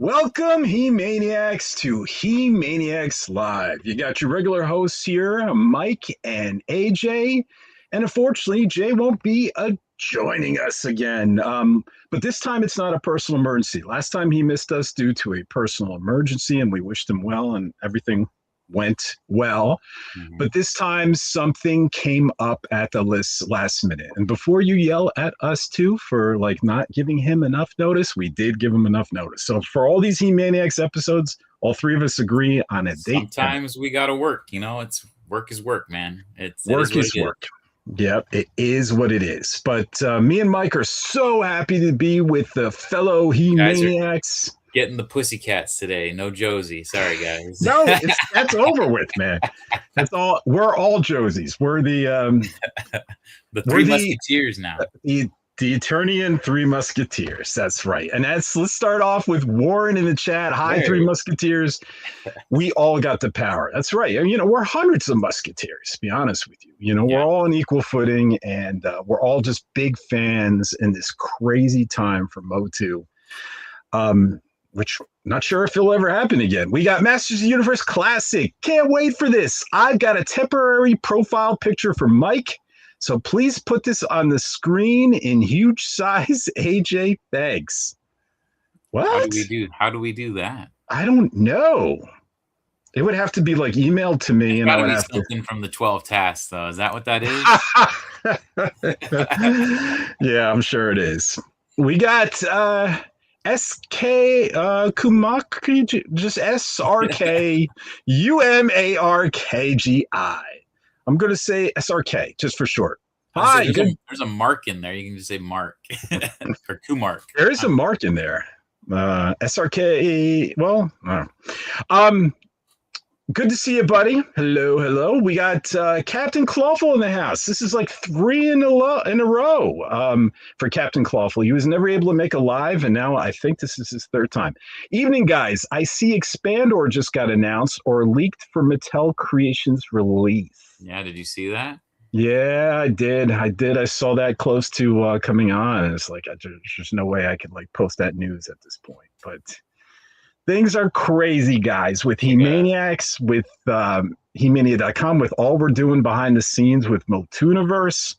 Welcome, He-Maniacs, to He-Maniacs Live. You got your regular hosts here, Mike and AJ. And unfortunately, Jay won't be joining us again. But this time it's not a personal emergency. Last time he missed us due to a personal emergency, and we wished him well, and everything went well. But this time something came up at the last minute. And before you yell at us too for not giving him enough notice, we did give him enough notice. So for all these He-Maniacs episodes, all three of us agree on a date. Sometimes we gotta work, it's work is work, man. Work is work. Yep, it is what it is. But me and Mike are so happy to be with the fellow He-Maniacs. Getting the pussycats today. No Josie. Sorry, guys. No, that's over with, man. That's all. We're all Josies. We're the Three Musketeers now. The Eternian Three Musketeers. That's right. And let's start off with Warren in the chat. Hi, Three Musketeers. We all got the power. That's right. We're hundreds of Musketeers, to be honest with you. We're all on equal footing, and we're all just big fans in this crazy time for Motu. Which not sure if it'll ever happen again. We got Masters of the Universe Classic. Can't wait for this. I've got a temporary profile picture for Mike, so please put this on the screen in huge size. AJ, thanks. What? How do we do that? I don't know. It would have to be emailed to me, and I would have something from the 12 tasks, though. Is that what that is? Yeah, I'm sure it is. We got SK Kumakgi, just SRK UMARKGI. I'm going to say SRK just for short. Hi. There's a mark in there. You can just say Mark or Kumark. There is a mark in there. SRK. Well, good to see you, buddy. Hello. We got Captain Clawful in the house. This is 3 in a row for Captain Clawful. He was never able to make a live, and now I think this is his third time. Evening, guys. I see Expandor just got announced or leaked for Mattel Creations release. Yeah, did you see that? Yeah, I did. I saw that close to coming on. It's there's no way I could post that news at this point, but things are crazy, guys, with He-Maniacs, with He-Mania.com, with all we're doing behind the scenes with Motooniverse,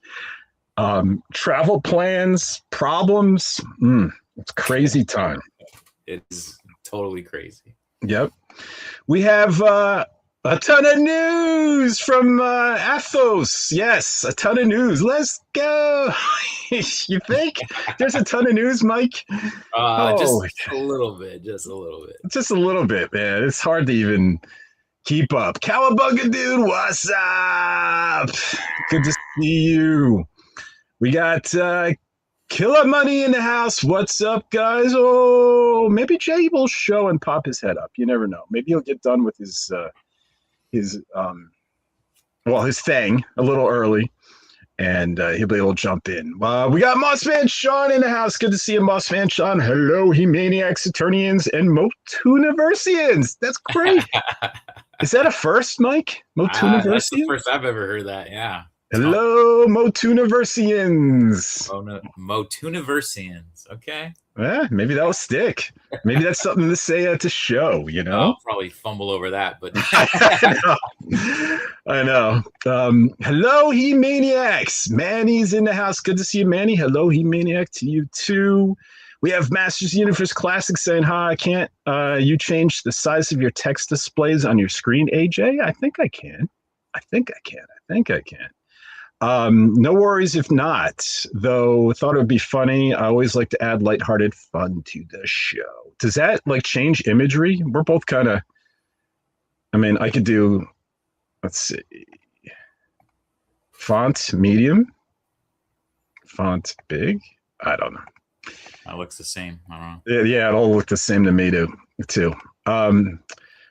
travel plans, problems. It's crazy time. It's totally crazy. Yep. We have a ton of news from Athos. Yes, a ton of news. Let's go. You think there's a ton of news, Mike? Just a little bit. Just a little bit, man. It's hard to even keep up. Cowabunga, dude, what's up? Good to see you. We got Killer Money in the house. What's up, guys? Oh, maybe Jay will show and pop his head up. You never know. Maybe he'll get done with his thing a little early, and he'll be able to jump in. We got Mossman Sean in the house. Good to see you, Mossman Sean. Hello, He-Maniacs, Eternians, and Motooniversians. That's great. Is that a first, Mike? Motooniversians? That's the first I've ever heard that, yeah. Hello, Motooniversians. Motooniversians, okay. Yeah, maybe that'll stick. Maybe that's something to say at the show, I'll probably fumble over that, but I know. Hello, He-Maniacs. Manny's in the house. Good to see you, Manny. Hello, He-Maniac, to you too. We have Masters of the Universe Classic saying, hi, can't you change the size of your text displays on your screen, AJ? I think I can. No worries if not, though. Thought it would be funny. I always like to add lighthearted fun to the show. Does that change imagery? We're both kind of, I could do, let's see, font medium, font big. I don't know. That looks the same. I don't know. Yeah, it all looked the same to me too.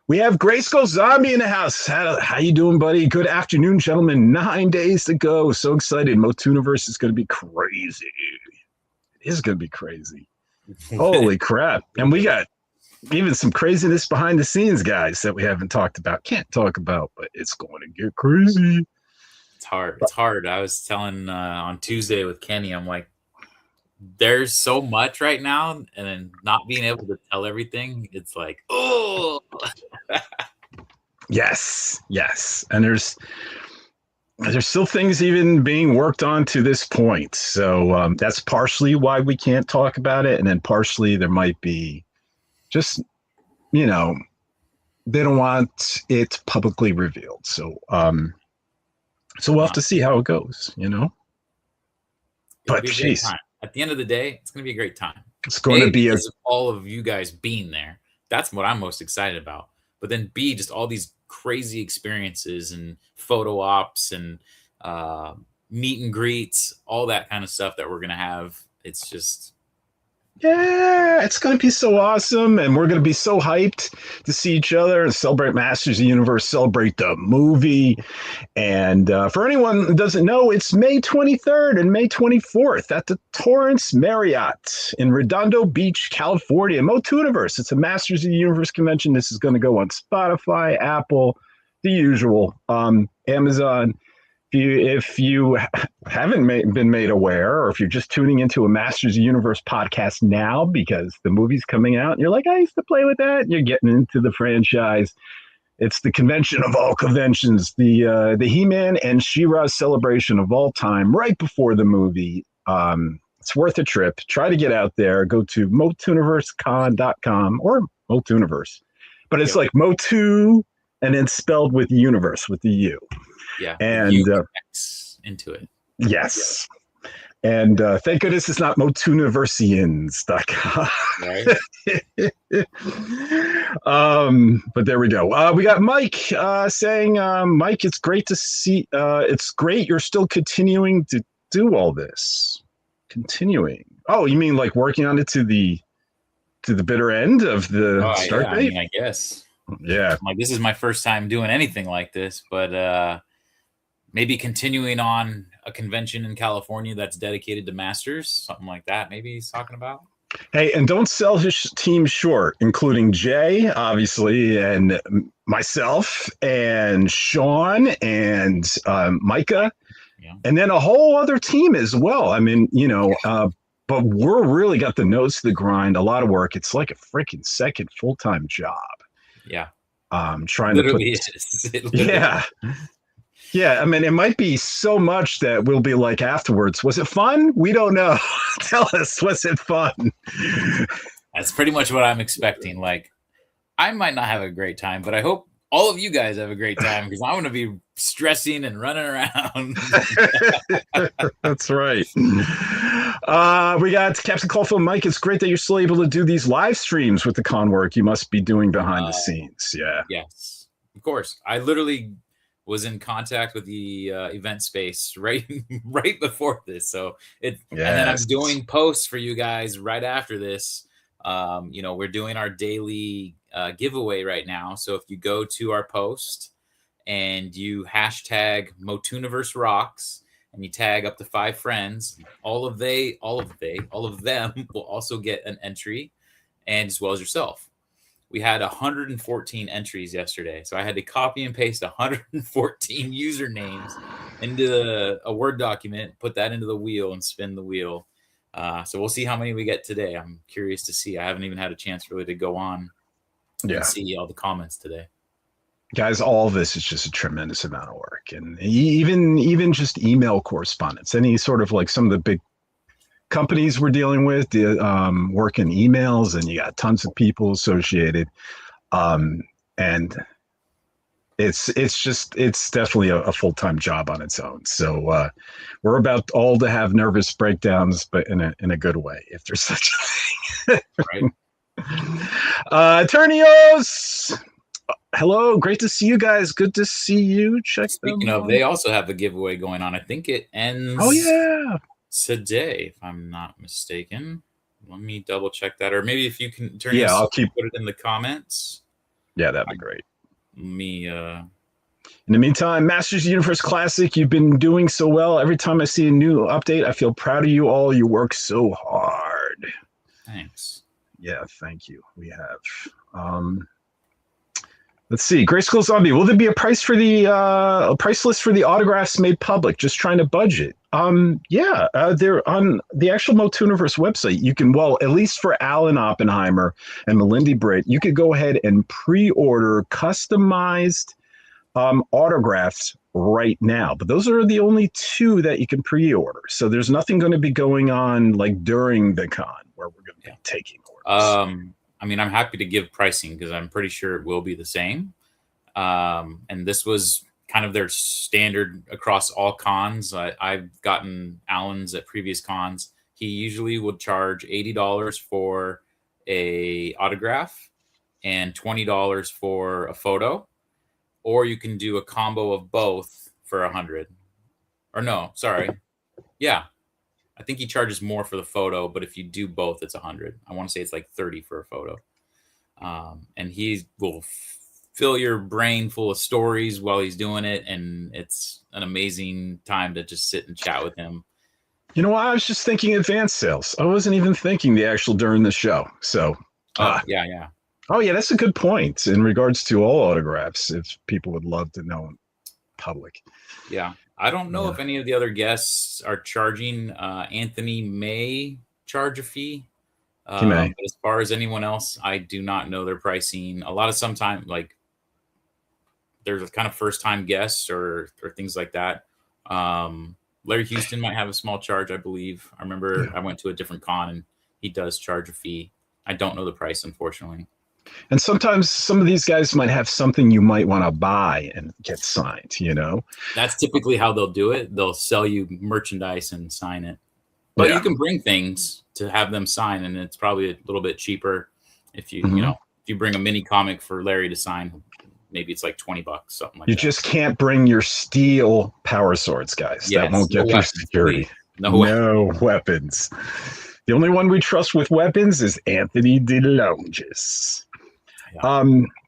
We have Grayskull Zombie in the house. How you doing, buddy? Good afternoon, gentlemen. 9 days to go. So excited. Motooniverse is going to be crazy. It is going to be crazy. Holy crap. And we got even some craziness behind the scenes, guys, that we haven't talked about. Can't talk about, but it's going to get crazy. It's hard. I was telling on Tuesday with Kenny, I'm like, there's so much right now, and then not being able to tell everything, it's like, oh, Yes, and there's still things even being worked on to this point. So that's partially why we can't talk about it, and then partially there might be just you know they don't want it publicly revealed. So we'll have to see how it goes. it'll But be a great jeez, time. At the end of the day, it's going to be a great time. it's going to be because of all of you guys being there. That's what I'm most excited about. But then B, just all these crazy experiences and photo ops and meet and greets, all that kind of stuff that we're going to have. It's just, yeah, it's going to be so awesome. And we're going to be so hyped to see each other and celebrate Masters of the Universe, celebrate the movie. And for anyone who doesn't know, it's May 23rd and May 24th at the Torrance Marriott in Redondo Beach, California. Motuniverse. It's a Masters of the Universe convention. This is going to go on Spotify, Apple, the usual, Amazon. If you haven't been made aware, or if you're just tuning into a Masters of the Universe podcast now because the movie's coming out and you're like, I used to play with that, and you're getting into the franchise. It's the convention of all conventions, the He-Man and She-Ra celebration of all time, right before the movie. It's worth a trip. Try to get out there. Go to motuniversecon.com or Motuniverse. But it's like Motu and then spelled with universe with the U. Yeah. And into it. Yes. And thank goodness it's not motuniversians.com. Right. But there we go. We got Mike saying, Mike, it's great to see. It's great you're still continuing to do all this. Continuing. Oh, you mean like working on it to the bitter end of the start date? I mean, I guess. Yeah. Like, this is my first time doing anything like this, but maybe continuing on a convention in California that's dedicated to Masters, something like that. Maybe he's talking about. Hey, and don't sell his team short, including Jay, obviously, and myself, and Sean, and Micah, and then a whole other team as well. I mean, but we're really got the nose to the grind, a lot of work. It's like a freaking second full-time job. Yeah. Trying to put yeah. Yeah, I mean, it might be so much that we'll be like afterwards, was it fun? We don't know. Tell us, was it fun? That's pretty much what I'm expecting. Like, I might not have a great time, but I hope all of you guys have a great time because I'm going to be stressing and running around. That's right. We got Captain Caulfield. Mike, it's great that you're still able to do these live streams with the con work you must be doing behind the scenes. Yeah. Yes, of course. I literally was in contact with the event space right before this. So and then I'm doing posts for you guys right after this. We're doing our daily giveaway right now. So if you go to our post and you hashtag Motuniverse Rocks and you tag up to 5 friends, all of them will also get an entry, and as well as yourself. We had 114 entries yesterday. So I had to copy and paste 114 usernames into a Word document, put that into the wheel and spin the wheel. So we'll see how many we get today. I'm curious to see. I haven't even had a chance really to go on and see all the comments today. Guys, all of this is just a tremendous amount of work. And even just email correspondence, any sort of like some of the big companies we're dealing with, work in emails, and you got tons of people associated. And it's definitely a full-time job on its own. So we're about all to have nervous breakdowns, but in a good way, if there's such a thing. Right. Turnios, hello, great to see you guys. Good to see you. Speaking of, they also have a giveaway going on. I think it ends. Oh yeah. Today, if I'm not mistaken. Let me double check that, or maybe if you can turn I'll put it in the comments. Yeah, that'd be great. In the meantime, Masters of the Universe Classic, you've been doing so well. Every time I see a new update, I feel proud of you all. You work so hard. Thanks. Yeah, thank you. We have Let's see. Grayskull Zombie. Will there be a price for the a price list for the autographs made public? Just trying to budget. Yeah, they're on the actual Motuniverse website. You can, well, at least for Alan Oppenheimer and Melinda Britt, you could go ahead and pre-order customized autographs right now. But those are the only two that you can pre-order. So there's nothing going to be going on like during the con where we're going to be taking orders. I mean, I'm happy to give pricing because I'm pretty sure it will be the same. And this was kind of their standard across all cons. I've gotten Alan's at previous cons. He usually would charge $80 for a autograph and $20 for a photo, or you can do a combo of both for $100. Or no, sorry, yeah. I think he charges more for the photo, but if you do both, it's $100. I want to say it's like $30 for a photo. And he will fill your brain full of stories while he's doing it. And it's an amazing time to just sit and chat with him. You know what? I was just thinking advanced sales. I wasn't even thinking the actual during the show. So, yeah. Oh, yeah, that's a good point in regards to all autographs, if people would love to know in public. Yeah. I don't know if any of the other guests are charging. Anthony may charge a fee. He may. But as far as anyone else, I do not know their pricing. A lot of sometimes, like, there's a kind of first-time guests or things like that. Larry Houston might have a small charge, I believe. I remember I went to a different con, and he does charge a fee. I don't know the price, unfortunately. And sometimes some of these guys might have something you might want to buy and get signed, you know? That's typically how they'll do it. They'll sell you merchandise and sign it. But you can bring things to have them sign, and it's probably a little bit cheaper if you, you know, if you bring a mini comic for Larry to sign, maybe it's like $20, something like that. You just can't bring your steel power swords, guys. Yes, that won't get through security. No weapons. The only one we trust with weapons is Anthony DeLonges.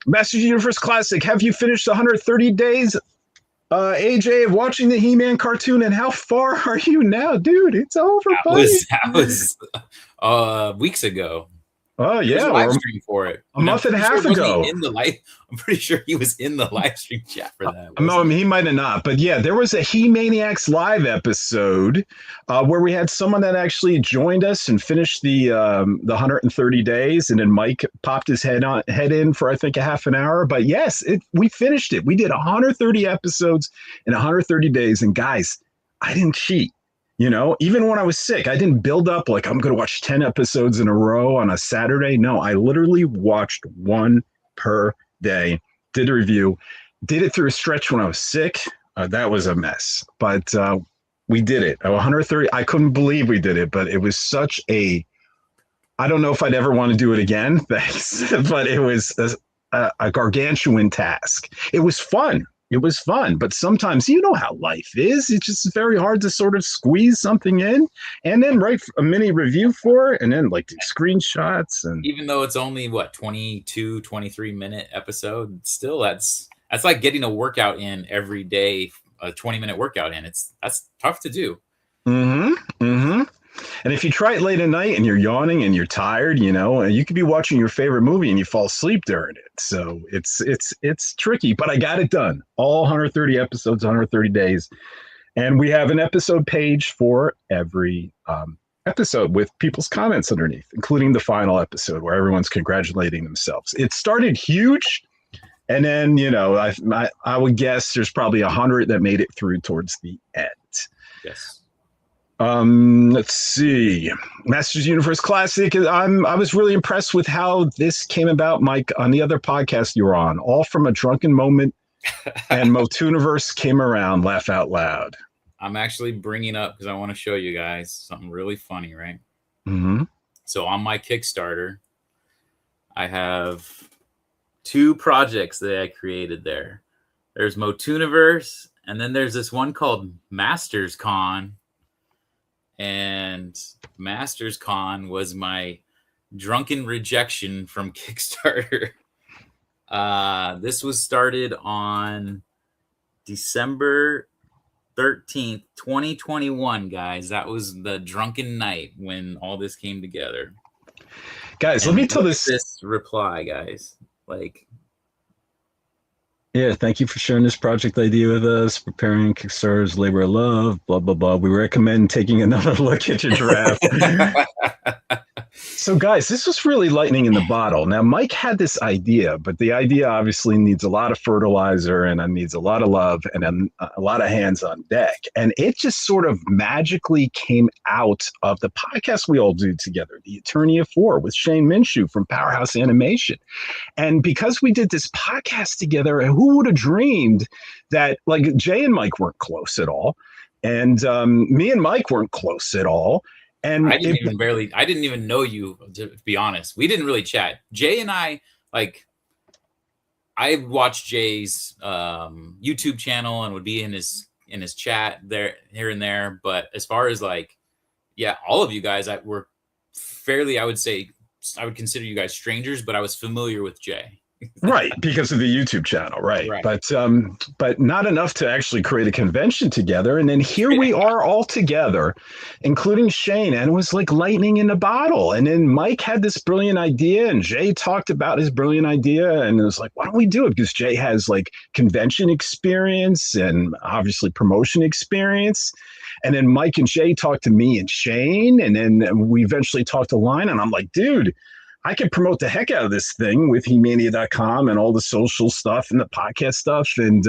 Masters Universe Classic. Have you finished 130 days, AJ, of watching the He-Man cartoon? And how far are you now, dude? It's over. That was weeks ago. Oh yeah, live stream for it. A month and a half ago. I'm pretty sure he was in the live stream chat for that. No, I mean, he might have not, but yeah, there was a He-Maniacs live episode where we had someone that actually joined us and finished the 130 days, and then Mike popped his head in for I think a half an hour. But yes, we finished it. We did 130 episodes in 130 days, and guys, I didn't cheat. You know, even when I was sick, I didn't build up like I'm going to watch 10 episodes in a row on a Saturday. No, I literally watched one per day, did a review, did it through a stretch when I was sick. That was a mess, but we did it. 130. I couldn't believe we did it, but it was such I don't know if I'd ever want to do it again. Thanks. But it was a gargantuan task. It was fun. It was fun, but sometimes you know how life is. It's just very hard to sort of squeeze something in and then write a mini review for it and then like do screenshots. And even though it's only 22, 23-minute episode, still that's like getting a workout in every day, a 20-minute workout in. That's tough to do. And if you try it late at night and you're yawning and you're tired, you know, you could be watching your favorite movie and you fall asleep during it. So it's tricky, but I got it done. All 130 episodes, 130 days. And we have an episode page for every episode with people's comments underneath, including the final episode where everyone's congratulating themselves. It started huge. And then, you know, I would guess there's probably 100 that made it through towards the end. Yes. Let's see. Masters Universe Classic. I was really impressed with how this came about, Mike, on the other podcast you were on. All from a drunken moment, and Motuniverse came around. Laugh out loud. I'm actually bringing up because I want to show you guys something really funny, right? Mm-hmm. So on my Kickstarter, I have 2 projects that I created there. There's Motuniverse, and then there's this one called Masters Con. And Masters Con was my drunken rejection from Kickstarter. This was started on December 13th, 2021, guys. That was the drunken night when all this came together. Guys, let me tell this reply, guys. Like, Yeah, thank you for sharing this project idea with us. Preparing Kickstarter's labor of love, blah, blah, blah. We recommend taking another look at your draft. So, guys, this was really lightning in the bottle. Now, Mike had this idea, but the idea obviously needs a lot of fertilizer and it needs a lot of love and a lot of hands on deck. And it just sort of magically came out of the podcast we all do together, The Attorney of Four with Shane Minshew from Powerhouse Animation. And because we did this podcast together, who would have dreamed that, like, Jay and Mike weren't close at all, and me and Mike weren't close at all. And I didn't even know you, to be honest. We didn't really chat. Jay and I watched Jay's YouTube channel and would be in his chat there, here and there. But as far as all of you guys, were fairly, I would say, I would consider you guys strangers, but I was familiar with Jay. Right, because of the YouTube channel, right. But not enough to actually create a convention together. And then here we are all together, including Shane, and it was like lightning in a bottle. And then Mike had this brilliant idea, and Jay talked about his brilliant idea, and it was like, why don't we do it? Because Jay has like convention experience and obviously promotion experience. And then Mike and Jay talked to me and Shane, and then we eventually talked to Line, and I'm like, dude, I can promote the heck out of this thing with He-Mania.com and all the social stuff and the podcast stuff. And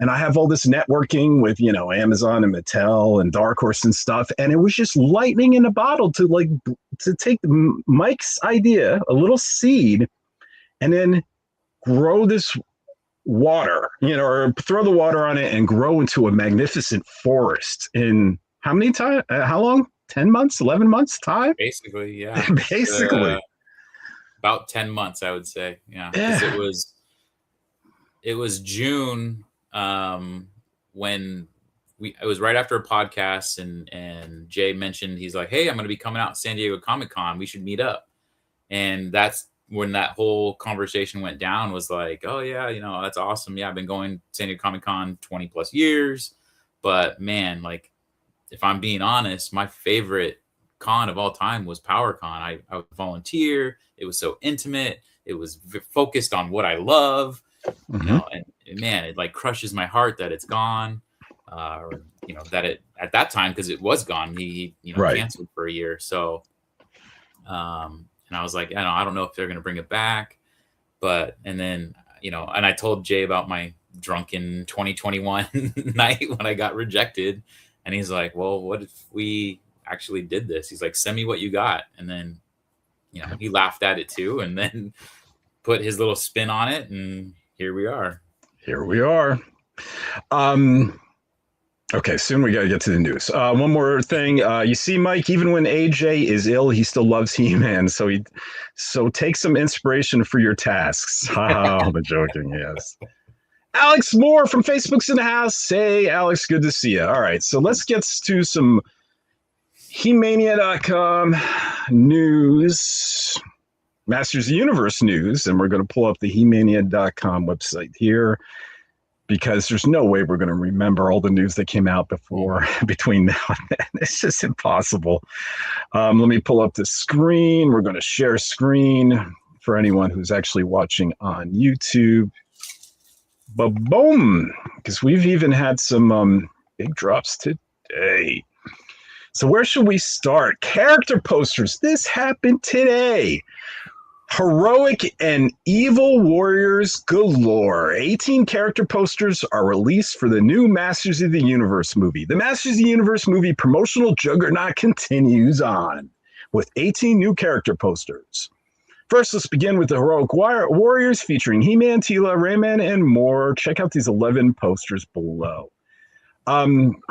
I have all this networking with, Amazon and Mattel and Dark Horse and stuff. And it was just lightning in a bottle to take Mike's idea, a little seed, and then grow this water, or throw the water on it and grow into a magnificent forest in how many time? How long? 10 months, 11 months time? Basically, yeah. Basically. About 10 months, I would say. Yeah. It was June when it was right after a podcast and Jay mentioned, he's like, hey, I'm going to be coming out to San Diego Comic-Con. We should meet up. And that's when that whole conversation went down, was like, oh yeah, that's awesome. Yeah. I've been going to San Diego Comic-Con 20 plus years, but man, like, if I'm being honest, my favorite con of all time was PowerCon. I would volunteer. It was so intimate. It was focused on what I love, and man, it like crushes my heart that it's gone. That it at that time, because it was gone. He canceled for a year. So, and I was like, I don't know if they're going to bring it back, and then, and I told Jay about my drunken 2021 night when I got rejected. And he's like, well, what if we actually did this? He's like, send me what you got. And then, he laughed at it too, and then put his little spin on it. And here we are. Okay, soon we got to get to the news. One more thing. You see, Mike, even when AJ is ill, he still loves He-Man. So take some inspiration for your tasks. I'm joking, yes. Alex Moore from Facebook's in the house. Hey, Alex, good to see you. All right, so let's get to some He-Mania.com news, Masters of the Universe news, and we're going to pull up the He-Mania.com website here because there's no way we're going to remember all the news that came out between now and then. It's just impossible. Let me pull up the screen. We're going to share screen for anyone who's actually watching on YouTube. But boom, because we've even had some big drops today. So where should we start? Character posters. This happened today. Heroic and evil warriors galore. 18 character posters are released for the new Masters of the Universe movie. The Masters of the Universe movie promotional juggernaut continues on with 18 new character posters. First, let's begin with the Heroic Warriors featuring He-Man, Teela, Rayman, and more. Check out these 11 posters below. I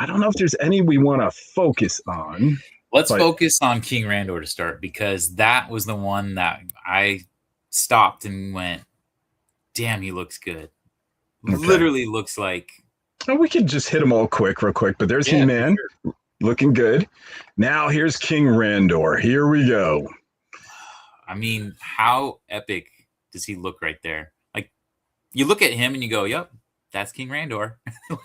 don't know if there's any we want to focus on. Let's focus on King Randor to start, because that was the one that I stopped and went, damn, he looks good. Okay. Literally looks like... Oh, we could just hit them all real quick. But there's He-Man, sure, looking good. Now here's King Randor. Here we go. I mean, how epic does he look right there? Like, you look at him and you go, yep, that's King Randor.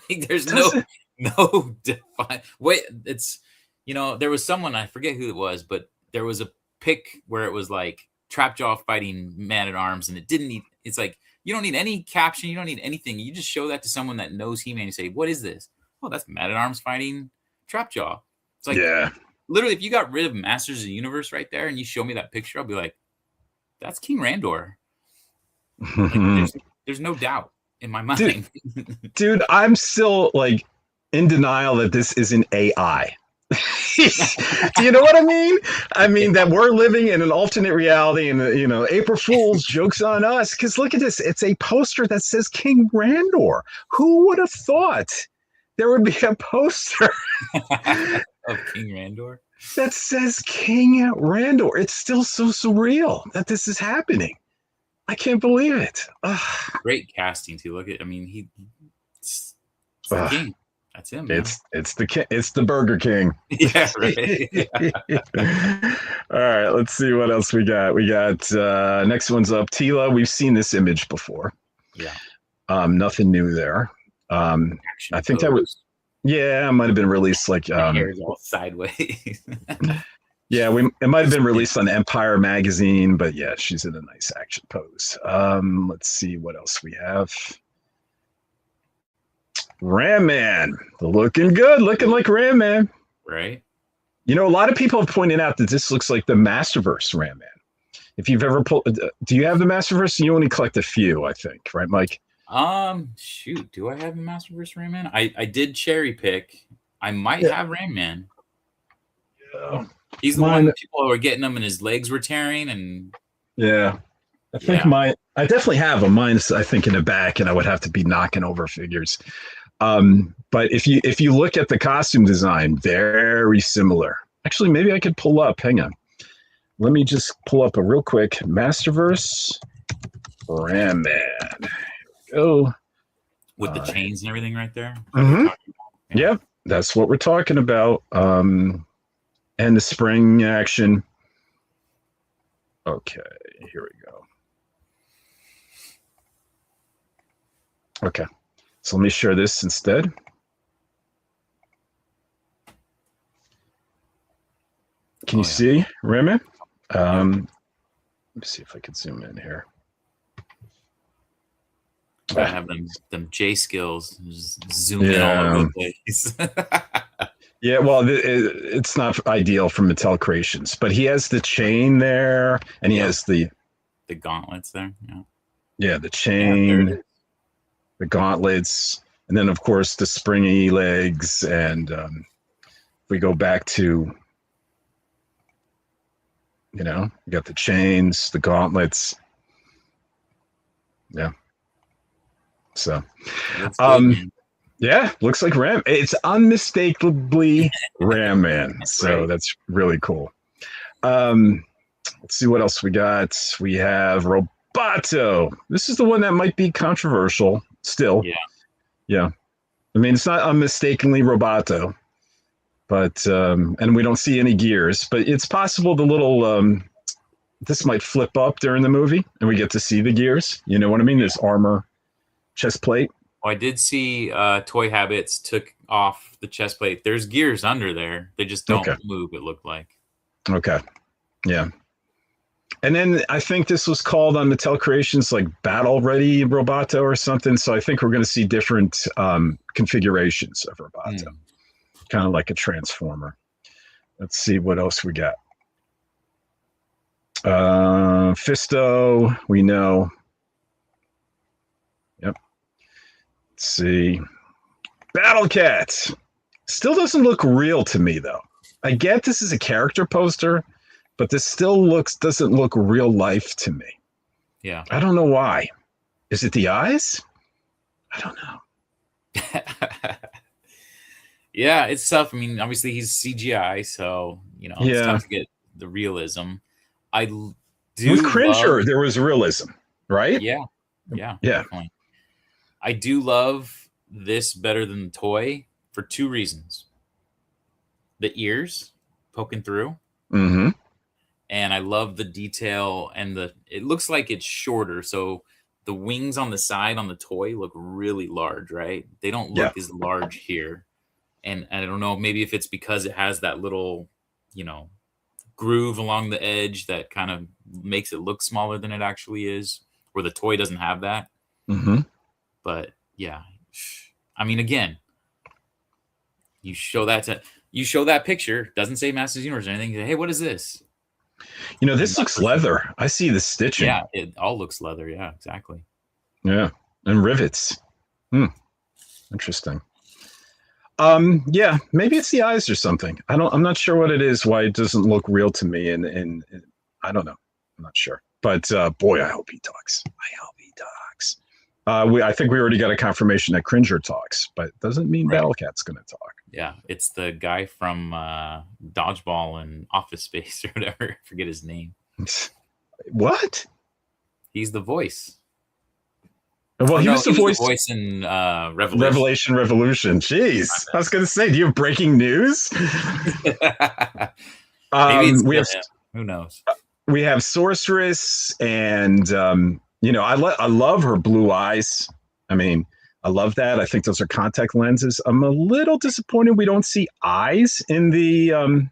Like, there's no define. Wait, it's, there was someone, I forget who it was, but there was a pic where it was like Trapjaw fighting Man-at-Arms, and it didn't It's like you don't need any caption, you don't need anything. You just show that to someone that knows He-Man. You say, "What is this?" Oh, that's Man at Arms fighting Trapjaw. It's like literally, if you got rid of Masters of the Universe right there and you show me that picture, I'll be like, "That's King Randor." Like, there's no doubt in my mind. Dude, I'm still like in denial that this is an AI. Do you know what I mean? I mean that we're living in an alternate reality, and April Fool's jokes on us. Because look at this; it's a poster that says King Randor. Who would have thought there would be a poster of King Randor that says King Randor? It's still so surreal that this is happening. I can't believe it. Great casting too. Look at, I mean, it's the king. That's him. Man. It's the king. It's the Burger King. Yeah, right. All right, let's see what else we got. We got next one's up. Tila. We've seen this image before. Yeah. Nothing new there. I think that was it might have been released like hair's all sideways. Yeah, it might have been released on Empire magazine, but yeah, she's in a nice action pose. Let's see what else we have. Ram Man, looking good, looking like Ram Man. Right. A lot of people have pointed out that this looks like the Masterverse Ram Man. If you've ever pulled, do you have the Masterverse? You only collect a few, I think, right, Mike? Shoot, do I have the Masterverse Ram Man? I did cherry pick. I might have Ram Man. Yeah. He's the one that people were getting him and his legs were tearing, and I think I definitely have him. Mine's, I think, in the back, and I would have to be knocking over figures. But if you look at the costume design, very similar. Actually, maybe I could pull up. Hang on. Let me just pull up a real quick Masterverse Ram Man. Here we go. With the chains and everything right there. Mm-hmm. Yeah, that's what we're talking about. And the spring action. Okay, here we go. Okay, so let me share this instead. Can you see, Remy? Let me see if I can zoom in here. I have them J skills zooming all over the place. Yeah, well, it's not ideal for Mattel Creations, but he has the chain there, and he has the gauntlets there. Yeah, the chain, the gauntlets, and then of course the springy legs. And if we go back to, we got the chains, the gauntlets. Yeah. So, yeah, looks like Ram. It's unmistakably Ram Man. So that's really cool. Let's see what else we got. We have Roboto. This is the one that might be controversial still. Yeah. I mean, it's not unmistakably Roboto, but and we don't see any gears. But it's possible the little this might flip up during the movie, and we get to see the gears. You know what I mean? This armor chest plate. I did see Toy Habits took off the chest plate. There's gears under there. They just don't move, it looked like. Okay. Yeah. And then I think this was called on Mattel Creations like Battle Ready Roboto or something. So I think we're going to see different configurations of Roboto. Kind of like a Transformer. Let's see what else we got. Fisto, we know. Yep. Let's see. Battle Cat. Still doesn't look real to me, though. I get this is a character poster, but this still doesn't look real life to me. Yeah. I don't know why. Is it the eyes? I don't know. Yeah, it's tough. I mean, obviously he's CGI, so it's tough to get the realism. I do. With Cringer, there was realism, right? Yeah. Definitely. I do love this better than the toy for two reasons. The ears poking through. Mm-hmm. And I love the detail and it looks like it's shorter. So the wings on the side on the toy look really large, right? They don't look as large here. And I don't know, maybe if it's because it has that little, groove along the edge that kind of makes it look smaller than it actually is. where the toy doesn't have that. Mm-hmm. But yeah, I mean, again, you show that picture, doesn't say Masters Universe or anything. You say, hey, what is this? This looks leather. I see the stitching. Yeah, it all looks leather. Yeah, exactly. Yeah, and rivets. Interesting. Yeah, maybe it's the eyes or something. I'm not sure what it is, why it doesn't look real to me, and I don't know. I'm not sure. But boy, I hope he talks. I think we already got a confirmation that Cringer talks, but it doesn't mean Right. Battlecat's going to talk. Yeah, it's the guy from Dodgeball and Office Space or whatever. I forget his name. What? He's the voice. Well, he was the voice in Revolution. Jeez, I was going to say, do you have breaking news? Maybe it's who knows? We have Sorceress, and I love her blue eyes. I mean, I love that. I think those are contact lenses. I'm a little disappointed we don't see eyes in the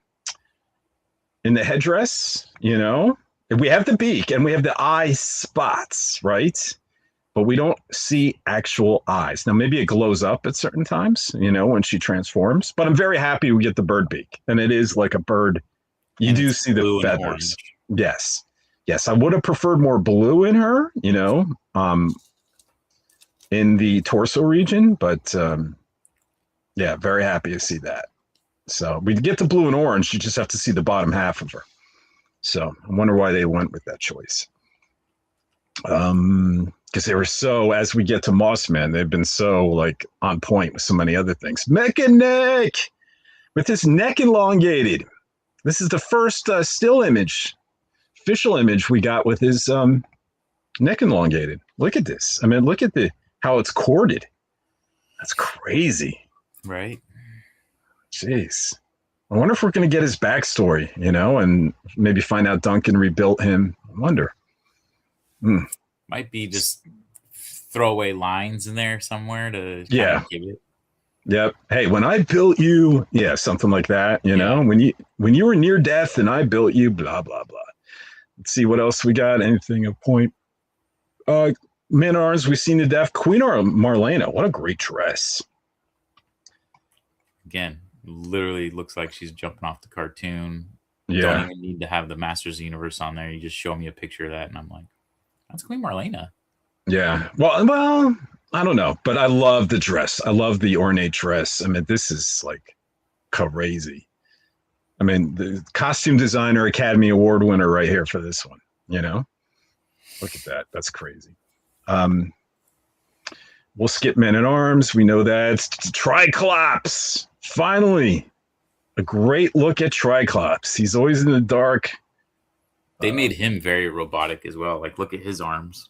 headdress. We have the beak and we have the eye spots, right? But we don't see actual eyes. Now, maybe it glows up at certain times, when she transforms. But I'm very happy we get the bird beak, and it is like a bird. You do see the feathers. Yes. I would have preferred more blue in her, in the torso region, but yeah, very happy to see that. So we get the blue and orange. You just have to see the bottom half of her. So I wonder why they went with that choice. Because they were so, as we get to Mossman, they've been so like on point with so many other things. Mecha-Neck with his neck elongated. This is the first still image, official image we got with his neck elongated. Look at this. I mean, look at how it's corded. That's crazy. Right. Jeez. I wonder if we're going to get his backstory, and maybe find out Duncan rebuilt him. I wonder. Might be just throwaway lines in there somewhere to give it. Yep. Hey, when I built you, something like that, know, when you were near death and I built you, blah, blah, blah. Let's see what else we got. Anything of point. Man Arms, we've seen to death. Queen Marlena, what a great dress. Again, literally looks like she's jumping off the cartoon. Yeah. Don't even need to have the Masters Universe on there. You just show me a picture of that, and I'm like, that's Queen Marlena. Yeah. Well, I don't know, but I love the dress. I love the ornate dress. I mean, this is like crazy. I mean, the costume designer Academy Award winner right here for this one, Look at that. That's crazy. We'll skip Men at Arms. We know that. Triclops. Finally, a great look at Triclops. He's always in the dark. They made him very robotic as well. Like, look at his arms.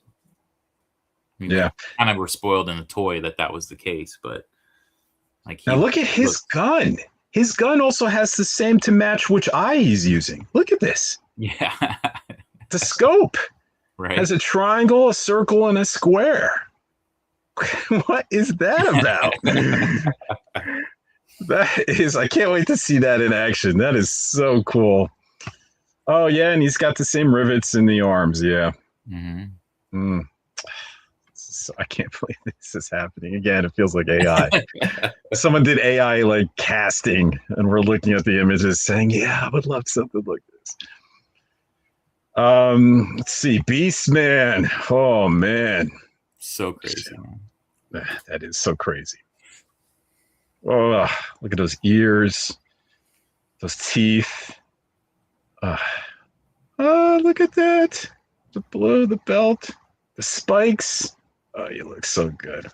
I mean, yeah. Kind of were spoiled in the toy that was the case, but now look at his gun. His gun also has the same to match which eye he's using. Look at this. Yeah. The scope. Right. Has a triangle, a circle, and a square. What is that about? I can't wait to see that in action. That is so cool. Oh, yeah, and he's got the same rivets in the arms, yeah. Mm-hmm. So I can't believe this is happening. Again, it feels like AI. Someone did AI like casting, and we're looking at the images saying, yeah, I would love something like this. Let's see. Beastman. Oh, man. So crazy. That is so crazy. Oh, look at those ears, those teeth. Look at that. The blue, the belt, the spikes. Oh, you look so good.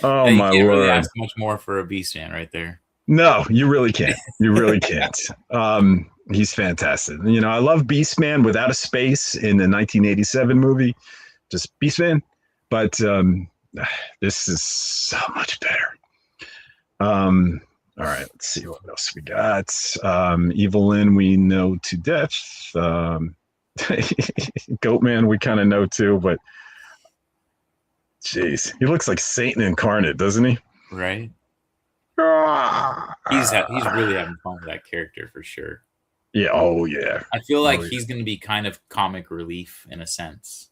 Oh, my Lord. Lord. Really ask much more for a Beastman right there. No, you really can't. You really can't. He's fantastic. I love Beastman without a space in the 1987 movie. Just Beastman. But this is so much better. All right, let's see what else we got. Evelyn, we know to death. Goatman, we kind of know too, but jeez, he looks like Satan incarnate, doesn't he? Right. He's really having fun with that character for sure. Yeah. Oh, yeah. I feel like Oh, yeah. he's going to be kind of comic relief in a sense.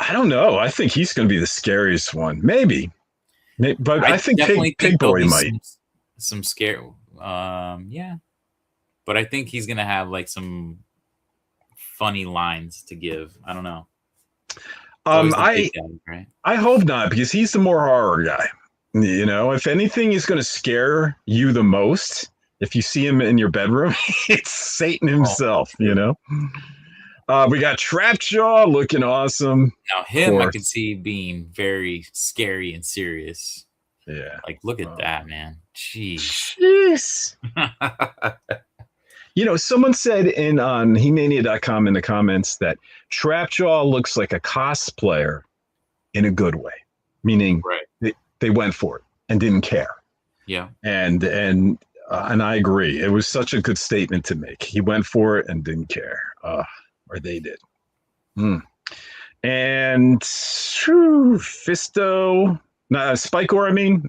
I don't know. I think he's going to be the scariest one. Maybe. But I I think definitely Pig think there'll Boy be might. some scare. Yeah, but I think he's gonna have like some funny lines to give. I don't know. It's always the big I guy, right? I hope not, because he's the more horror guy. You know, if anything is going to scare you the most, if you see him in your bedroom, it's Satan Oh, himself. You true. know. We got Trapjaw looking awesome. Now Of him, I course. could see being very scary and serious. Yeah. Like, look at that, man. Jeez. Jeez. You know, someone said in on He-Mania.com in the comments that Trapjaw looks like a cosplayer in a good way, meaning Right. they went for it and didn't care. Yeah. And I agree. It was such a good statement to make. He went for it and didn't care, or they did. And Fisto, Spikor, I mean,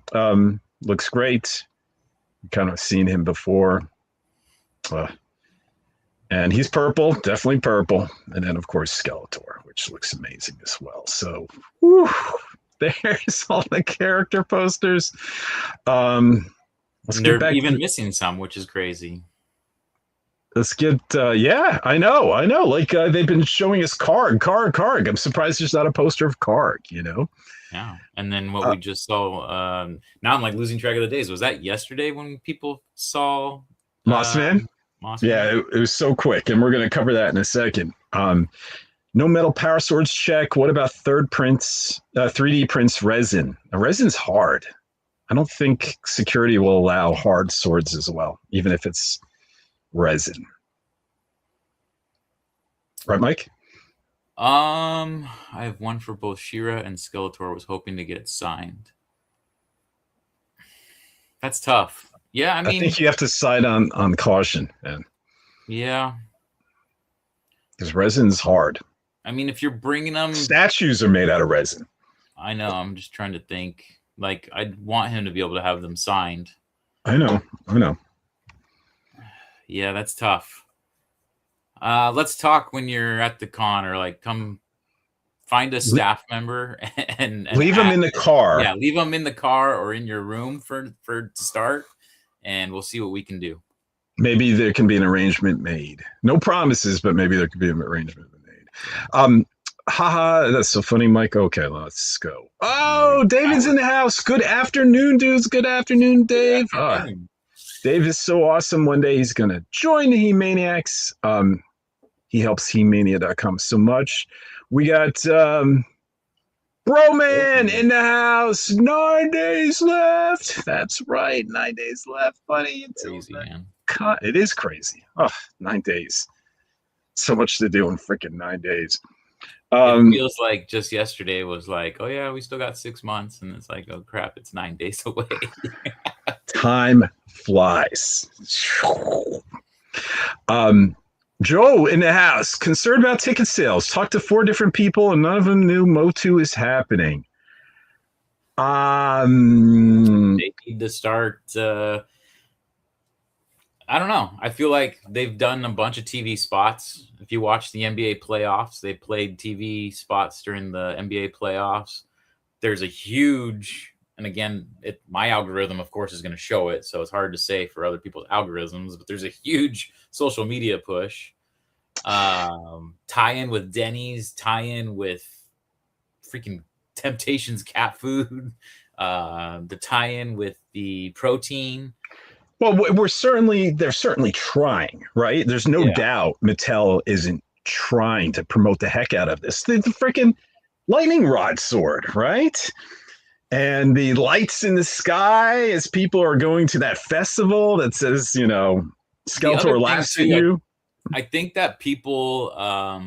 looks great. Kind of seen him before. And he's purple, definitely purple. And then, of course, Skeletor, which looks amazing as well. So, whew, there's all the character posters. Let's get They're back even to, missing some, which is crazy. let's get, yeah, I know. Like they've been showing us Karg. I'm surprised there's not a poster of Karg, you know? Yeah. And then what we just saw, now I'm like losing track of the days. Was that yesterday when people saw Mossman? Yeah, it was so quick, and we're going to cover that in a second. No metal power swords check. What about 3D prints resin? Now, resin's hard. I don't think security will allow hard swords as well, even if it's resin. Right, Mike? I have one for both She-Ra and Skeletor. Was hoping to get it signed. That's tough. Yeah, I mean, I think you have to side on caution, man. Yeah, Because resin's hard. I mean, if you're bringing them, Statues are made out of resin. I know. I'm just trying to think. Like, I'd want him to be able to have them signed. I know. Yeah, that's tough. Let's talk when you're at the con, or like come find a staff member and leave them in the car. Yeah, leave them in the car or in your room for to start, and we'll see what we can do. Maybe there can be an arrangement made. No promises, but maybe there could be an arrangement made. Haha, that's so funny, Mike. Okay, let's go. Oh, David's in the house. Good afternoon, dudes. Good afternoon, Dave. Dave is so awesome. One day he's gonna join the He-Maniacs. He helps He-Mania.com so much. We got Broman in the house. 9 days left. That's right. 9 days left, buddy. Crazy, man. It is crazy. Oh, 9 days. So much to do in freaking 9 days. It feels like just yesterday was like, oh yeah, we still got 6 months, and it's like, oh crap, it's 9 days away. Time flies. Joe in the house, concerned about ticket sales. Talked to 4 different people, and none of them knew Motu is happening. They need to start. I don't know. I feel like they've done a bunch of TV spots. If you watch the NBA playoffs, they played TV spots during the NBA playoffs. There's a huge, and again, my algorithm, of course, is going to show it, so it's hard to say for other people's algorithms, but there's a huge social media push. Tie-in with Denny's, tie-in with freaking Temptations cat food, the tie-in with the protein. Well, they're certainly trying, right? There's no doubt Mattel isn't trying to promote the heck out of this. The freaking lightning rod sword, right? And the lights in the sky as people are going to that festival that says, Skeletor laughs at you. I think that people are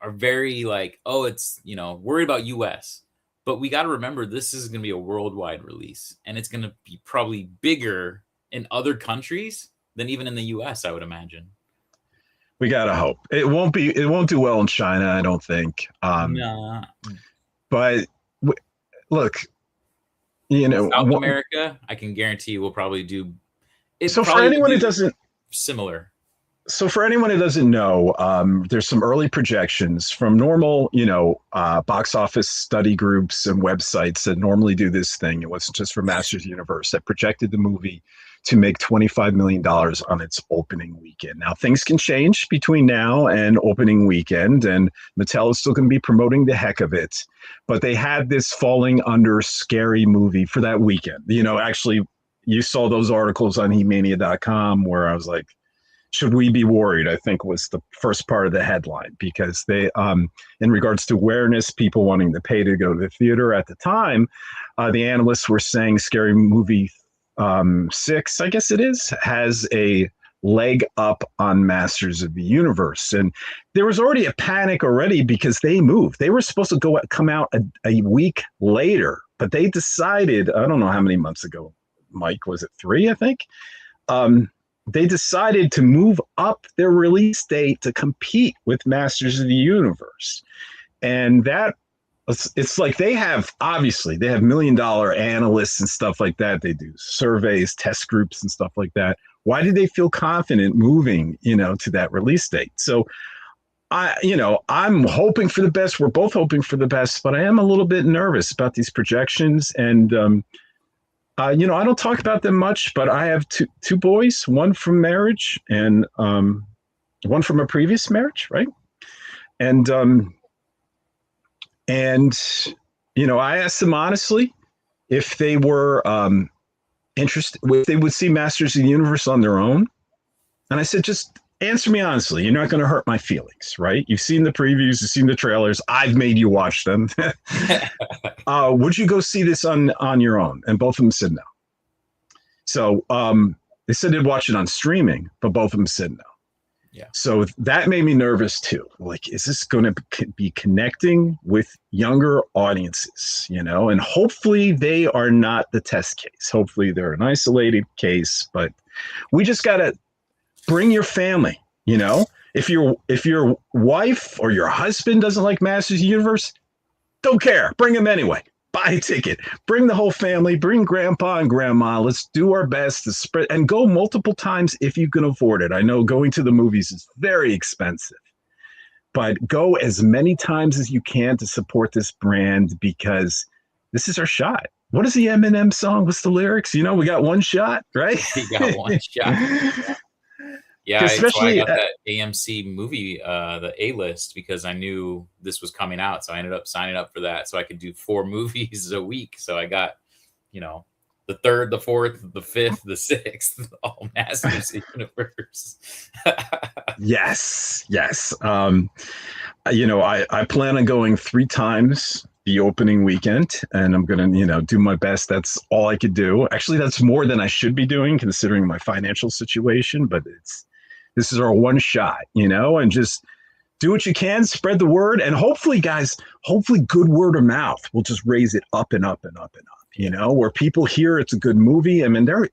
very like, oh, it's, worried about US. But we got to remember, this is going to be a worldwide release, and it's going to be probably bigger in other countries than even in the US, I would imagine. We got to hope. It won't do well in China, I don't think. Nah. But look, South America, I can guarantee we'll probably do. So for anyone who doesn't similar. So for anyone who doesn't know, there's some early projections from normal, box office study groups and websites that normally do this thing. It wasn't just for Masters Universe that projected the movie to make $25 million on its opening weekend. Now, things can change between now and opening weekend, and Mattel is still going to be promoting the heck of it. But they had this falling under scary movie for that weekend. Actually, you saw those articles on He-Mania.com where I was like, should we be worried? I think was the first part of the headline, because they, in regards to awareness, people wanting to pay to go to the theater at the time, the analysts were saying Scary Movie 6, I guess it is, has a leg up on Masters of the Universe. And there was already a panic already because they moved. They were supposed to come out a week later, but they decided, I don't know how many months ago, Mike, was it 3, I think? They decided to move up their release date to compete with Masters of the Universe. And it's like they have $1 million analysts and stuff like that. They do surveys, test groups and stuff like that. Why did they feel confident moving, to that release date? So I'm hoping for the best. We're both hoping for the best, but I am a little bit nervous about these projections. And, I don't talk about them much, but I have two boys, one from marriage and one from a previous marriage, right? And I asked them honestly if they were interested, if they would see Masters of the Universe on their own. And I said, just answer me honestly. You're not going to hurt my feelings, right? You've seen the previews, you've seen the trailers. I've made you watch them. Would you go see this on your own? And both of them said no. So they said they'd watch it on streaming, but both of them said no. Yeah. So that made me nervous too. Like, is this going to be connecting with younger audiences, And hopefully they are not the test case. Hopefully they're an isolated case, but we just got to bring your family, If your wife or your husband doesn't like Masters of the Universe, don't care. Bring them anyway. Buy a ticket. Bring the whole family. Bring grandpa and grandma. Let's do our best to spread and go multiple times if you can afford it. I know going to the movies is very expensive, but go as many times as you can to support this brand, because this is our shot. What is the Eminem song? What's the lyrics? We got one shot, right? We got one shot. Yeah, especially I got that AMC movie, the A-list, because I knew this was coming out. So I ended up signing up for that so I could do 4 movies a week. So I got, the 3rd, the 4th, the 5th, the 6th, all Masters of the Universe. Yes. I plan on going 3 times the opening weekend, and I'm going to, do my best. That's all I could do. Actually, that's more than I should be doing considering my financial situation, but this is our one shot, and just do what you can, spread the word. And hopefully, guys, good word of mouth will just raise it up and up and up and up, where people hear it's a good movie. I mean, they're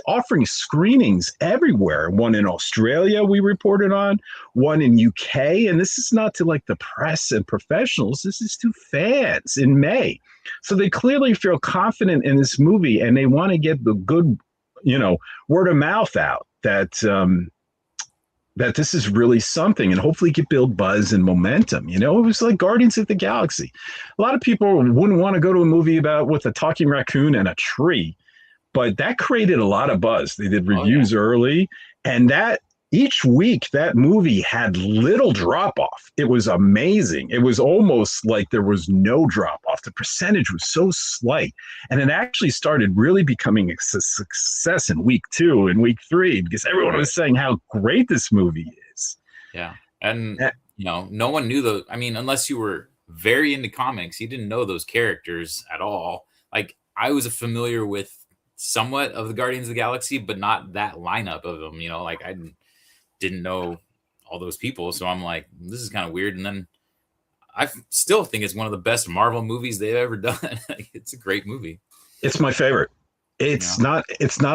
offering screenings everywhere. One in Australia we reported on, one in UK. And this is not to like the press and professionals. This is to fans in May. So they clearly feel confident in this movie, and they want to get the good, word of mouth out that this is really something, and hopefully get build buzz and momentum. It was like Guardians of the Galaxy. A lot of people wouldn't want to go to a movie with a talking raccoon and a tree, but that created a lot of buzz. They did reviews early, and that each week that movie had little drop off. It was amazing. It was almost like there was no drop off. The percentage was so slight, and it actually started really becoming a success in week 2 and week 3 because everyone was saying how great this movie is. Yeah, and no one knew unless you were very into comics, you didn't know those characters at all. Like, I was familiar with somewhat of the Guardians of the Galaxy, but not that lineup of them. I didn't know all those people, so I'm like, this is kind of weird. And then I still think it's one of the best Marvel movies they've ever done. It's a great movie. It's my favorite. It's not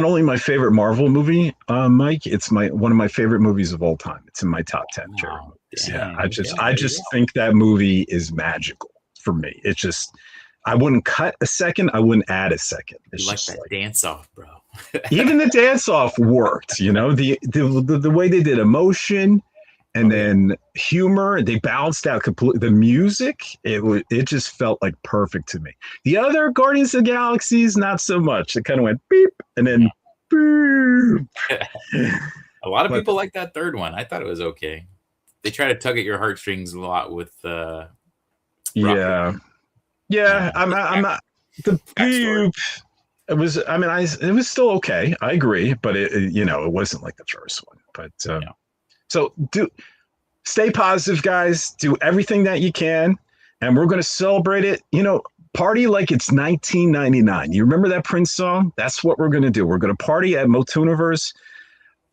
only my favorite Marvel movie, Mike. It's one of my favorite movies of all time. It's in my top 10 favorite movies. Yeah, I just think that movie is magical for me. It's just, I wouldn't cut a second. I wouldn't add a second. It's you like that dance off, bro. Even the dance off worked, you know, the way they did emotion and then humor, they balanced out completely. The music, it just felt like perfect to me. The other Guardians of the Galaxies, not so much. It kind of went beep and then boop. A lot of people like that third one. I thought it was okay. They try to tug at your heartstrings a lot with yeah. I'm not the boop. It was, I mean, it was still okay. I agree, but it you know, it wasn't like the first one. But so stay positive, guys. Do everything that you can, and we're going to celebrate it. You know, party like it's 1999. You remember that Prince song? That's what we're going to do. We're going to party at Motuniverse,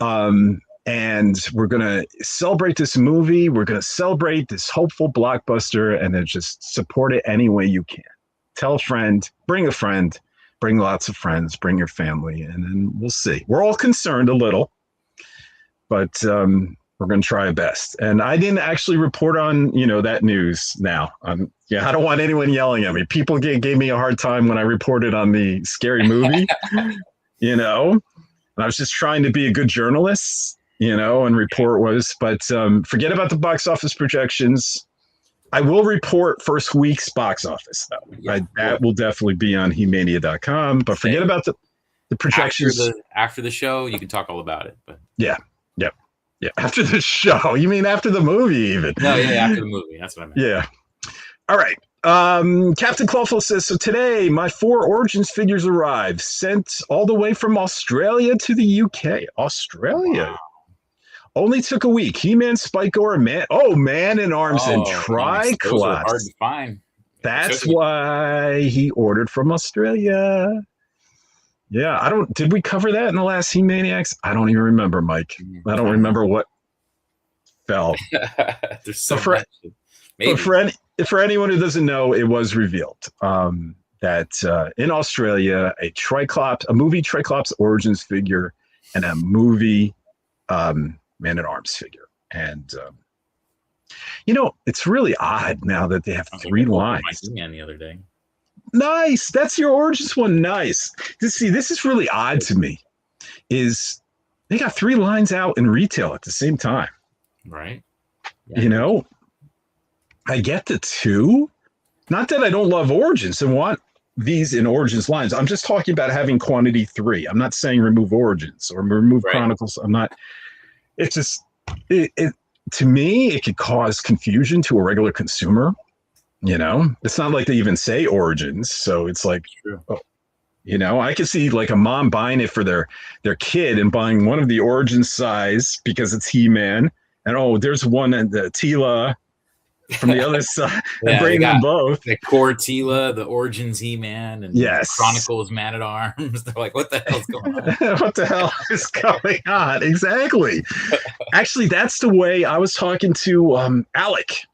and we're going to celebrate this movie. We're going to celebrate this hopeful blockbuster, and then just support it any way you can. Tell a friend, bring lots of friends, bring your family, and then we'll see. We're all concerned a little, but we're going to try our best. And I didn't actually report on, you know, that news now. I don't want anyone yelling at me. People gave me a hard time when I reported on the scary movie, you know, and I was just trying to be a good journalist, you know, and report but forget about the box office projections. I will report first week's box office, though. That will definitely be on He-Mania.com. But forget about the projections. After the show, you can talk all about it. But yeah. After the show, you mean after the movie, even? No, after the movie. That's what I meant. Yeah. All right. Captain Clawful says, so today my 4 Origins figures arrived, sent all the way from Australia to the UK. Australia. Wow. Only took a week. He-Man, Spike-Or, Man-in-Arms, and Triclops. Those are hard to find. That's why he ordered from Australia. Yeah, did we cover that in the last He-Maniacs? I don't even remember, Mike. I don't remember what fell. There's so much. Maybe. For anyone who doesn't know, it was revealed that in Australia, a movie Triclops Origins figure and a movie Man-at-Arms figure. And, you know, it's really odd now that they have 3 lines. My the other day. Nice. That's your Origins one. Nice. This is really odd to me, is they got 3 lines out in retail at the same time. Right. Yeah. You know, I get the 2. Not that I don't love Origins and want these in Origins lines. I'm just talking about having quantity 3. I'm not saying remove Origins or remove Chronicles. I'm not. It's just, to me, it could cause confusion to a regular consumer. You know, it's not like they even say Origins. So it's like, you know, I could see like a mom buying it for their kid and buying one of the Origins size because it's He-Man. And there's one and the Tila from the other side. And bring them both. The core Tila, the Origins He-Man, and Chronicles Man-at-Arms. They're like, what the hell's going on? What the hell is going on? Exactly. Actually, that's the way I was talking to Alec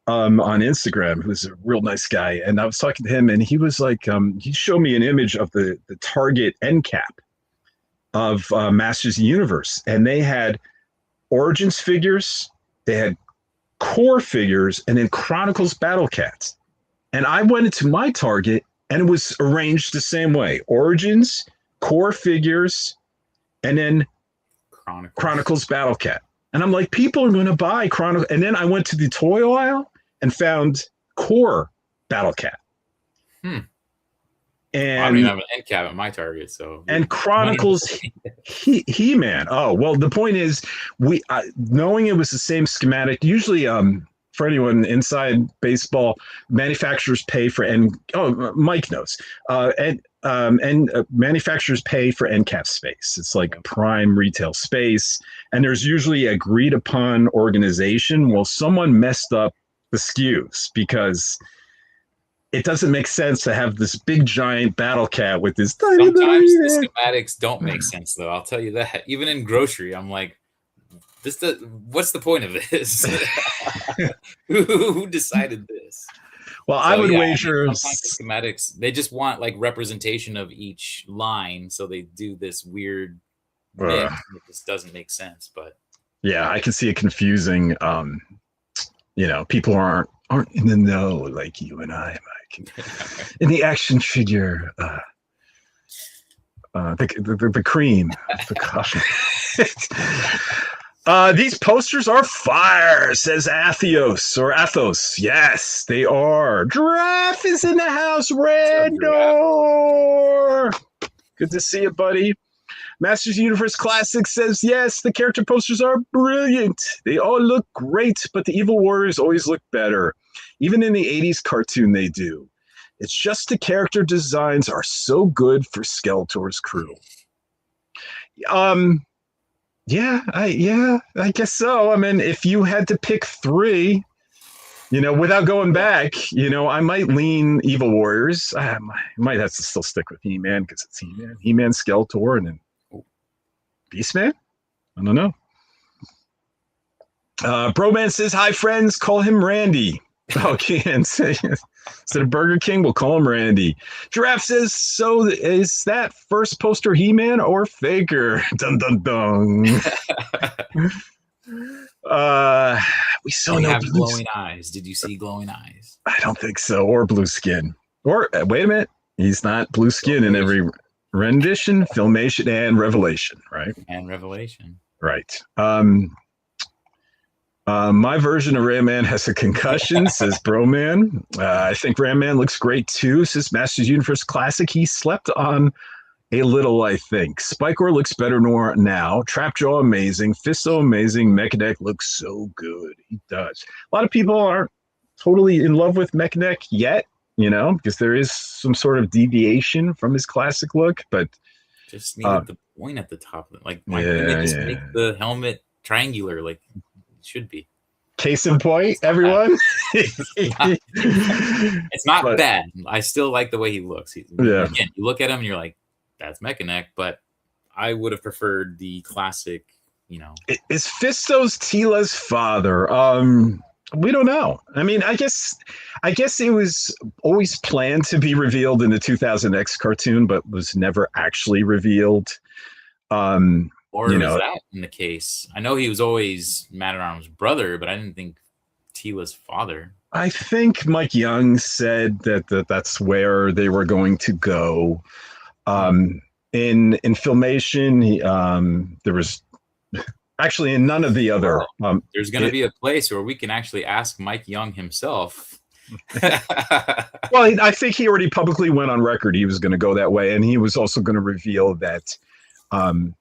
on Instagram, who's a real nice guy. And I was talking to him, and he was like, he showed me an image of the Target end cap of Masters of the Universe. And they had Origins figures, they had core figures, and then Chronicles Battle Cats. And I went into my Target, and it was arranged the same way. Origins, core figures, and then Chronicles Battle Cat. And I'm like, people are going to buy Chronicles. And then I went to the toy aisle and found core Battle Cat. And I don't even have an end cap at my Target, so. And Chronicles He-Man. Oh, well, the point is, knowing it was the same schematic, usually for anyone inside baseball, manufacturers pay for Mike knows. And manufacturers pay for end cap space. It's like prime retail space. And there's usually agreed upon organization. Well, someone messed up the SKUs because it doesn't make sense to have this big giant Battle Cat with this tiny. Sometimes the schematics don't make sense, though. I'll tell you that. Even in grocery, I'm like, what's the point of this? Who decided this? Well, I would wager schematics. They just want like representation of each line, so they do this weird mix. It just doesn't make sense. But yeah, I can see it confusing. You know, people aren't in the know like you and I, Mike. In the action figure the cream of the coffee. These posters are fire, says Athos. Yes, they are. Giraffe is in the house. Randor. Good to see you, buddy. Masters Universe Classic says, yes, the character posters are brilliant. They all look great, but the Evil Warriors always look better. Even in the 80s cartoon, they do. It's just the character designs are so good for Skeletor's crew. Yeah, I guess so. I mean, if you had to pick three, without going back, I might lean Evil Warriors. I might have to still stick with He-Man because it's He-Man, Skeletor, and then Beastman? I don't know. Broman says, hi, friends. Call him Randy. Okay, instead of Burger King, we'll call him Randy. Giraffe says, so is that first poster He-Man or Faker? Dun, dun, dun. We saw no have glowing eyes. Did you see glowing eyes? I don't think so. Or blue skin. Or, wait a minute. He's not blue skin in every rendition, filmation, and revelation, right? And revelation. Right. My version of Ram Man has a concussion, says Broman. I think Ram Man looks great too, says Masters Universe Classic. He slept on a little, I think. Spikor looks better now. Trapjaw amazing. Fisto amazing. Mechanic looks so good. He does. A lot of people aren't totally in love with Mechanic yet, because there is some sort of deviation from his classic look, but just needed the point at the top. Like, why couldn't they just make the helmet triangular like it should be? Case in point, everyone. It's not bad. I still like the way he looks. Again, you look at him and you're like, that's Mechanic, but I would have preferred the classic, Is Fisto's Tila's father? We don't know. I mean, I guess it was always planned to be revealed in the 2000X cartoon, but was never actually revealed. Or is that in the case? I know he was always Man-at-Arm's brother, but I didn't think Tila's father. I think Mike Young said that's where they were going to go. In Filmation, there was actually in none of the other. There's going to be a place where we can actually ask Mike Young himself. Well, I think he already publicly went on record he was going to go that way, and he was also going to reveal that Keldor,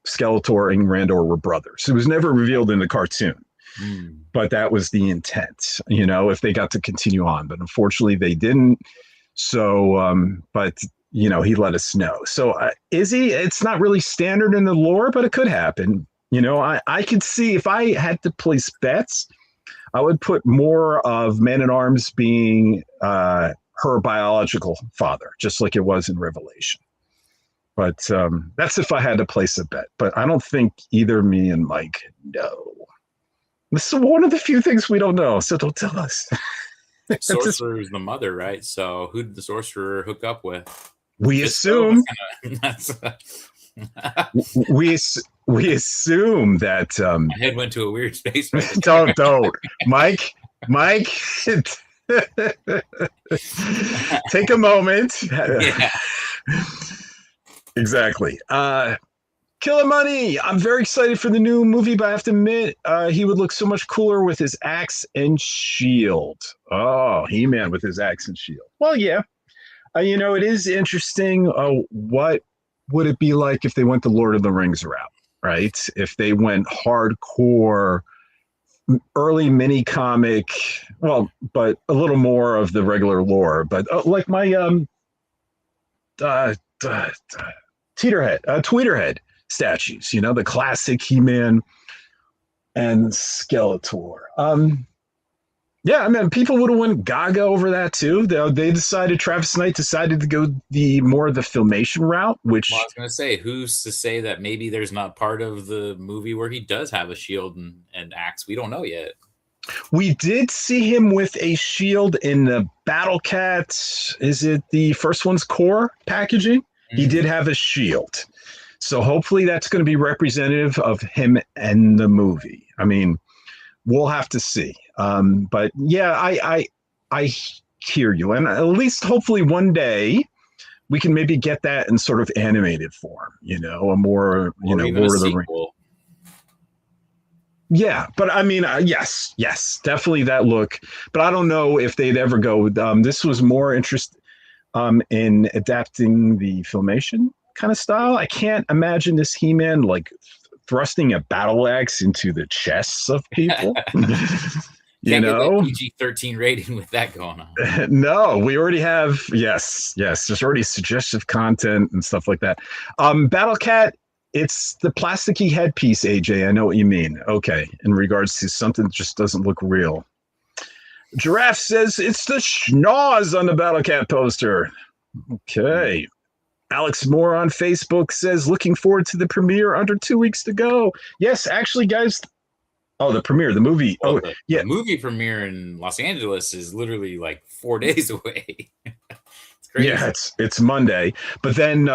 Skeletor, and Randor were brothers. It was never revealed in the cartoon, but that was the intent, if they got to continue on. But unfortunately, they didn't. So, but he let us know. So, Izzy, it's not really standard in the lore, but it could happen. I could see if I had to place bets, I would put more of Man-at-Arms being her biological father, just like it was in Revelation. But that's if I had to place a bet. But I don't think either me and Mike know. This is one of the few things we don't know, so don't tell us. Sorcerer is the mother, right? So who did the sorcerer hook up with? We assume. we assume that. My head went to a weird space. Right? Don't, Mike. Take a moment. Yeah. Exactly. Killer Money. I'm very excited for the new movie, but I have to admit, he would look so much cooler with his axe and shield. Oh, He-Man with his axe and shield. Well, yeah. It is interesting. What would it be like if they went the Lord of the Rings route, right? If they went hardcore, early mini comic, well, but a little more of the regular lore. But like my Tweeterhead statues, the classic He-Man and Skeletor. Yeah, I mean, people would have went gaga over that too. Travis Knight decided to go the Filmation route, which I was going to say, who's to say that maybe there's not part of the movie where he does have a shield and axe? We don't know yet. We did see him with a shield in the Battle Cat. Is it the first one's core packaging? Mm-hmm. He did have a shield. So hopefully that's going to be representative of him and the movie. I mean, we'll have to see. But yeah, I hear you. And at least hopefully one day we can maybe get that in sort of animated form, a more, or even Lord a of the Rings. sequel. Yeah, but I mean, yes, definitely that look. But I don't know if they'd ever go. This was more interest in adapting the Filmation kind of style. I can't imagine this He-Man like thrusting a battle axe into the chests of people. Can't get that PG-13 rating with that going on. No, we already have. Yes. There's already suggestive content and stuff like that. Battle Cat. It's the plasticky headpiece, AJ. I know what you mean. Okay, in regards to something that just doesn't look real. Giraffe says it's the schnoz on the Battle Cat poster. Okay. Alex Moore on Facebook says, looking forward to the premiere, under 2 weeks to go. Yes, actually, guys. Oh, the premiere, the movie. Well, the movie premiere in Los Angeles is literally like 4 days away. Crazy. Yeah, it's Monday. But then,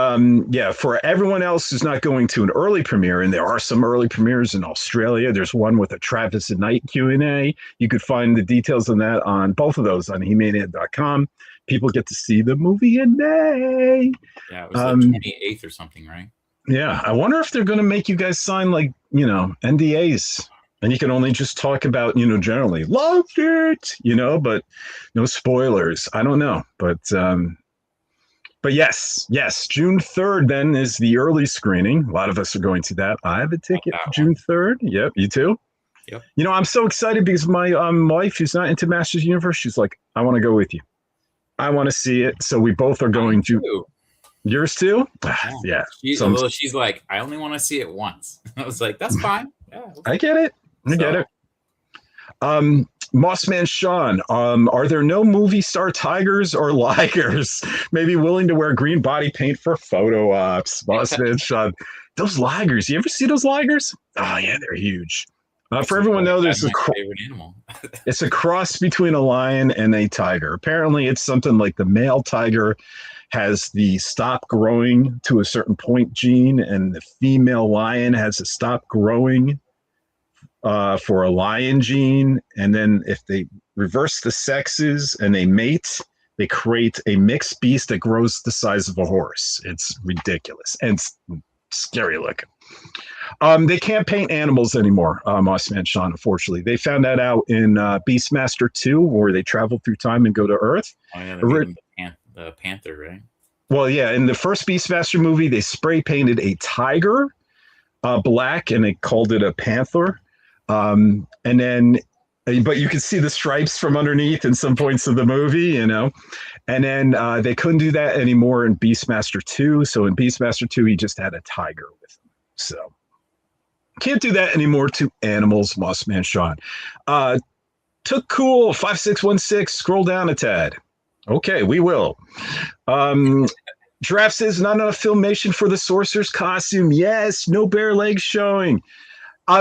for everyone else who's not going to an early premiere, and there are some early premieres in Australia. There's one with a Travis and Knight Q&A. You could find the details on that on both of those on He-Maniacs.com. People get to see the movie in May. Yeah, it was the 28th or something, right? Yeah, I wonder if they're going to make you guys sign NDAs. And you can only just talk about, generally, loved it, but no spoilers. I don't know. But yes, June 3rd then is the early screening. A lot of us are going to that. I have a ticket for June 3rd. Yep, you too? Yep. I'm so excited because my wife, who's not into Masters Universe, she's like, I want to go with you. I want to see it. So we both are going to. Yours too? Yeah. She's like, I only want to see it once. I was like, that's fine. Yeah, I get it. Mossman Sean, are there no movie star tigers or ligers maybe willing to wear green body paint for photo ops? Mossman Sean, those ligers, you ever see those ligers? Oh yeah, they're huge. For everyone know, there's favorite animal. It's a cross between a lion and a tiger. Apparently it's something like the male tiger has the stop growing to a certain point gene, and the female lion has a stop growing for a lion gene. And then if they reverse the sexes and they mate, they create a mixed beast that grows the size of a horse. It's ridiculous and scary looking. They can't paint animals anymore, Mossman Sean, unfortunately. They found that out in Beastmaster 2, where they travel through time and go to Earth. Oh, yeah, the panther, right? Well, yeah, in the first Beastmaster movie, they spray painted a tiger black, and they called it a panther. And then, but you can see the stripes from underneath in some points of the movie, And then they couldn't do that anymore in Beastmaster 2. So in Beastmaster 2, he just had a tiger with him. So can't do that anymore to animals, Mossman Sean. Took Cool 5616, scroll down a tad. Okay, we will. Giraffe says, not enough filmation for the sorcerer's costume. Yes, no bare legs showing.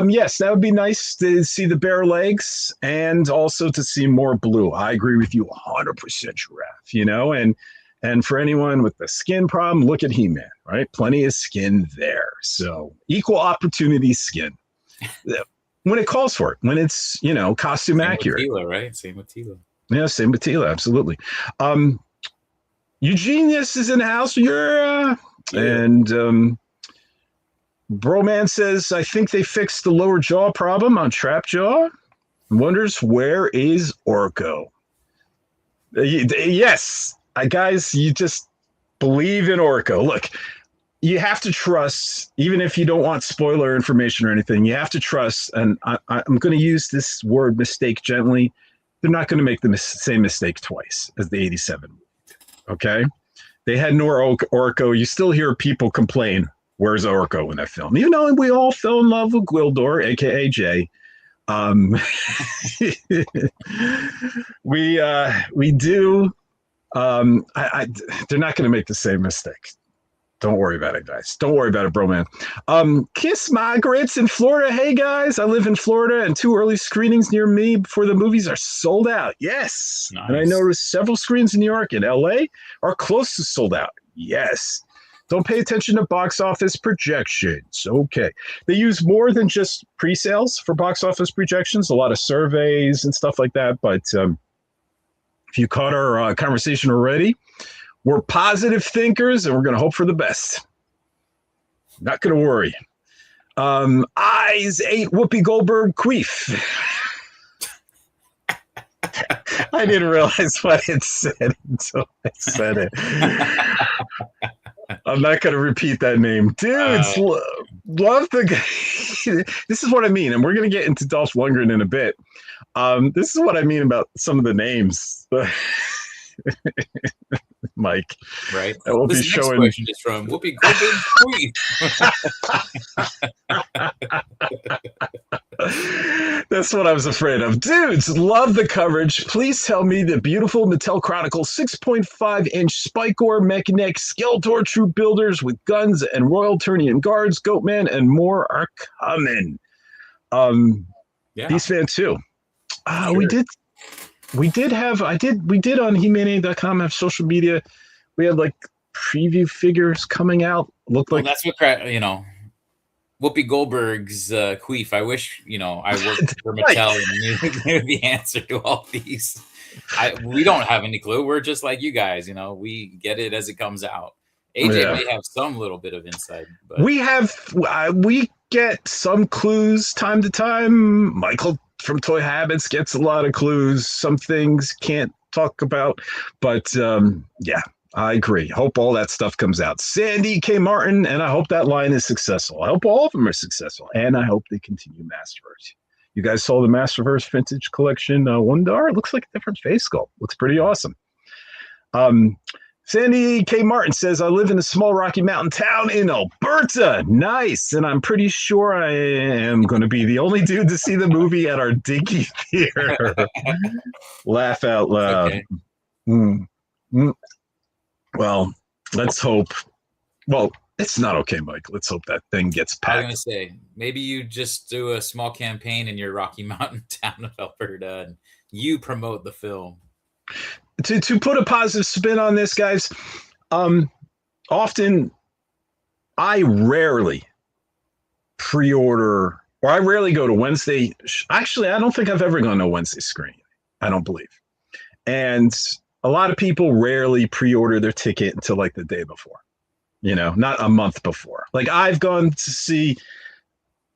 Yes, that would be nice to see the bare legs and also to see more blue. I agree with you 100%, Giraffe, and for anyone with the skin problem, look at He-Man, right? Plenty of skin there. So equal opportunity skin when it calls for it, when it's, costume accurate. Same with Tila, right? Same with Tila. Yeah, same with Tila, absolutely. Eugenius is in the house. Yeah. And Broman says, I think they fixed the lower jaw problem on Trapjaw. Wonders, where is Orko? Yes. Guys, you just believe in Orko. Look, you have to trust, even if you don't want spoiler information or anything, you have to trust, and I'm going to use this word mistake gently. They're not going to make the same mistake twice as the 87 movie. Okay? They had no Orko. You still hear people complain, where's Orko in that film? Even though we all fell in love with Gwildor, a.k.a. Jay. We do. They're not going to make the same mistake. Don't worry about it, guys. Don't worry about it, bro, man. Kiss my grits in Florida. Hey, guys, I live in Florida, and 2 early screenings near me before the movies are sold out. Yes. Nice. And I noticed several screens in New York and L.A. are close to sold out. Yes. Don't pay attention to box office projections. Okay. They use more than just pre-sales for box office projections, a lot of surveys and stuff like that. But if you caught our conversation already, We're positive thinkers, and we're going to hope for the best. Not going to worry. Eyes ate Whoopi Goldberg queef. I didn't realize what it said until I said it. I'm not going to repeat that name. Dudes, love the guy. This is what I mean. And we're going to get into Dolph Lundgren in a bit. This is what I mean about some of the names. Mike. Right. We'll this be next showing... question is from Whoopi Goldberg queef. That's what I was afraid of. Dudes, love the coverage. Please tell me the beautiful Mattel Chronicles 6.5-inch Spikor mech neck Skeletor troop builders with guns and Royal Turnian guards, Goatman, and more are coming. Beast Fan 2. Sure. We did on He-Maniacs.com have social media. We had like preview figures coming out. Looked like that's what Whoopi Goldberg's queef. I wish I worked for Mattel and knew the answer to all these. We don't have any clue. We're just like you guys. We get it as it comes out. AJ may have some little bit of insight, but we get some clues time to time. Michael from Toy Habits gets a lot of clues. Some things can't talk about, but I agree. Hope all that stuff comes out. Sandy K. Martin, and I hope that line is successful. I hope all of them are successful, and I hope they continue Masterverse. You guys saw the Masterverse Vintage Collection Wondar? It looks like a different face sculpt. Looks pretty awesome. Sandy K. Martin says, I live in a small Rocky Mountain town in Alberta. Nice. And I'm pretty sure I am going to be the only dude to see the movie at our dinky theater. Laugh out loud. Okay. Well, let's hope. Well, it's not okay, Mike. Let's hope that thing gets packed. I was going to say, maybe you just do a small campaign in your Rocky Mountain town of Alberta and you promote the film. To put a positive spin on this, guys, often I rarely pre-order, or I rarely go to Wednesday. Actually, I don't think I've ever gone to a Wednesday screening. I don't believe. And a lot of people rarely pre-order their ticket until like the day before, not a month before. Like I've gone to see,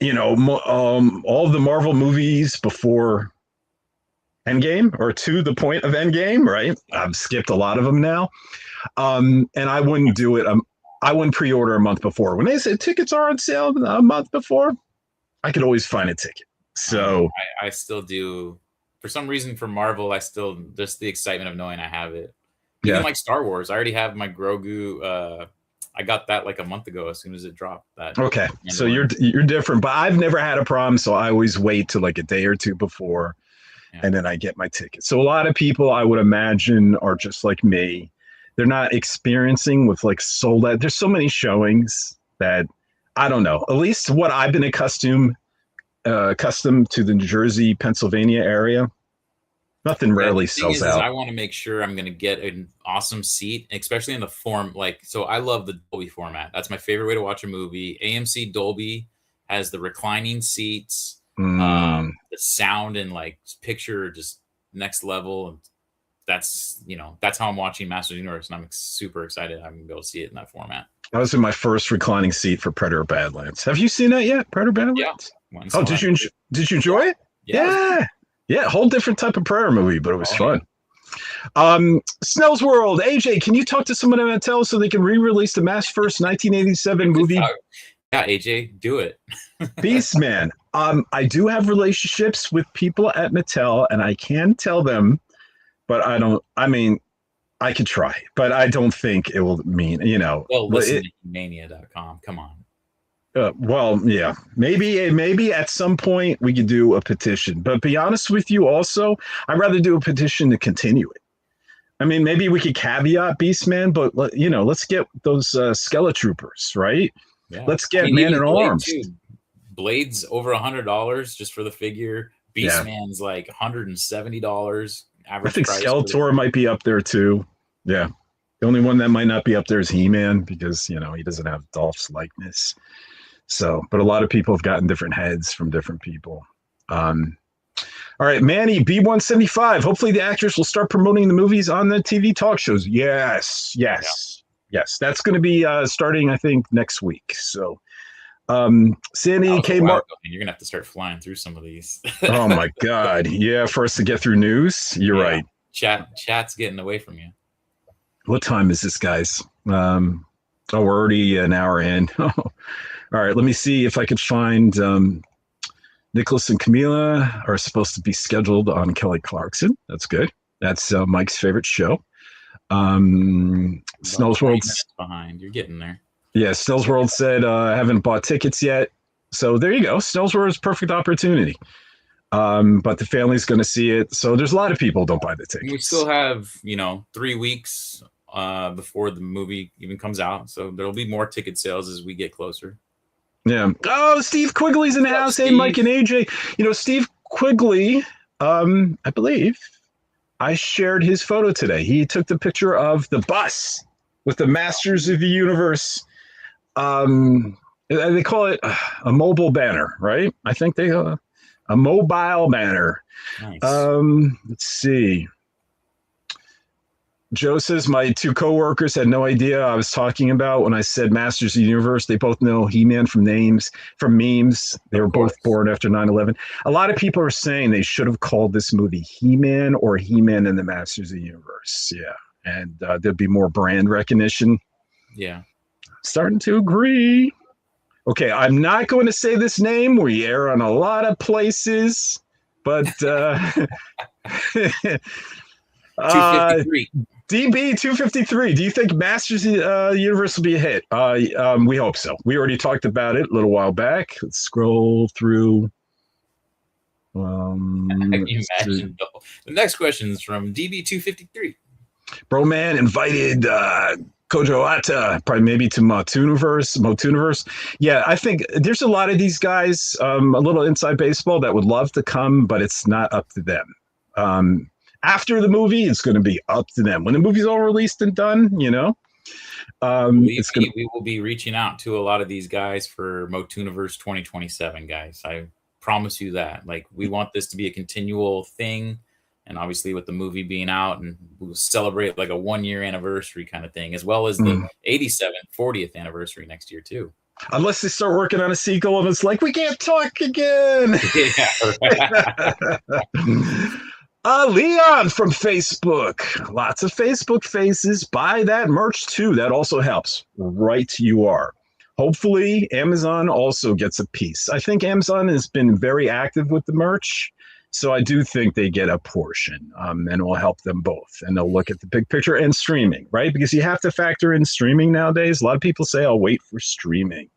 all of the Marvel movies before Endgame, or to the point of Endgame, right? I've skipped a lot of them now. And I wouldn't do it. I wouldn't pre-order a month before. When they say tickets are on sale a month before, I could always find a ticket. So I still do. For some reason, for Marvel, I still just the excitement of knowing I have it. Even like Star Wars, I already have my Grogu. I got that like a month ago as soon as it dropped. Okay, so you're different, but I've never had a problem. So I always wait till like a day or two before. And then I get my ticket. So a lot of people, I would imagine, are just like me. They're not experiencing with like sold out. There's so many showings that I don't know. At least what I've been accustomed to the New Jersey, Pennsylvania area. Nothing rarely sells out. I want to make sure I'm going to get an awesome seat, especially in the form. So I love the Dolby format. That's my favorite way to watch a movie. AMC Dolby has the reclining seats. The sound and like picture just next level, and that's how I'm watching Masters of the Universe, and I'm super excited I'm gonna be able to see it in that format. I was in my first reclining seat for Predator Badlands. Have you seen that yet? Predator Badlands? Yeah. Oh, did you enjoy it? Yeah, whole different type of Predator movie, but it was fun. Snell's World, AJ, can you talk to someone at Mattel so they can re-release the Masterverse 1987 movie? Yeah, AJ, do it. Beastman. I do have relationships with people at Mattel, and I can tell them, but I could try, but I don't think it will mean, Well, listen to He-Mania.com. Come on. Well, yeah, maybe at some point we could do a petition, but be honest with you also, I'd rather do a petition to continue it. I mean, maybe we could caveat Beastman, but let's get those Skeletroopers, right? Yeah. Let's get Man at Arms. Blade's over $100 just for the figure. Beastman's like $170 average. I think price. Skeletor might be up there too. Yeah. The only one that might not be up there is He-Man because, he doesn't have Dolph's likeness. So, but a lot of people have gotten different heads from different people. All All right, Manny, B175. Hopefully the actors will start promoting the movies on the TV talk shows. Yes, yes, yes. That's going to be starting, I think, next week. So, Sandy K. Mark. You're going to have to start flying through some of these. Oh, my God. Yeah, for us to get through news. You're right. Chat's getting away from you. What time is this, guys? We're already an hour in. All right, let me see if I could find Nicholas and Camila are supposed to be scheduled on Kelly Clarkson. That's good. That's Mike's favorite show. Snell's World behind. You're getting there. Yeah, Snell's World said I haven't bought tickets yet. So there you go. Snell's World is perfect opportunity. But the family's going to see it. So there's a lot of people who don't buy the tickets. We still have, 3 weeks before the movie even comes out. So there'll be more ticket sales as we get closer. Yeah. Oh, Steve Quigley's in the house. Hey, Mike and AJ. Steve Quigley, I believe I shared his photo today. He took the picture of the bus with the Masters of the Universe. They call it a mobile banner, right? I think they a mobile banner. Nice. Let's see. Joe says my two coworkers had no idea I was talking about when I said Masters of the Universe. They both know He-Man from memes. They were both born after 9/11. A lot of people are saying they should have called this movie He-Man or He-Man and the Masters of the Universe. Yeah, and there'd be more brand recognition. Yeah, starting to agree. Okay, I'm not going to say this name. We air on a lot of places, but 253. DB 253. Do you think Masters of the Universe will be a hit? We hope so. We already talked about it a little while back. Let's scroll through. The next question is from DB 253. Bro Man invited Kojo Ata, probably maybe to Motuniverse. Yeah, I think there's a lot of these guys, a little inside baseball, that would love to come, but it's not up to them. After the movie, it's going to be up to them. When the movie's all released and done, we will be reaching out to a lot of these guys for Motuniverse 2027, guys. I promise you that. Like, we want this to be a continual thing. And obviously with the movie being out, and we'll celebrate like a 1-year anniversary kind of thing, as well as the 87th, 40th anniversary next year too. Unless they start working on a sequel and it's like, we can't talk again. Yeah, right. Leon from Facebook. Lots of Facebook faces. Buy that merch too. That also helps. Right you are. Hopefully Amazon also gets a piece. I think Amazon has been very active with the merch. So I do think they get a portion, and it will help them both. And they'll look at the big picture and streaming, right? Because you have to factor in streaming nowadays. A lot of people say, I'll wait for streaming.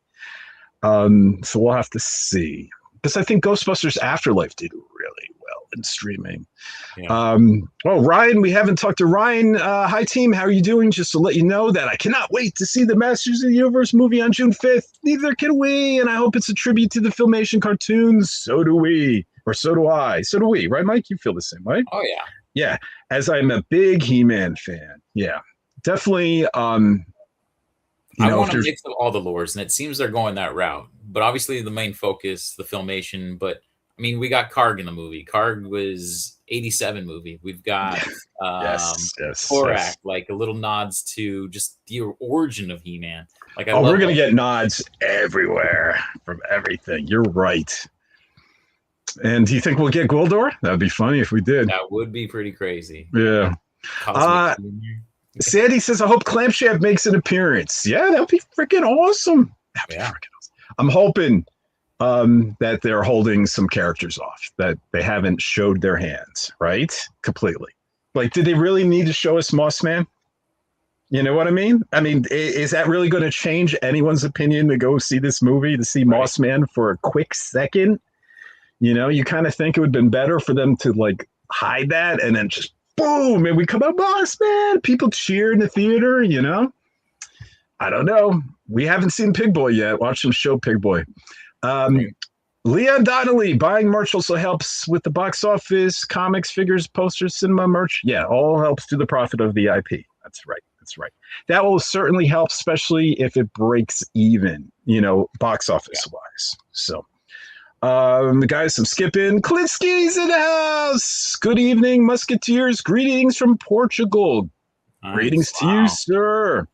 So we'll have to see. Because I think Ghostbusters Afterlife did really well in streaming. Yeah. Ryan, we haven't talked to Ryan. Hi, team. How are you doing? Just to let you know that I cannot wait to see the Masters of the Universe movie on June 5th. Neither can we. And I hope it's a tribute to the Filmation cartoons. So do we. Or so do I. So do we, right, Mike? You feel the same, right? Oh, yeah. Yeah, as I'm a big He-Man fan. Yeah, definitely. I want to mix up all the lores, and it seems they're going that route. But obviously the main focus, the Filmation. But, I mean, we got Karg in the movie. Karg was 87 movie. We've got Korak, like a little nods to just the origin of He-Man. Like, we're going to get nods everywhere from everything. You're right. And do you think we'll get Gwildor? That would be funny if we did. That would be pretty crazy. Yeah. Sandy says, I hope Clamshaft makes an appearance. Yeah, that would be freaking awesome. I'm hoping that they're holding some characters off, that they haven't showed their hands, right? Completely. Like, did they really need to show us Mossman? You know what I mean? I mean, is that really going to change anyone's opinion to go see this movie, to see Mossman for a quick second? You kind of think it would have been better for them to like hide that and then just boom, and we come out, Mossman. People cheer in the theater, I don't know. We haven't seen Pig Boy yet. Watch them show Pig Boy. Leon Donnelly, buying merch also helps with the box office, comics, figures, posters, cinema merch. Yeah, all helps to the profit of the IP. That's right. That will certainly help, especially if it breaks even, box office wise. So. The guys from Skipping. Klitsky's in the house. Good evening, Musketeers. Greetings from Portugal. Nice. Greetings to you, sir.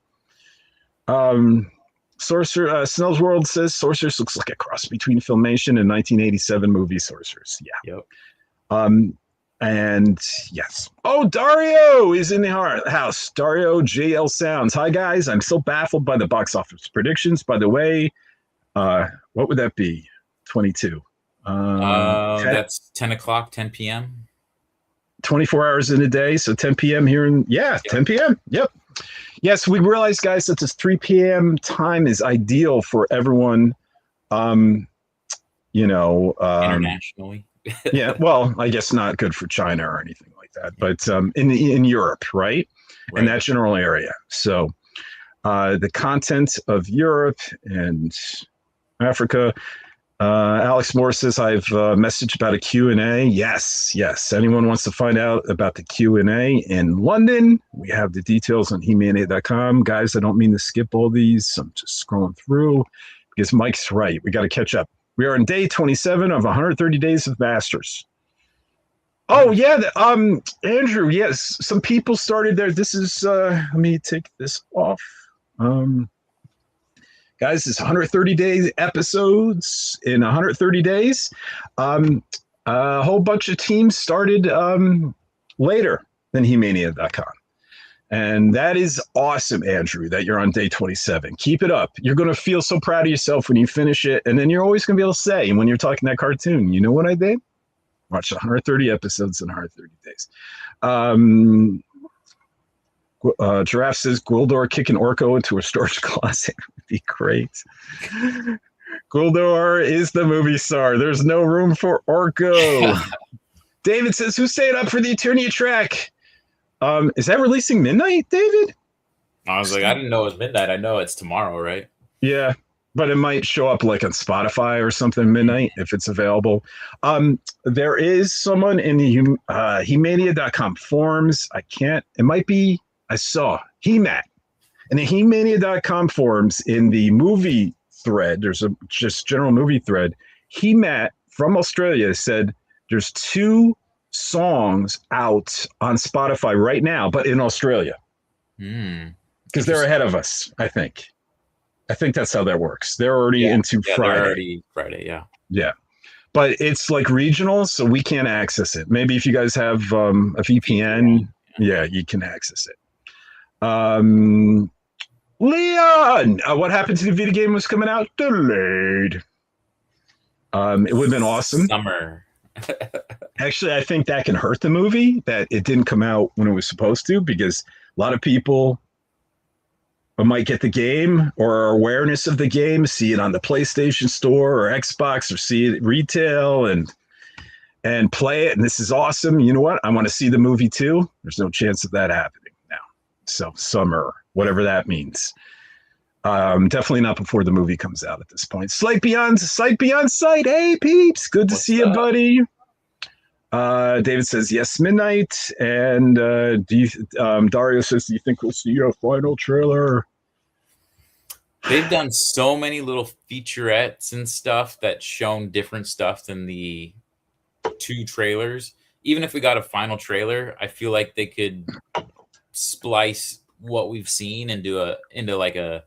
Sorcerer Snell's World says Sorcerers looks like a cross between Filmation and 1987 movie Sorcerers. Yeah. Yep. And yes. Oh, Dario is in the house. Dario JL Sounds. Hi, guys. I'm so baffled by the box office predictions. By the way, what would that be? 22. That's 10 o'clock, 10 p.m. 24 hours in a day. So 10 p.m. here in, 10 p.m. Yep. Yes, we realize, guys, that this 3 p.m. time is ideal for everyone, internationally. Yeah, well, I guess not good for China or anything like that, but in Europe, right? In that general area. So the content of Europe and Africa. Alex Moore says, I've messaged about a Q&A. Yes. Anyone wants to find out about the Q&A in London, we have the details on He-Maniacs.com. Guys, I don't mean to skip all these. I'm just scrolling through because Mike's right. We got to catch up. We are on day 27 of 130 days of Masters. Oh, yeah. Andrew, yes. Some people started there. This is, let me take this off. Guys, it's 130 days episodes in 130 days. A whole bunch of teams started later than He-Mania.com. And that is awesome, Andrew, that you're on day 27. Keep it up. You're going to feel so proud of yourself when you finish it. And then you're always going to be able to say, when you're talking that cartoon, you know what I did? Watched 130 episodes in 130 days. Giraffe says Gwildor kicking Orko into a storage closet would be great. Gwildor is the movie star. There's no room for Orko. David says, who's staying up for the Eternia track? Is that releasing midnight, David? I was like, I didn't know it was midnight. I know it's tomorrow, right? Yeah, but it might show up like on Spotify or something midnight if it's available. There is someone in the He-Mania.com forums. It might be, I saw He-Mat in the He-Mania.com forums in the movie thread. There's a just general movie thread. He-Mat from Australia said there's 2 songs out on Spotify right now, but in Australia. Because they're ahead of us, I think. I think that's how that works. They're already into Friday. They're already Friday, yeah. Yeah. But it's like regional, so we can't access it. Maybe if you guys have a VPN, you can access it. Leon, what happened to the video game was coming out? Delayed. It would have been awesome. Summer. Actually, I think that can hurt the movie that it didn't come out when it was supposed to, because a lot of people might get the game or awareness of the game, see it on the PlayStation Store or Xbox, or see it retail and play it. And this is awesome. You know what? I want to see the movie too. There's no chance of that happening now. So summer, whatever that means. Definitely not before the movie comes out at this point. Sight Beyond Sight. Hey, peeps. Good to see you, buddy. David says, yes, midnight. And Dario says, do you think we'll see a final trailer? They've done so many little featurettes and stuff that's shown different stuff than the 2 trailers. Even if we got a final trailer, I feel like they could splice what we've seen into like a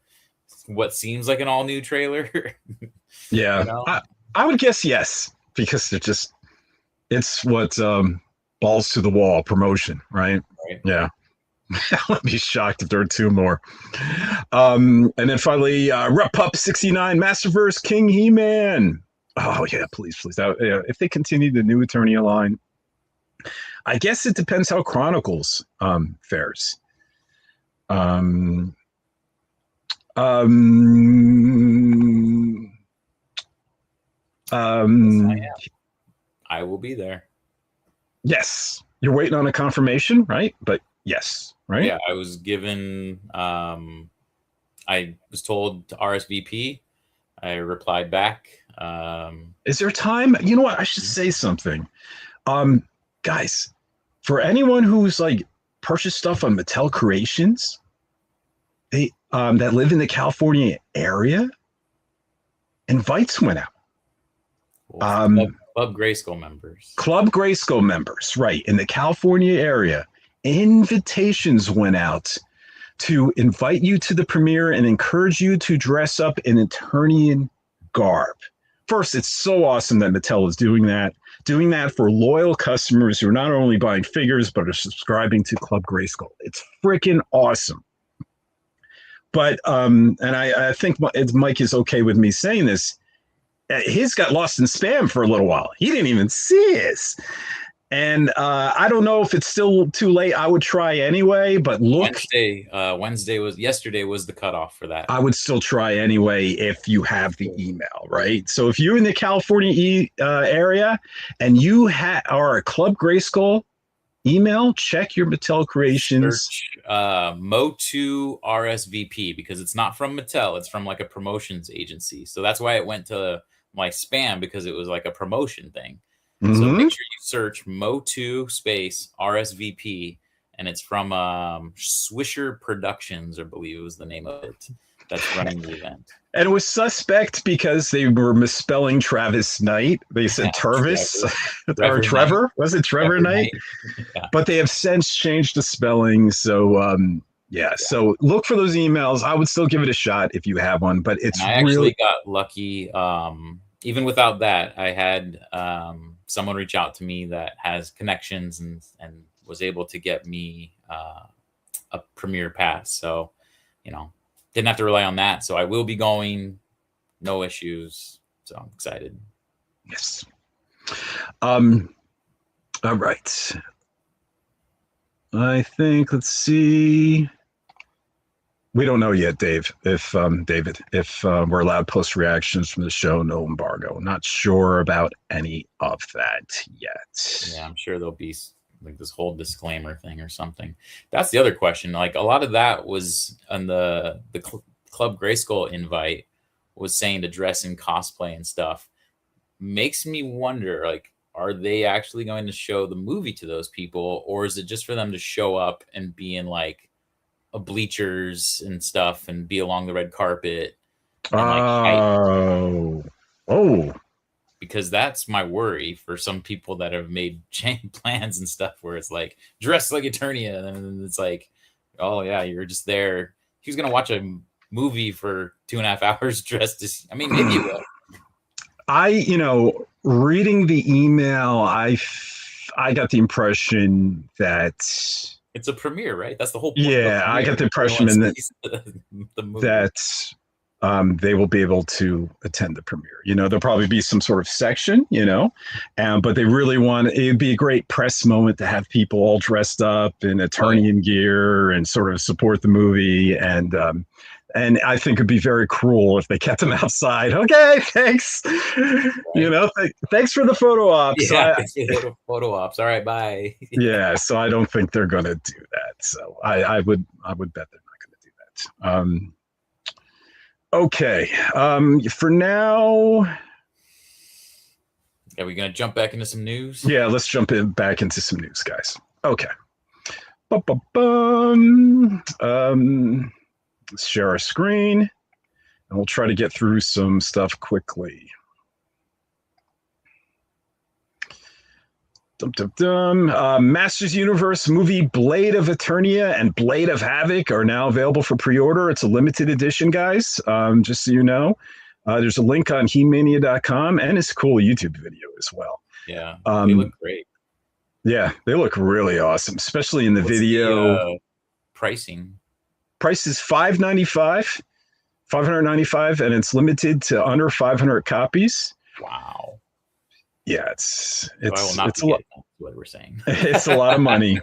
what seems like an all new trailer. Yeah, you know? I would guess yes, because it's what balls to the wall promotion, right? Yeah. I would be shocked if there are 2 more. And then finally, Rupup69, Masterverse King He-Man. Oh yeah, please. If they continue the new Eternia line, I guess it depends how Chronicles fares. I will be there. Yes. You're waiting on a confirmation, right? But yes, right? Yeah, I was given I was told to RSVP. I replied back. Is there time? You know what? I should say something. Guys, for anyone who's like purchased stuff on Mattel Creations, they that live in the California area, invites went out. Well, Club Grayskull members. Club Grayskull members, right, in the California area, invitations went out to invite you to the premiere and encourage you to dress up in Eternian garb. First, it's so awesome that Mattel is doing that for loyal customers who are not only buying figures but are subscribing to Club Grayskull. It's freaking awesome. But and I think Mike is okay with me saying this. His got lost in spam for a little while. He didn't even see his. And I don't know if it's still too late. I would try anyway, but look. Yesterday was the cutoff for that. I would still try anyway if you have the email, right? So if you're in the California area and you are a Club Grayskull email, check your Mattel Creations. Search Mo2 RSVP because it's not from Mattel. It's from like a promotions agency. So that's why it went to my spam because it was like a promotion thing. Mm-hmm. So make sure you search Mo2 space RSVP and it's from Swisher Productions, I believe was the name of it. That's running the event. And it was suspect because they were misspelling Travis Knight. They said Tervis or Trevor. Knight. Was it Trevor Knight? Yeah. But they have since changed the spelling. So, so look for those emails. I would still give it a shot if you have one. But it's I actually got lucky. Even without that, I had someone reach out to me that has connections and was able to get me a premiere pass. So, didn't have to rely on that. So I will be going, no issues. So I'm excited. Yes. All right. I think, let's see. We don't know yet, Dave, if David, if we're allowed post reactions from the show, no embargo. Not sure about any of that yet. Yeah, I'm sure there'll be like this whole disclaimer thing or something. That's the other question. Like a lot of that was on the Club Grayskull invite was saying to dress in cosplay and stuff. Makes me wonder, like, are they actually going to show the movie to those people, or is it just for them to show up and be in like a bleachers and stuff and be along the red carpet? And, because that's my worry for some people that have made plans and stuff where it's like dress like Eternia, and then it's like, oh yeah, you're just there. Who's gonna watch a movie for 2.5 hours dressed as? I mean, maybe you will. Reading the email, I got the impression that it's a premiere, right? That's the whole point. Yeah, I got the impression that they will be able to attend the premiere. There'll probably be some sort of section, but they really it'd be a great press moment to have people all dressed up in Eternian gear and sort of support the movie. And I think it'd be very cruel if they kept them outside. Okay, thanks. Right. Thanks for the photo ops. Yeah, photo ops. All right, bye. Yeah, so I don't think they're going to do that. So I would bet they're not going to do that. Okay. For now. Are we going to jump back into some news? Yeah, let's jump back into some news, guys. Okay. Let's share our screen, and we'll try to get through some stuff quickly. Masters Universe movie Blade of Eternia and Blade of Havoc are now available for pre-order. It's a limited edition, guys, just so you know. There's a link on He-Mania.com, and it's a cool YouTube video as well. Yeah, they look great. Yeah, they look really awesome, especially in the video. The, pricing? Price is $595, and it's limited to under 500 copies. Wow. Yeah, it's a lot. What we're saying. It's a lot of money.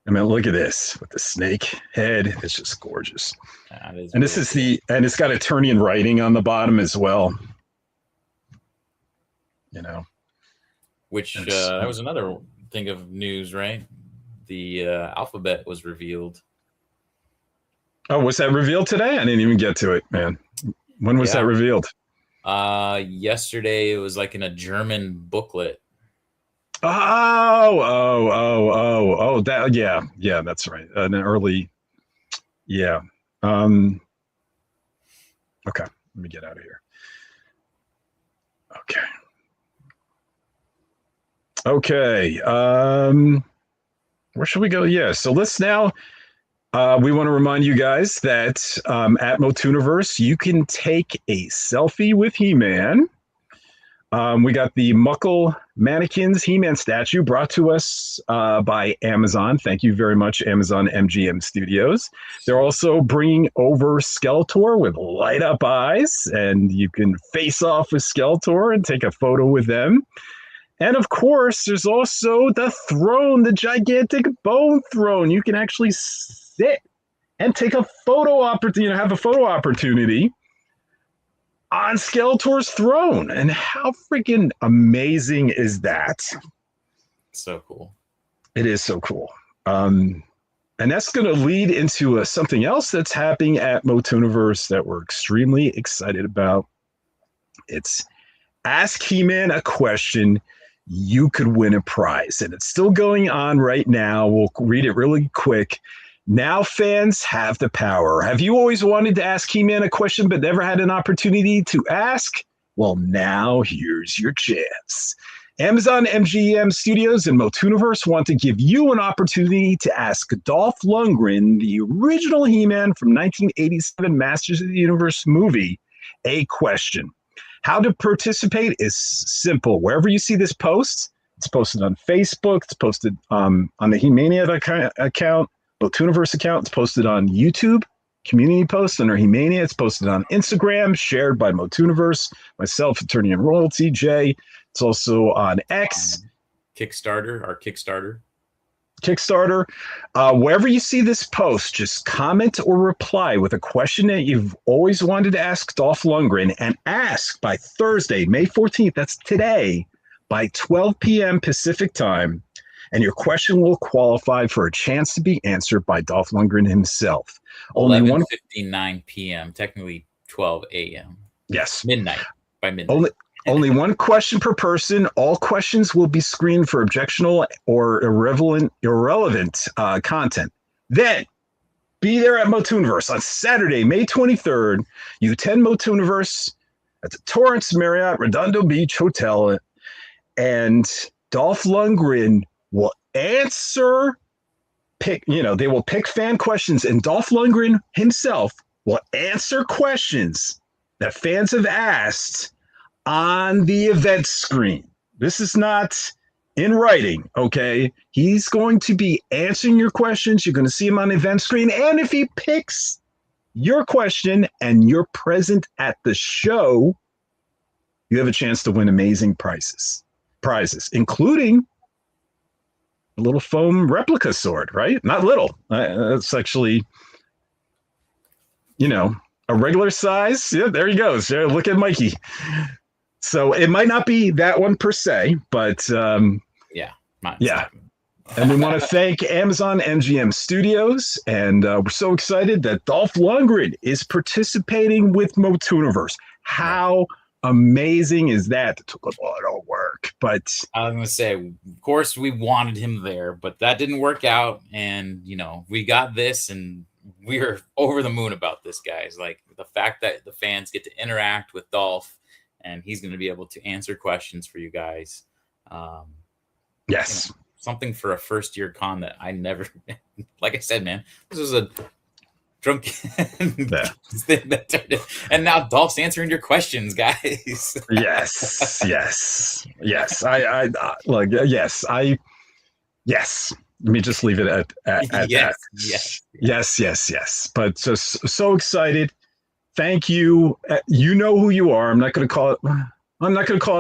I mean, look at this with the snake head. It's just gorgeous. And this is and it's got Eternian writing on the bottom as well. Which that was another thing of news, right? The alphabet was revealed. Oh, was that revealed today? I didn't even get to it, man. When was that revealed? Yesterday. It was like in a German booklet. Oh, that, yeah, that's right. An early, okay, let me get out of here. Okay. Okay. Where should we go? Yeah. So let's now. We want to remind you guys that at Motuniverse, you can take a selfie with He-Man. We got the Muckle Mannequins He-Man statue brought to us by Amazon. Thank you very much, Amazon MGM Studios. They're also bringing over Skeletor with light up eyes, and you can face off with Skeletor and take a photo with them. And of course, there's also the throne, the gigantic bone throne. You can actually sit and take a photo opportunity, have a photo opportunity on Skeletor's throne. And how freaking amazing is that? So cool. It is so cool. And that's going to lead into something else that's happening at Motuniverse that we're extremely excited about. It's Ask He-Man a Question, you could win a prize. And it's still going on right now. We'll read it really quick. Now fans have the power. Have you always wanted to ask He-Man a question but never had an opportunity to ask? Well, now here's your chance. Amazon MGM Studios and Motuniverse want to give you an opportunity to ask Dolph Lundgren, the original He-Man from 1987 Masters of the Universe movie, a question. How to participate is simple. Wherever you see this post, it's posted on Facebook, it's posted on the He-Maniacs account, Motuniverse account, it's posted on YouTube, community posts under He-Mania, it's posted on Instagram, shared by Motuniverse, myself, Attorney and Royalty, Jay. It's also on X. Kickstarter, our Kickstarter. Wherever you see this post, just comment or reply with a question that you've always wanted to ask Dolph Lundgren, and ask by Thursday, May 14th, that's today, by 12 p.m. Pacific time, and your question will qualify for a chance to be answered by Dolph Lundgren himself. 11:59 p.m., technically 12 a.m. Yes. By midnight. Only one question per person. All questions will be screened for objectionable or irrelevant content. Then, be there at Motuniverse on Saturday, May 23rd. You attend Motuniverse at the Torrance Marriott Redondo Beach Hotel, and Dolph Lundgren will they will pick fan questions, and Dolph Lundgren himself will answer questions that fans have asked on the event screen. This is not in writing, okay? He's going to be answering your questions. You're going to see him on the event screen. And if he picks your question and you're present at the show, you have a chance to win amazing prizes, including a little foam replica sword, right? Not little. It's actually, a regular size. Yeah, there he goes. There, look at Mikey. So it might not be that one per se, but yeah. And we want to thank Amazon MGM Studios, and we're so excited that Dolph Lundgren is participating with Motuniverse. How amazing is that? It took a lot of work, but I was going to say, of course, we wanted him there, but that didn't work out, and we got this, and we are over the moon about this, guys. Like the fact that the fans get to interact with Dolph, and he's going to be able to answer questions for you guys. Yes. Something for a first-year con that I never, like I said, man, this was a drunk thing and now Dolph's answering your questions, guys. Yes. Yes. Let me just leave it at yes, that. Yes. But just so excited. Thank you. You know who you are. I'm not going to call out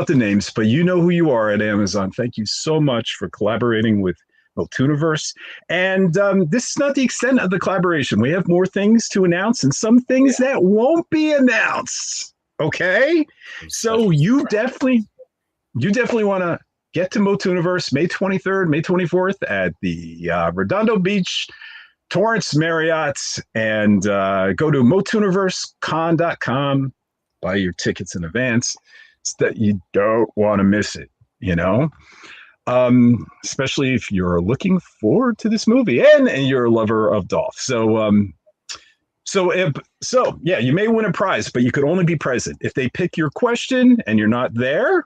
the names, but you know who you are at Amazon. Thank you so much for collaborating with Motuniverse. And this is not the extent of the collaboration. We have more things to announce and some things that won't be announced. Okay? So you definitely want to get to Motuniverse May 23rd, May 24th at the Redondo Beach Torrance Marriott, and go to motuniversecon.com, buy your tickets in advance so that you don't want to miss it, especially if you're looking forward to this movie and you're a lover of Dolph. So Yeah, you may win a prize, but you could only be present. If they pick your question and you're not there,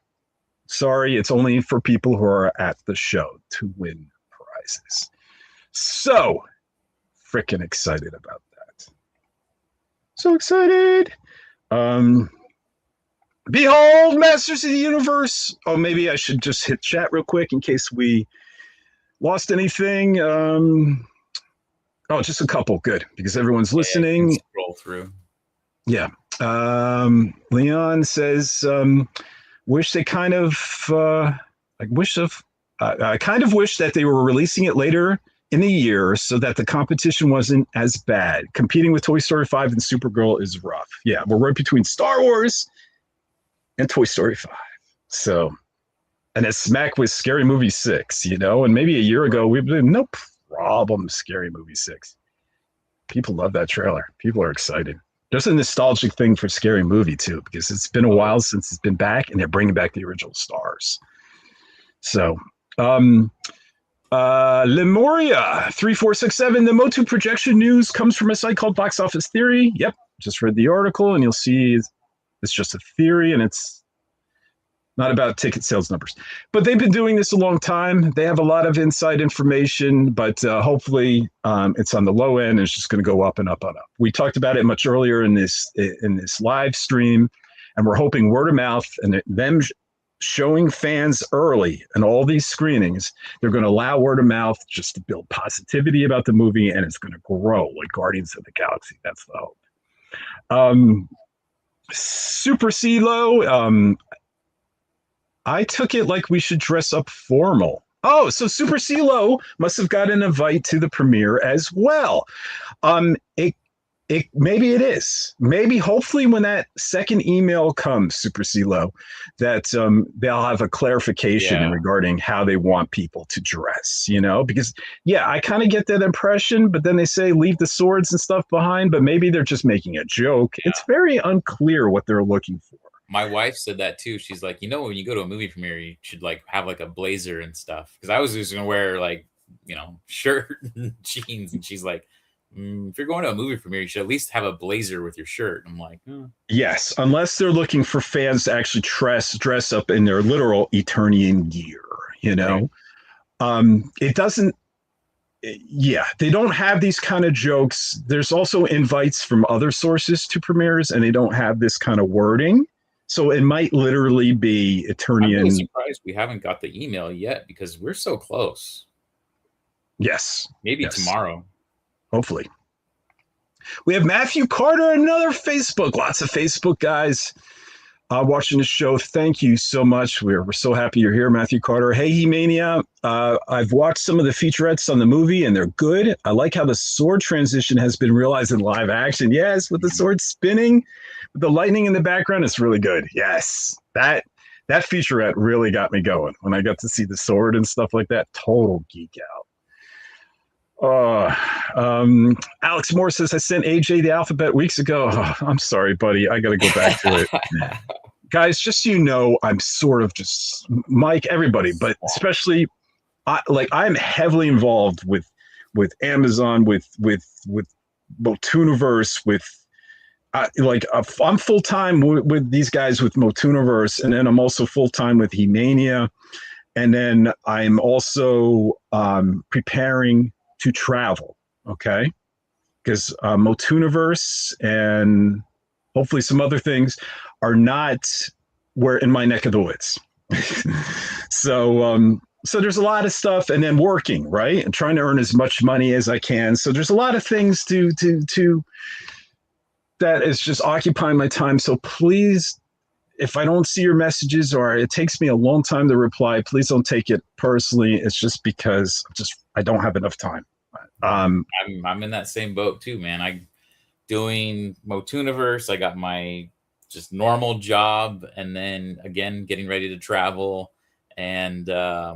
sorry, it's only for people who are at the show to win prizes. So freaking excited about that. So excited. Behold, Masters of the Universe. Oh, maybe I should just hit chat real quick in case we lost anything. Just a couple. Good, because everyone's listening. Scroll through. Yeah. Leon says, wish they kind of, I kind of wish that they were releasing it later in the year so that the competition wasn't as bad. Competing with Toy Story 5 and Supergirl is rough. Yeah, we're right between Star Wars and Toy Story 5. So, and it's smack with Scary Movie 6, and maybe a year ago, we've been no problem Scary Movie 6. People love that trailer. People are excited. There's a nostalgic thing for Scary Movie, too, because it's been a while since it's been back, and they're bringing back the original stars. So, Lemuria 3467. The Motu projection news comes from a site called Box Office Theory. Yep, just read the article, and you'll see it's just a theory, and it's not about ticket sales numbers. But they've been doing this a long time. They have a lot of inside information, but hopefully it's on the low end, and it's just going to go up and up and up. We talked about it much earlier in this live stream, and we're hoping word of mouth and them showing fans early and all these screenings, they're going to allow word of mouth just to build positivity about the movie, and it's going to grow like Guardians of the Galaxy. That's the hope. Super CeeLo, I took it like we should dress up formal. Oh, so Super CeeLo must have got an invite to the premiere as well. Maybe it is. Maybe hopefully when that second email comes, Super CeeLo, that they'll have a clarification regarding how they want people to dress, because I kind of get that impression, but then they say leave the swords and stuff behind, but maybe they're just making a joke. Yeah. It's very unclear what they're looking for. My wife said that too. She's like, when you go to a movie premiere, you should have a blazer and stuff. Because I was just gonna wear shirt and jeans, and she's like, if you're going to a movie premiere, you should at least have a blazer with your shirt. I'm like, yes, unless they're looking for fans to actually dress up in their literal Eternian gear. Right. It doesn't. Yeah, they don't have these kind of jokes. There's also invites from other sources to premieres, and they don't have this kind of wording. So it might literally be Eternian. I'm really surprised we haven't got the email yet because we're so close. Yes. Maybe tomorrow. Hopefully. We have Matthew Carter, another Facebook. Lots of Facebook guys watching the show. Thank you so much. We're so happy you're here, Matthew Carter. Hey, He-Mania. I've watched some of the featurettes on the movie, and they're good. I like how the sword transition has been realized in live action. Yes, with the sword spinning, with the lightning in the background, it's really good. Yes, that featurette really got me going. When I got to see the sword and stuff like that, total geek out. Alex Moore says, I sent AJ the alphabet weeks ago. Oh, I'm sorry, buddy. I got to go back to it. Guys, just so you know, I'm sort of just Mike, everybody, but especially I'm heavily involved with Amazon, with Motooniverse, I'm full time with these guys with Motooniverse, and then I'm also full time with He-Mania, and then I'm also preparing to travel. Okay, because Motooniverse and hopefully some other things are not where in my neck of the woods. So there's a lot of stuff, and then working, right, and trying to earn as much money as I can. So there's a lot of things to that is just occupying my time. So please, if I don't see your messages or it takes me a long time to reply, please don't take it personally. It's just because I don't have enough time. I'm in that same boat too, man. I'm doing Motooniverse. I got my just normal job, and then again getting ready to travel, and I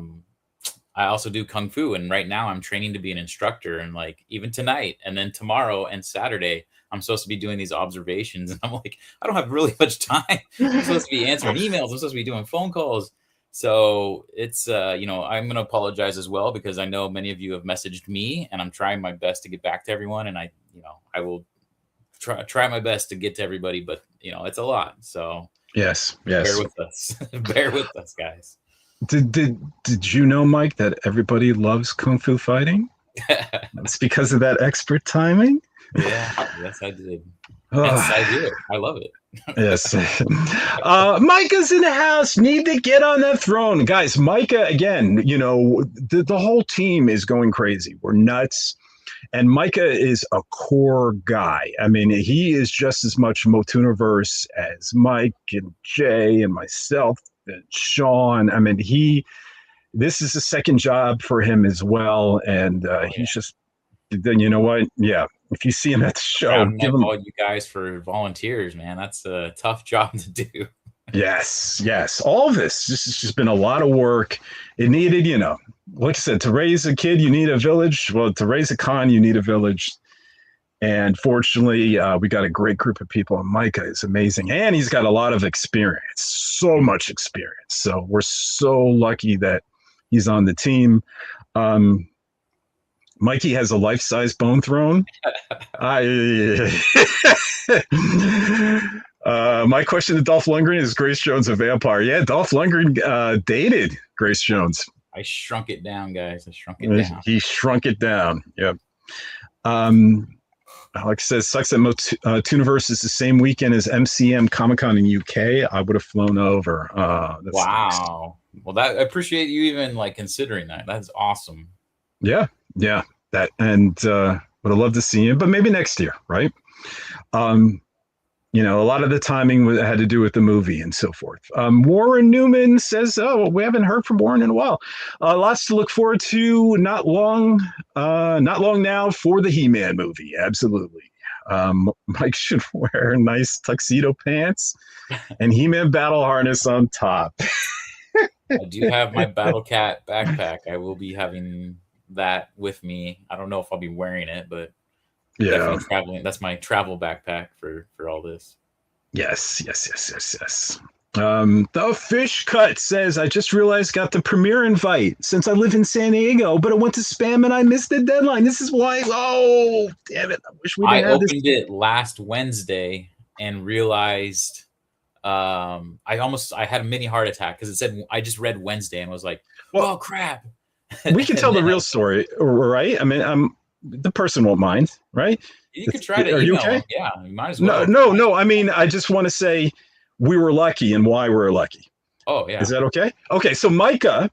also do kung fu, and right now I'm training to be an instructor, and even tonight and then tomorrow and Saturday I'm supposed to be doing these observations, and I'm like, I don't have really much time. I'm supposed to be answering emails, I'm supposed to be doing phone calls. So it's I'm going to apologize as well, because I know many of you have messaged me, and I'm trying my best to get back to everyone, and I will try my best to get to everybody, but it's a lot. So yes. bear with us. Bear with us, guys. Did you know, Mike, that everybody loves kung fu fighting? It's because of that expert timing. Yeah. Yes, I did. Hence, I do it. I love it. Yes. Micah's in the house. Need to get on that throne. Guys, Micah, again, the whole team is going crazy. We're nuts. And Micah is a core guy. I mean, he is just as much Motuniverse as Mike and Jay and myself and Sean. I mean, this is a second job for him as well. And he's just, then you know what? Yeah. If you see him at the show, give him all you guys for volunteers, man. That's a tough job to do. Yes. All this. This has just been a lot of work. It needed, like I said, to raise a kid, you need a village. Well, to raise a con, you need a village. And fortunately, we got a great group of people. And Micah is amazing. And he's got a lot of experience, so much experience. So we're so lucky that he's on the team. Mikey has a life-size bone throne. My question to Dolph Lundgren is Grace Jones a vampire? Yeah, Dolph Lundgren dated Grace Jones. I shrunk it down, guys. I shrunk it down. He shrunk it down. Yep. Alex says, sucks that Tooniverse is the same weekend as MCM Comic-Con in UK. I would have flown over. Wow. Nice. Well, I appreciate you even considering that. That's awesome. Yeah. That and would have loved to see him, but maybe next year, right? A lot of the timing had to do with the movie and so forth. Warren Newman says, "Oh, we haven't heard from Warren in a while. Lots to look forward to. Not long now for the He-Man movie. Absolutely. Mike should wear nice tuxedo pants and He-Man battle harness on top." I do have my Battle Cat backpack. I will be having that with me. I don't know if I'll be wearing it, but definitely traveling. That's my travel backpack for all this. Yes. The Fish Cut says, I just realized got the premiere invite since I live in San Diego, but it went to spam and I missed the deadline. This is why. Oh, damn it. I wish we didn't have this. I opened it last Wednesday and realized I had a mini heart attack because it said I just read Wednesday and was like, oh crap. We can tell the real story, right? I mean, the person won't mind, right? You could try to email. Are you okay? Them. Yeah, you might as well. No. I mean, I just want to say we were lucky and why we're lucky. Oh, yeah. Is that okay? Okay, so Micah,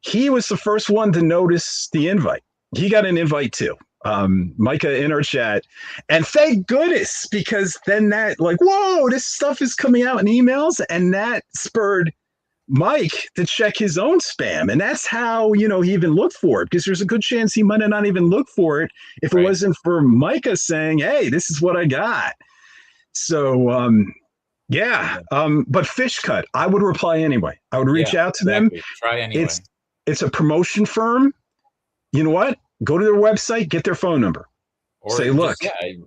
he was the first one to notice the invite. He got an invite too. Micah in our chat. And thank goodness, because then that whoa, this stuff is coming out in emails, and that spurred Mike to check his own spam. And that's how, he even looked for it, because there's a good chance he might have not even looked for it if it wasn't for Micah saying, hey, this is what I got. So, but Fish Cut, I would reply anyway. I would reach out to them. Try anyway. It's a promotion firm. You know what? Go to their website, get their phone number. Or say, look.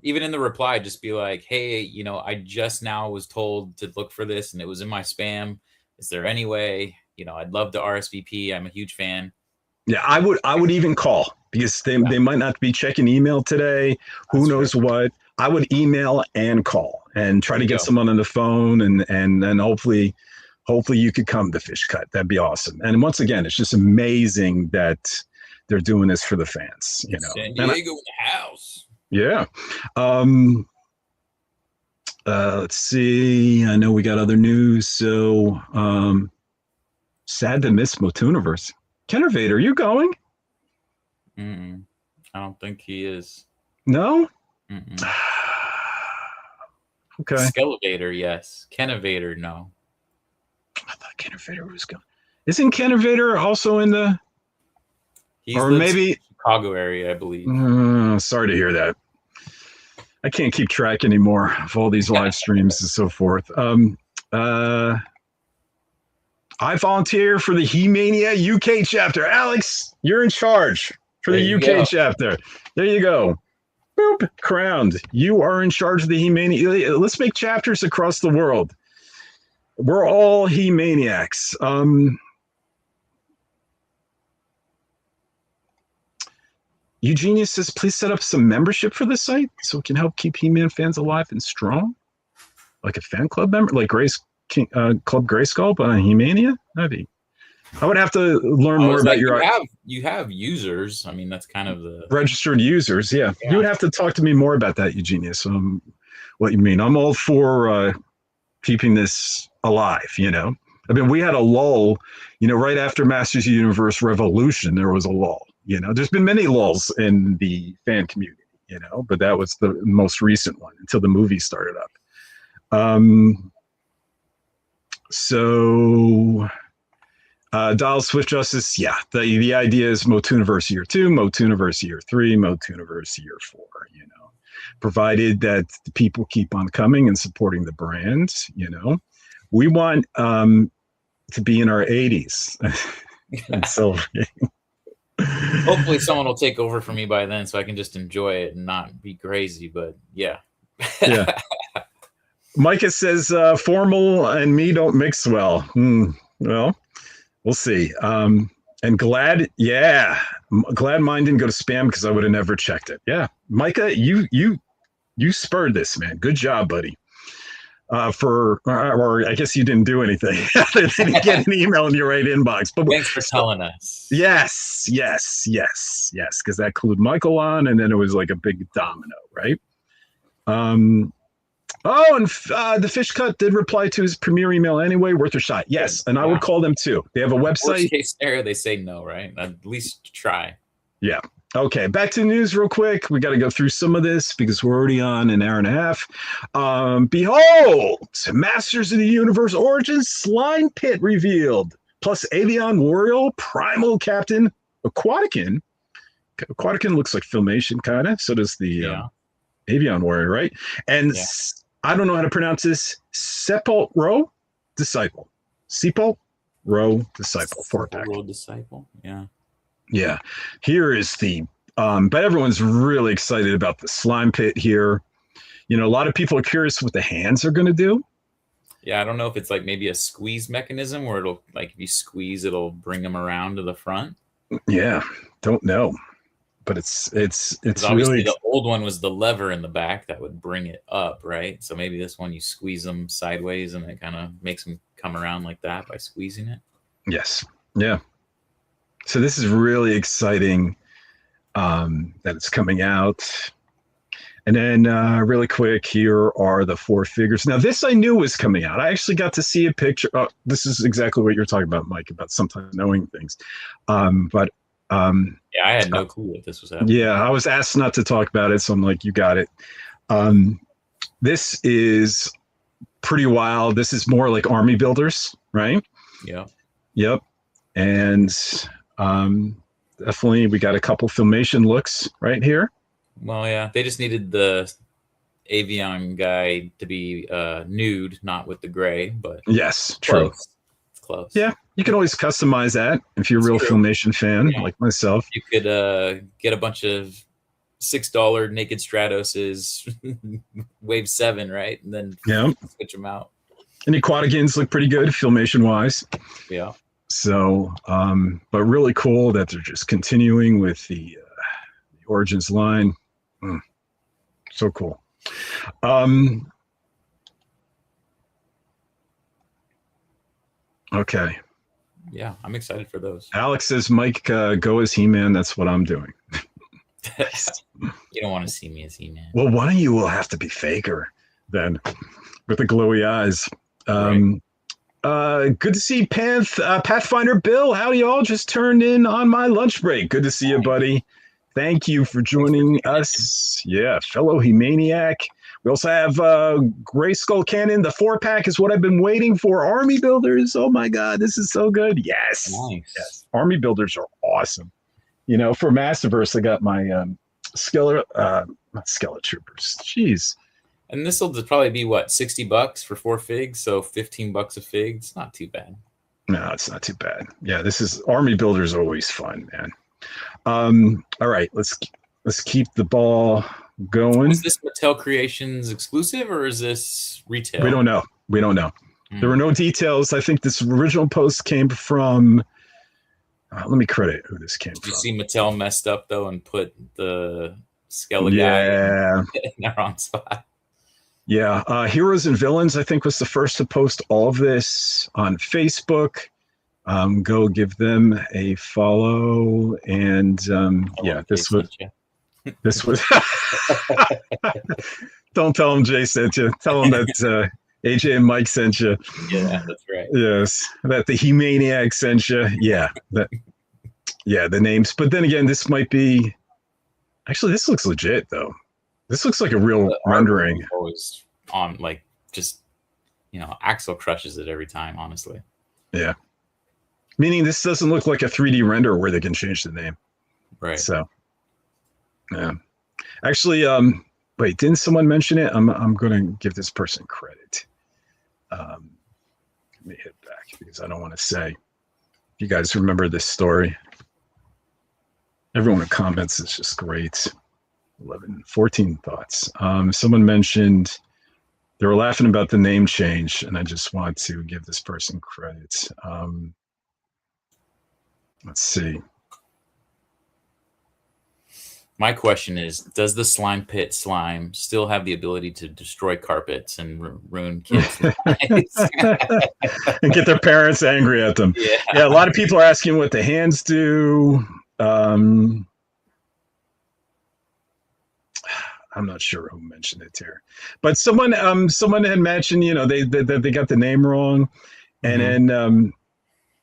Even in the reply, just be like, hey, I just now was told to look for this and it was in my spam. Is there any way, I'd love to RSVP. I'm a huge fan. Yeah, I would even call, because they might not be checking email today. Who knows what? I would email and call and try to get someone on the phone, and then hopefully you could come to Fish Cut. That'd be awesome. And once again, it's just amazing that they're doing this for the fans. San Diego in the house. Yeah. Let's see. I know we got other news. So sad to miss Motuniverse. Kennervator, are you going? I don't think he is. No? Okay. Skelevator, yes. Kennervator, no. I thought Kennervator was going. Isn't Kennervator also in the... Or maybe... Chicago area, I believe. Sorry to hear that. I can't keep track anymore of all these live streams and so forth. I volunteer for the He-Mania UK chapter. Alex, you're in charge for the UK chapter. There you go. Boop, crowned. You are in charge of the He-Mania. Let's make chapters across the world. We're all He-Maniacs. Eugenia says, please set up some membership for the site so it can help keep He-Man fans alive and strong. Like a fan club member, like Club Grayskull on He-Mania? I would have to learn more about your. You have users. I mean, that's kind of the registered users. Yeah. You would have to talk to me more about that, Eugenia. So, what you mean? I'm all for keeping this alive. I mean, we had a lull. Right after Masters of the Universe Revolution, there was a lull. There's been many lulls in the fan community. But that was the most recent one until the movie started up. So. Dial Swift Justice, yeah. The idea is Motooniverse Year 2, Motooniverse Year 3, Motooniverse Year 4, provided that the people keep on coming and supporting the brand, We want to be in our 80s. And so hopefully someone will take over for me by then so I can just enjoy it and not be crazy, but yeah. Yeah. Micah says formal and me don't mix well. Well, we'll see. And glad mine didn't go to spam because I would have never checked it. Yeah. Micah, you spurred this, man. Good job, buddy. Or I guess you didn't do anything other than get an email in your right inbox. But thanks for telling us. Yes. Because that clued Michael on, and then it was like a big domino, right? And the Fish Cut did reply to his premiere email anyway. Worth a shot. Yes, and I would call them too. They have a website. Worst case scenario, they say no, right? At least try. Yeah. Okay, back to the news real quick. We got to go through some of this because we're already on an hour and a half. Behold, Masters of the Universe Origins Slime Pit revealed, plus Avian Warrior, Primal Captain, Aquatican. Aquatican looks like Filmation, kind of. So does the Avian Warrior, right? And I don't know how to pronounce this. Sepult Row Disciple. Sepult Row Disciple. 4-pack. Row Disciple, yeah. Yeah, here is the, but everyone's really excited about the slime pit here. A lot of people are curious what the hands are going to do. Yeah, I don't know if it's like maybe a squeeze mechanism where it'll, like, if you squeeze, it'll bring them around to the front. Yeah, don't know. But it's obviously really, the old one was the lever in the back that would bring it up, right? So maybe this one you squeeze them sideways and it kind of makes them come around like that by squeezing it. Yes. Yeah. So this is really exciting that it's coming out. And then really quick, here are the 4 figures. Now, this I knew was coming out. I actually got to see a picture. Oh, this is exactly what you're talking about, Mike, about sometimes knowing things. But yeah, I had no clue what this was happening. Yeah, I was asked not to talk about it, so I'm like, you got it. This is pretty wild. This is more like Army Builders, right? Yeah. Yep. And definitely we got a couple Filmation looks right here. Well, yeah, they just needed the Avian guy to be nude, not with the gray, but yes, true. It's close. Yeah, you can always customize that if you're a real Filmation fan like myself. You could get a bunch of $6 naked Stratoses, Wave 7, right? And then switch them out. And the Aquaticans look pretty good Filmation wise. Yeah. So, but really cool that they're just continuing with the Origins line. So cool. Okay. Yeah, I'm excited for those. Alex says, Mike, go as He-Man. That's what I'm doing. You don't want to see me as He-Man. Well, one of you will have to be Faker then with the glowy eyes. Good to see Pathfinder Bill. Howdy, y'all. Just turned in on my lunch break. Good to see you, buddy. Thank you for joining us. Yeah, fellow He-Maniac. We also have Grayskull Cannon. The 4-pack is what I've been waiting for. Army Builders. Oh, my God. This is so good. Yes. Nice. Yes. Army Builders are awesome. For Masterverse, I got my not Skeletroopers. Jeez. And this will probably be what, $60 for 4 figs, so $15 a fig. It's not too bad. No, it's not too bad. Yeah, this is Army Builders always fun, man. All right, let's keep the ball going. Is this Mattel Creations exclusive or is this retail? We don't know. There were no details. I think this original post came from Let me credit who this came Did from. you see Mattel messed up though and put the Skeletor guy in the wrong spot? Yeah, Heroes and Villains, I think, was the first to post all of this on Facebook. Go give them a follow. And this was. Don't tell them Jay sent you. Tell them that AJ and Mike sent you. Yeah, that's right. Yes, that the He-Maniacs sent you. Yeah, the names. But then again, this might be. Actually, this looks legit though. This looks like a real rendering. Always on Axel crushes it every time, honestly. Yeah. Meaning this doesn't look like a 3D render where they can change the name. Right. So, yeah. Actually, wait, didn't someone mention it? I'm going to give this person credit. Let me hit back because I don't want to say. If you guys remember this story. Everyone in comments is just great. 14 thoughts. Someone mentioned they were laughing about the name change, and I just want to give this person credit. Let's see. My question is, does the slime pit slime still have the ability to destroy carpets and ruin kids' lives? And get their parents angry at them? Yeah, a lot of people are asking what the hands do. I'm not sure who mentioned it here, but someone had mentioned, they got the name wrong, and then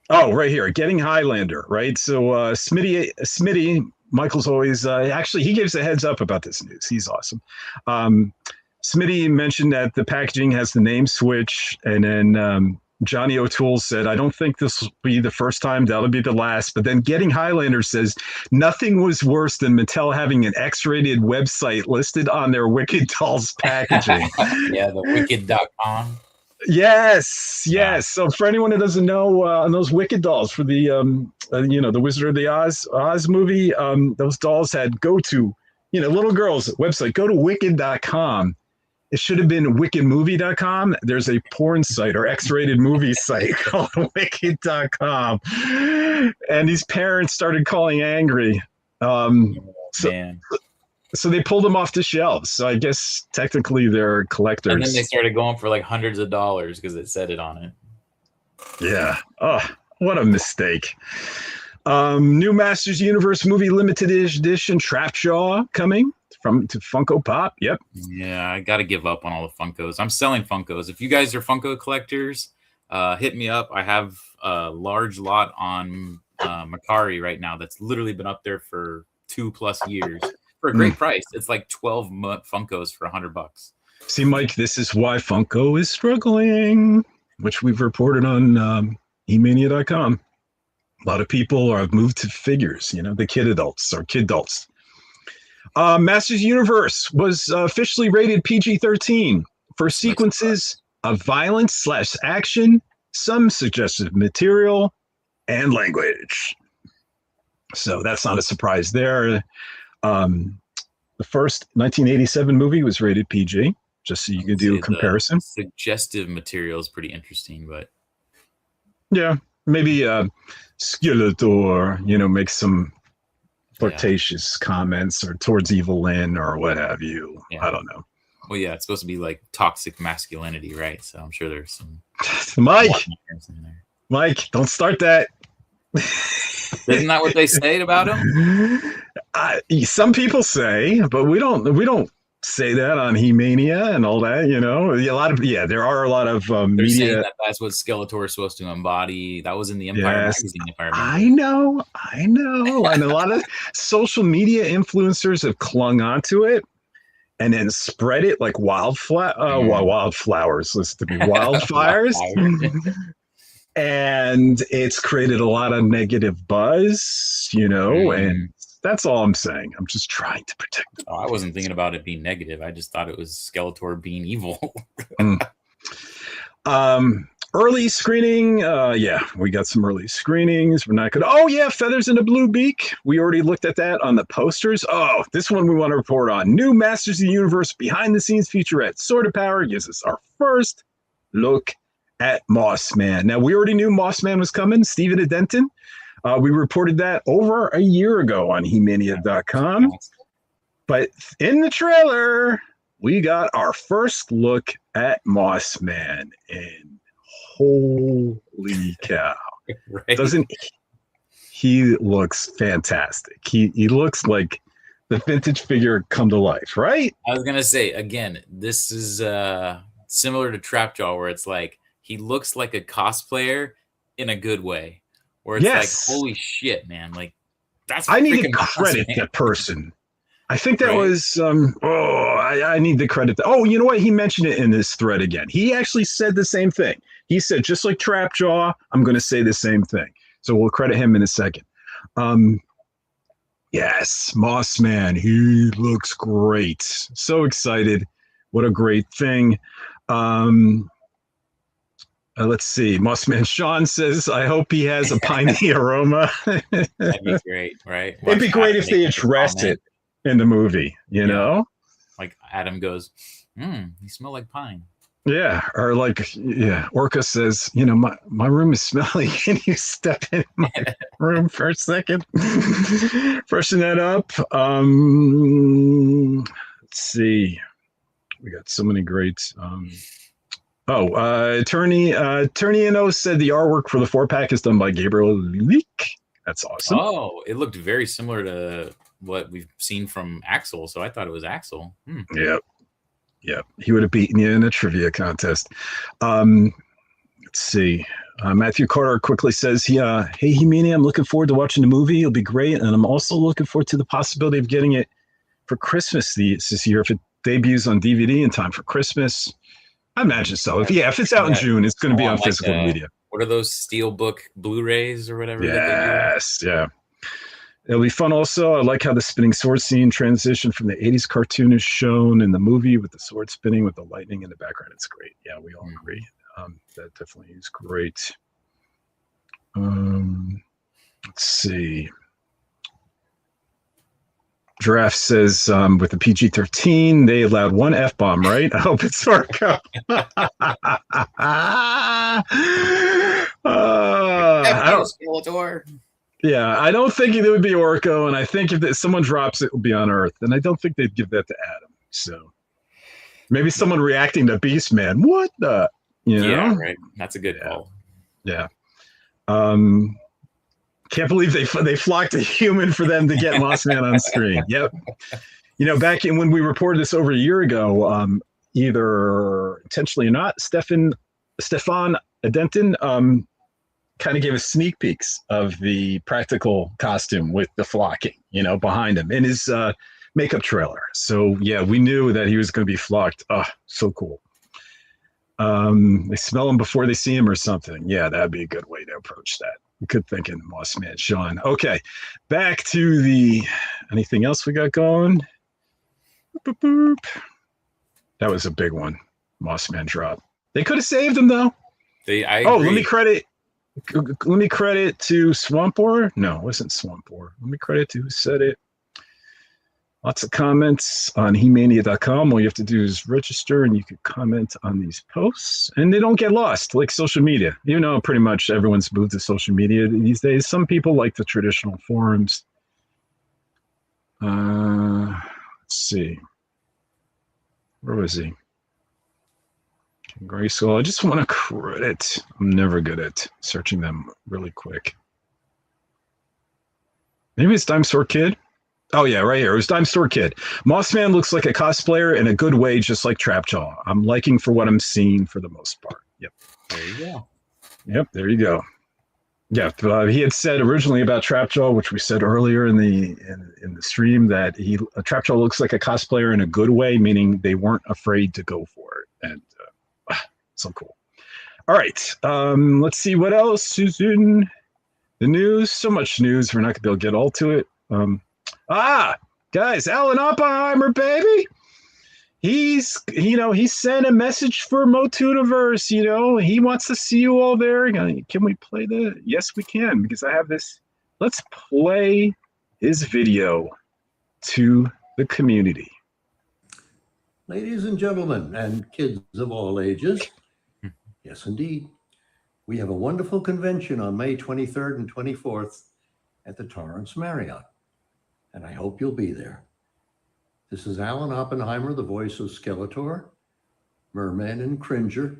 right here, Getting Highlander, right? So Smitty, Michael's always actually he gives a heads up about this news. He's awesome. Smitty mentioned that the packaging has the name switch, and then Johnny O'Toole said, I don't think this will be the first time, that'll be the last. But then Getting Highlander says, nothing was worse than Mattel having an X-rated website listed on their Wicked Dolls packaging. Yeah, the wicked.com. Yes. So for anyone who doesn't know, on those Wicked Dolls for the, the Wizard of the Oz movie, those dolls had go to, little girls website, go to wicked.com. It should have been wickedmovie.com. There's a porn site or X-rated movie site called wicked.com. And these parents started calling angry. So they pulled them off the shelves. So I guess technically they're collectors. And then they started going for like hundreds of dollars because it said it on it. Yeah. Oh, what a mistake. New Masters Universe movie limited edition Trapjaw coming to Funko Pop. Yep. Yeah, I got to give up on all the Funkos. I'm selling Funkos. If you guys are Funko collectors, hit me up. I have a large lot on Macari right now that's literally been up there for 2+ years for a great price. It's like 12 Funkos for $100. See, Mike, this is why Funko is struggling, which we've reported on He-Mania.com. A lot of people are moved to figures, the kid adults. Masters Universe was officially rated PG-13 for sequences of violence / action, some suggestive material, and language. So that's not a surprise there. The first 1987 movie was rated PG, just so you can do a comparison. Suggestive material is pretty interesting, but yeah, maybe Skeletor, make some flirtatious comments or towards Evil Lynn or what have you. Yeah. I don't know. Well, yeah, it's supposed to be like toxic masculinity, right? So I'm sure there's some. Mike, don't start that. Isn't that what they say about him? Some people say, but we don't say that on He-Mania and all that. There are a lot of They're media. Saying that's what Skeletor is supposed to embody. That was in the Empire magazine, if I remember. I know, and a lot of social media influencers have clung onto it and then spread it like wildflowers. Listen to me, wildfires. And it's created a lot of negative buzz, and that's all I'm saying. I'm just trying to protect them. I wasn't thinking about it being negative. I just thought it was Skeletor being evil. Early screening. We got some early screenings. We're not good. Oh, yeah, Feathers in a Blue Beak. We already looked at that on the posters. Oh, this one we want to report on. New Masters of the Universe behind-the-scenes featurette. Sword of Power gives us our first look at Mossman. Now, we already knew Mossman was coming. Stephen Denton We reported that over a year ago on He-Mania.com. But in the trailer, we got our first look at Moss Man, and holy cow. Right? Doesn't he looks fantastic. He looks like the vintage figure come to life, right? I was gonna say again, this is similar to Trapjaw, where it's like he looks like a cosplayer in a good way, where it's like, holy shit, man, like that's I need to Moss credit Man. that person. I think that was I need to credit that. Oh, you know what? He mentioned it in this thread again. He actually said the same thing. He said, just like Trapjaw, I'm going to say the same thing. So we'll credit him in a second. Yes, Moss Man, he looks great. So excited. What a great thing. Let's see. Moss Man Sean says, I hope he has a piney aroma. That'd be great, right? It'd be great if they addressed it in the movie, you know? Like Adam goes, you smell like pine. Yeah, or like, Orca says, my room is smelly. Can you step in my room for a second? Freshen that up. Let's see. We got so many great. Attorney Eno said the artwork for the 4-pack is done by Gabriel Leak. That's awesome. Oh, it looked very similar to what we've seen from Axel, so I thought it was Axel. Yep. He would have beaten you in a trivia contest. Let's see. Matthew Carter quickly says, hey, He-Mania, I'm looking forward to watching the movie. It'll be great. And I'm also looking forward to the possibility of getting it for Christmas this year if it debuts on DVD in time for Christmas. I imagine so. If it's out in June, it's going to be on physical media. What are those Steelbook Blu-rays or whatever? Yes, yeah. It'll be fun also. I like how the spinning sword scene transition from the 80s cartoon is shown in the movie with the sword spinning with the lightning in the background. It's great. Yeah, we all agree. That definitely is great. Let's see. Giraffe says with the PG-13, they allowed one F-bomb, right? I hope it's Orko. I don't think it would be Orko, and I think if someone drops it, it will be on Earth, and I don't think they'd give that to Adam. So maybe someone reacting to Beastman. What the? Yeah, right. That's a good call. Yeah. Can't believe they flocked a human for them to get Moss Man on screen. Yep. Back when we reported this over a year ago, either intentionally or not, Stefan Adenton kind of gave us sneak peeks of the practical costume with the flocking, behind him in his makeup trailer. So yeah, we knew that he was going to be flocked. Oh, so cool. They smell him before they see him or something. Yeah, that'd be a good way to approach that. Good thinking, Moss Man Sean. Okay, back to anything else we got going? Boop, boop, boop. That was a big one. Moss Man drop. They could have saved him though. Let me credit to Swampor. No, it wasn't Swampor. Let me credit to who said it. Lots of comments on He-Mania.com. All you have to do is register and you can comment on these posts and they don't get lost like social media. Pretty much everyone's moved to social media these days. Some people like the traditional forums. Let's see. Where was he? Grayskull. I just want to credit. I'm never good at searching them really quick. Maybe it's Dime Store Kid. Oh, yeah, right here. It was Dime Store Kid. Moss Man looks like a cosplayer in a good way, just like Trapjaw. I'm liking for what I'm seeing for the most part. Yep. There you go. Yep, there you go. Yeah, he had said originally about Trapjaw, which we said earlier in the stream, that Trapjaw looks like a cosplayer in a good way, meaning they weren't afraid to go for it. And so cool. All right, let's see what else is in the news. So much news, we're not going to be able to get all to it. Guys, Alan Oppenheimer, baby. He sent a message for Motuniverse. He wants to see you all there. Can we play the? Yes, we can, because I have this. Let's play his video to the community. Ladies and gentlemen, and kids of all ages, yes, indeed. We have a wonderful convention on May 23rd and 24th at the Torrance Marriott, and I hope you'll be there. This is Alan Oppenheimer, the voice of Skeletor, Merman and Cringer,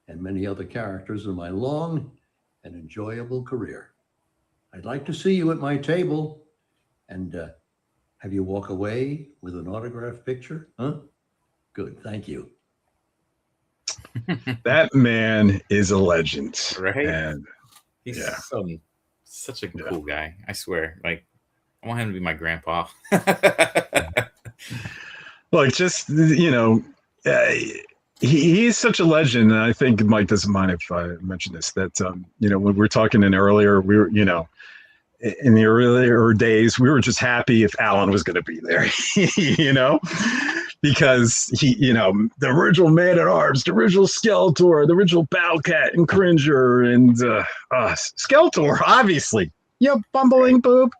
and many other characters in my long and enjoyable career. I'd like to see you at my table and have you walk away with an autographed picture, huh? Good, thank you. That man is a legend, right? And he's such a cool guy. I swear, like I want him to be my grandpa. Like, just he's such a legend, and I think Mike doesn't mind if I mention this. That when we were talking in earlier, we were in the earlier days, we were just happy if Alan was going to be there, because he, the original Man at Arms, the original Skeletor, the original Battlecat and Cringer, and Skeletor, obviously, bumbling boob,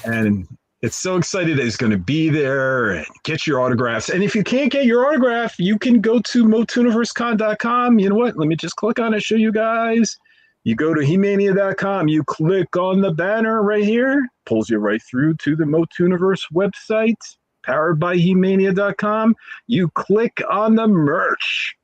and it's so excited that he's going to be there and get your autographs. And if you can't get your autograph, you can go to motuniversecon.com. You know what? Let me just click on it, show you guys. You go to He-Mania.com, you click on the banner right here, pulls you right through to the Motuniverse website, powered by He-Mania.com. You click on the merch,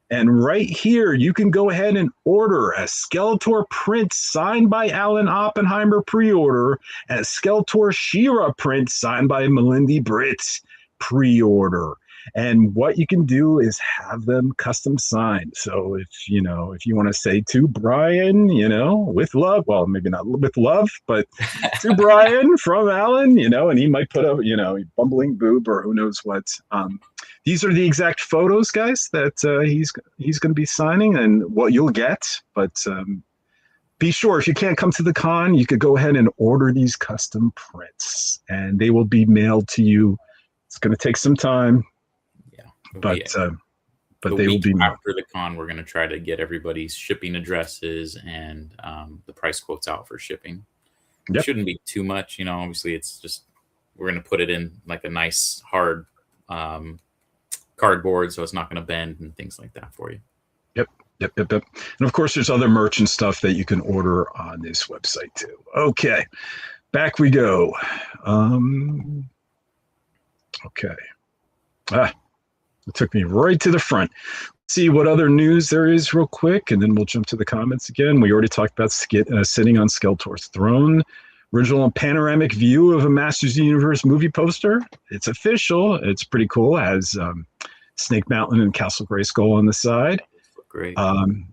and right here, you can go ahead and order a Skeletor print signed by Alan Oppenheimer pre-order, and a Skeletor She-Ra print signed by Melindy Britt pre-order. And what you can do is have them custom signed. So if you want to say to Brian, with love, well, maybe not with love, but to Brian from Alan, and he might put up, bumbling boob or who knows what. These are the exact photos, guys, that he's going to be signing and what you'll get. But be sure, if you can't come to the con, you could go ahead and order these custom prints, and they will be mailed to you. It's going to take some time. But they will be after the con. We're going to try to get everybody's shipping addresses and the price quotes out for shipping. Yep. It shouldn't be too much, obviously it's just, we're going to put it in like a nice hard cardboard, so it's not going to bend and things like that for you. Yep. And of course there's other merch and stuff that you can order on this website too. Okay, back we go. Okay. It took me right to the front. Let's see what other news there is real quick, and then we'll jump to the comments again. We already talked about sitting on Skeletor's throne. Original panoramic view of a Masters of the Universe movie poster. It's official. It's pretty cool. It has Snake Mountain and Castle Grayskull on the side. Great.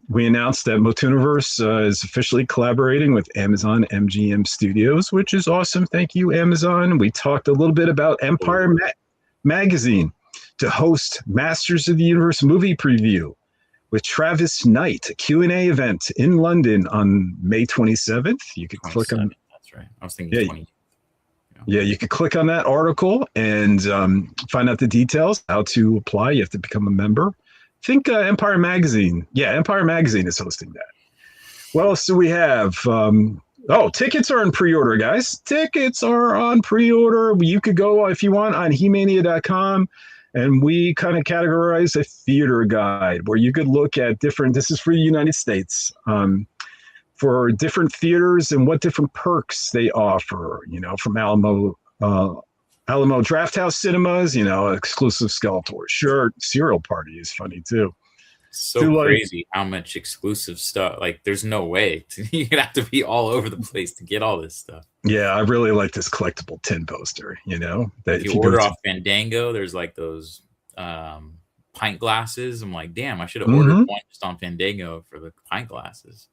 We announced that Motuniverse is officially collaborating with Amazon MGM Studios, which is awesome. Thank you, Amazon. We talked a little bit about Empire Magazine to host Masters of the Universe movie preview with Travis Knight, a Q&A event in London on May 27th. You could click on. That's right. I was thinking 20. Yeah, you could click on that article and find out the details, how to apply. You have to become a member. I think Empire Magazine. Yeah, Empire Magazine is hosting that. What else do we have? Tickets are on pre-order, guys. Tickets are on pre-order. You could go, if you want, on He-Mania.com. And we kind of categorize a theater guide where you could look at this is for the United States, for different theaters and what different perks they offer, from Alamo Drafthouse Cinemas, exclusive Skeletor shirt, cereal party is funny too. So crazy how much exclusive stuff. Like, there's no way you're gonna have to be all over the place to get all this stuff. Yeah, I really like this collectible tin poster. That if you order off Fandango, there's like those pint glasses. I'm like, damn, I should have ordered one just on Fandango for the pint glasses.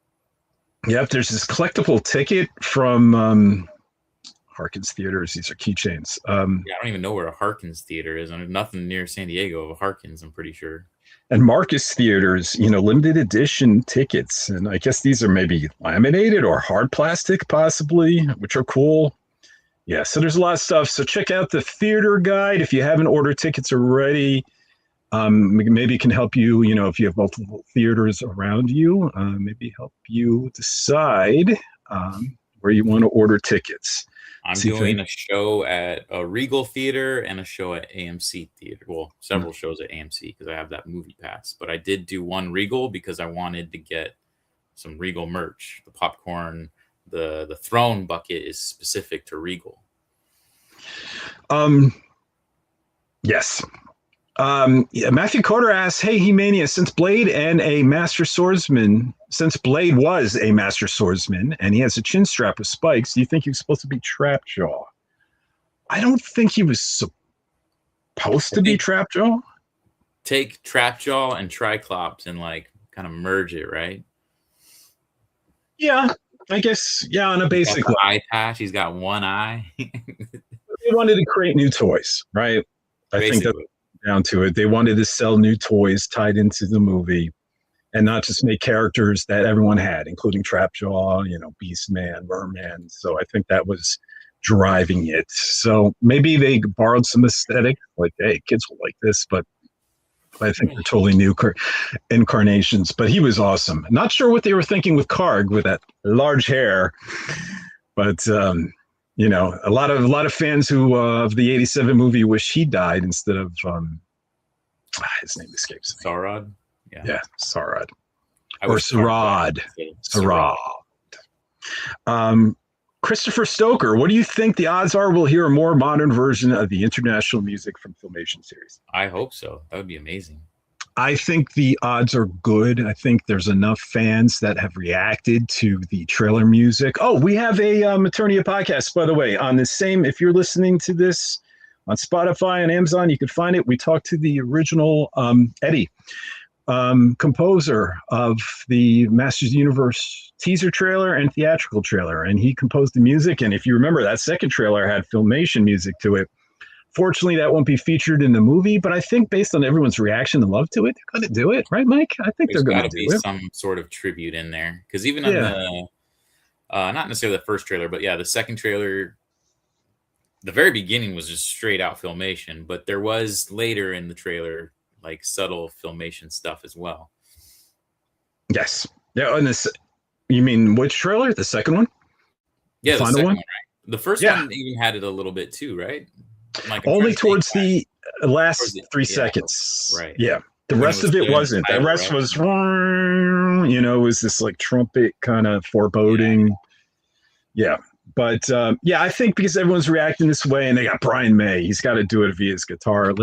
Yep, there's this collectible ticket from Harkins Theaters. These are keychains. I don't even know where a Harkins Theater is. There's nothing near San Diego of a Harkins, I'm pretty sure. And Marcus Theaters, limited edition tickets. And I guess these are maybe laminated or hard plastic, possibly, which are cool. Yeah, so there's a lot of stuff. So check out the theater guide. If you haven't ordered tickets already, maybe it can help you, if you have multiple theaters around you, maybe help you decide where you want to order tickets. I'm doing a show at a Regal Theater and a show at AMC Theater. Well, several shows at AMC because I have that movie pass. But I did do one Regal because I wanted to get some Regal merch, the popcorn, the throne bucket is specific to Regal. Yes. Yeah, Matthew Carter asks, "Hey, He-Mania, since Blade was a master swordsman, and he has a chin strap with spikes, do you think he was supposed to be Trapjaw?" I don't think he was supposed to be Trapjaw. Take Trapjaw and Triclops and like kind of merge it, right? Yeah, I guess. Yeah, on a basic eye patch. He's got one eye. They wanted to create new toys, right? I think that's down to it. They wanted to sell new toys tied into the movie, and not just make characters that everyone had, including Trapjaw, Beastman, Merman. So I think that was driving it. So maybe they borrowed some aesthetic, like, hey, kids will like this, but I think they're totally new incarnations. But he was awesome. Not sure what they were thinking with Karg with that large hair, but a lot of fans who of the '87 movie wish he died instead of his name escapes me. Sarad. Yeah, Sarad. Or Sarad. Christopher Stoker, what do you think the odds are we'll hear a more modern version of the international music from Filmation series? I hope so. That would be amazing. I think the odds are good. I think there's enough fans that have reacted to the trailer music. Oh, we have a Maternia podcast, by the way, on the same. If you're listening to this on Spotify and Amazon, you can find it. We talked to the original Eddie, composer of the Masters of the Universe teaser trailer and theatrical trailer, and he composed the music. And if you remember, that second trailer had Filmation music to it. Fortunately, that won't be featured in the movie, but I think based on everyone's reaction and love to it, they're going to do it, right, Mike? I think they're going to do it. There's got to be some sort of tribute in there, because even on the not necessarily the first trailer, but the second trailer, the very beginning was just straight out Filmation, but there was later in the trailer like subtle Filmation stuff as well. Yes. Yeah. And this, you mean which trailer? The second one? Yeah, the second one, right? The first one even had it a little bit too, right? Like, only towards the last 3 seconds. Right. Yeah. The rest of it wasn't. The rest was, it was this like trumpet kind of foreboding. Yeah. But I think because everyone's reacting this way and they got Brian May, he's got to do it via his guitar.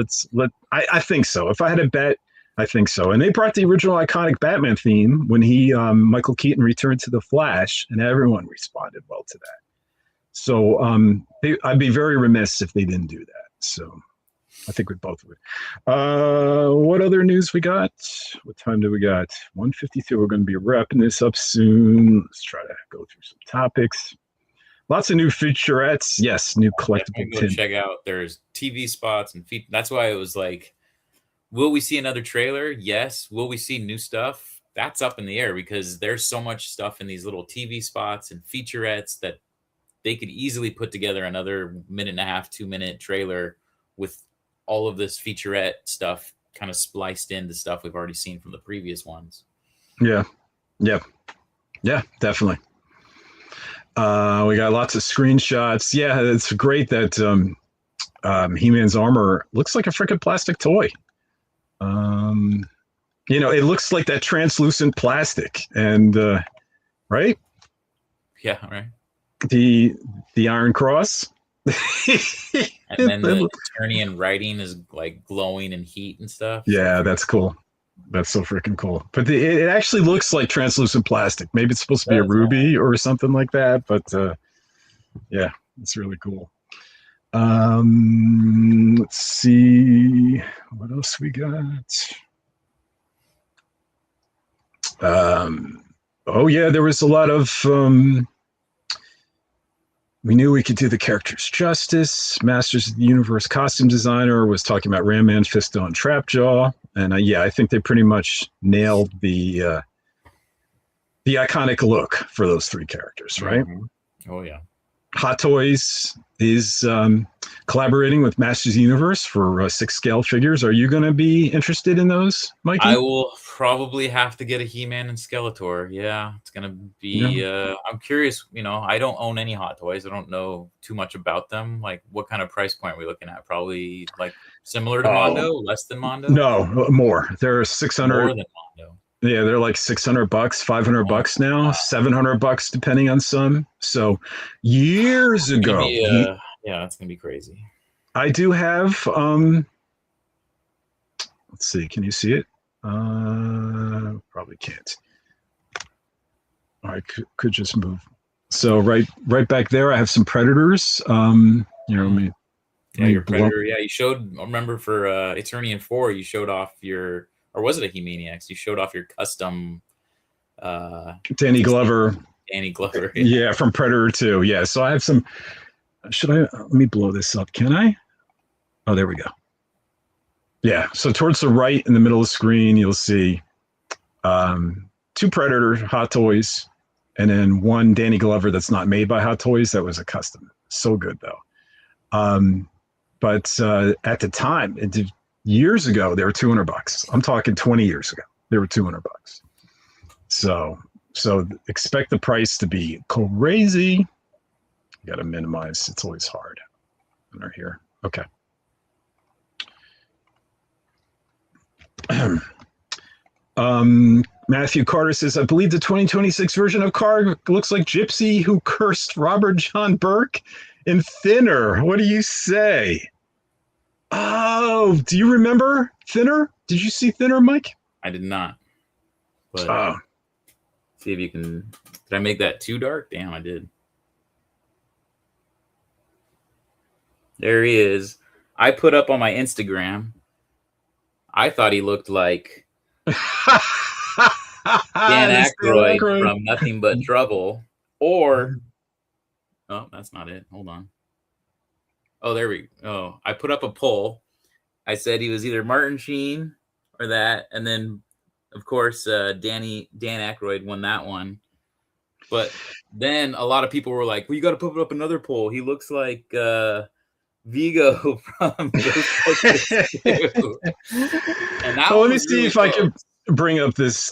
I think so. If I had a bet, I think so. And they brought the original iconic Batman theme when Michael Keaton returned to the Flash, and everyone responded well to that. So I'd be very remiss if they didn't do that. So I think we both would. What other news we got? What time do we got? 1:52. We're going to be wrapping this up soon. Let's try to go through some topics. Lots of new featurettes. Yes, new collectible. Go check out. There's TV spots and that's why it was like, will we see another trailer? Yes. Will we see new stuff? That's up in the air because there's so much stuff in these little TV spots and featurettes that they could easily put together another 1.5, 2-minute trailer with all of this featurette stuff kind of spliced into stuff we've already seen from the previous ones. Yeah, definitely. We got lots of screenshots. Yeah, it's great that He-Man's armor looks like a freaking plastic toy. It looks like that translucent plastic, and right? Yeah, right. The Iron Cross. And then the Eternian writing is like glowing in heat and stuff. Yeah, that's cool. That's so freaking cool. But it actually looks like translucent plastic. Maybe it's supposed to be a ruby or something like that. But it's really cool. Let's see what else we got. There was a lot of we knew we could do the characters justice. Masters of the Universe costume designer was talking about Ram Man, Fisto, and Trapjaw. And I think they pretty much nailed the iconic look for those 3 characters, right? Mm-hmm. Oh, yeah. Hot Toys is collaborating with Masters of the Universe for 6 scale figures. Are you going to be interested in those, Mikey? I will probably have to get a He-Man and Skeletor. Yeah, it's going to be... I'm curious, I don't own any Hot Toys. I don't know too much about them. Like, what kind of price point are we looking at? Probably, like, similar to Mondo? Less than Mondo? No, more. They're 600... More than Mondo. Yeah, they're like $600, $500 now, $700 depending on some. So years ago, yeah, that's gonna be crazy. I do have. Let's see. Can you see it? Probably can't. I could just move. So right back there, I have some Predators. Your Predator. Yeah, you showed. I remember for Eternian 4, you showed off your, or was it a He-Maniacs? You showed off your custom. Danny Glover. Danny Glover. Yeah, from Predator 2. Yeah, so I have some. Should I? Let me blow this up. Can I? Oh, there we go. Yeah, so towards the right in the middle of the screen, you'll see 2 Predator Hot Toys, and then 1 Danny Glover that's not made by Hot Toys. That was a custom. So good though. But at the time, years ago, they were $200. I'm talking 20 years ago. They were $200. So expect the price to be crazy. Got to minimize. It's always hard when they're here. Okay. Matthew Carter says, I believe the 2026 version of Carr looks like Gypsy who cursed Robert John Burke in Thinner. What do you say? Oh, do you remember Thinner? Did you see Thinner, Mike? I did not. But see if you can. Did I make that too dark? Damn, I did. There he is. I put up on my Instagram. I thought he looked like Dan Aykroyd from Nothing But Trouble. Or, oh, that's not it. Hold on. Oh, there we go. Oh, I put up a poll. I said he was either Martin Sheen or that. And then, of course, Dan Aykroyd won that one. But then a lot of people were like, well, you got to put up another poll. He looks like Vigo from Ghostbusters 2. And that let me see really if I can bring up this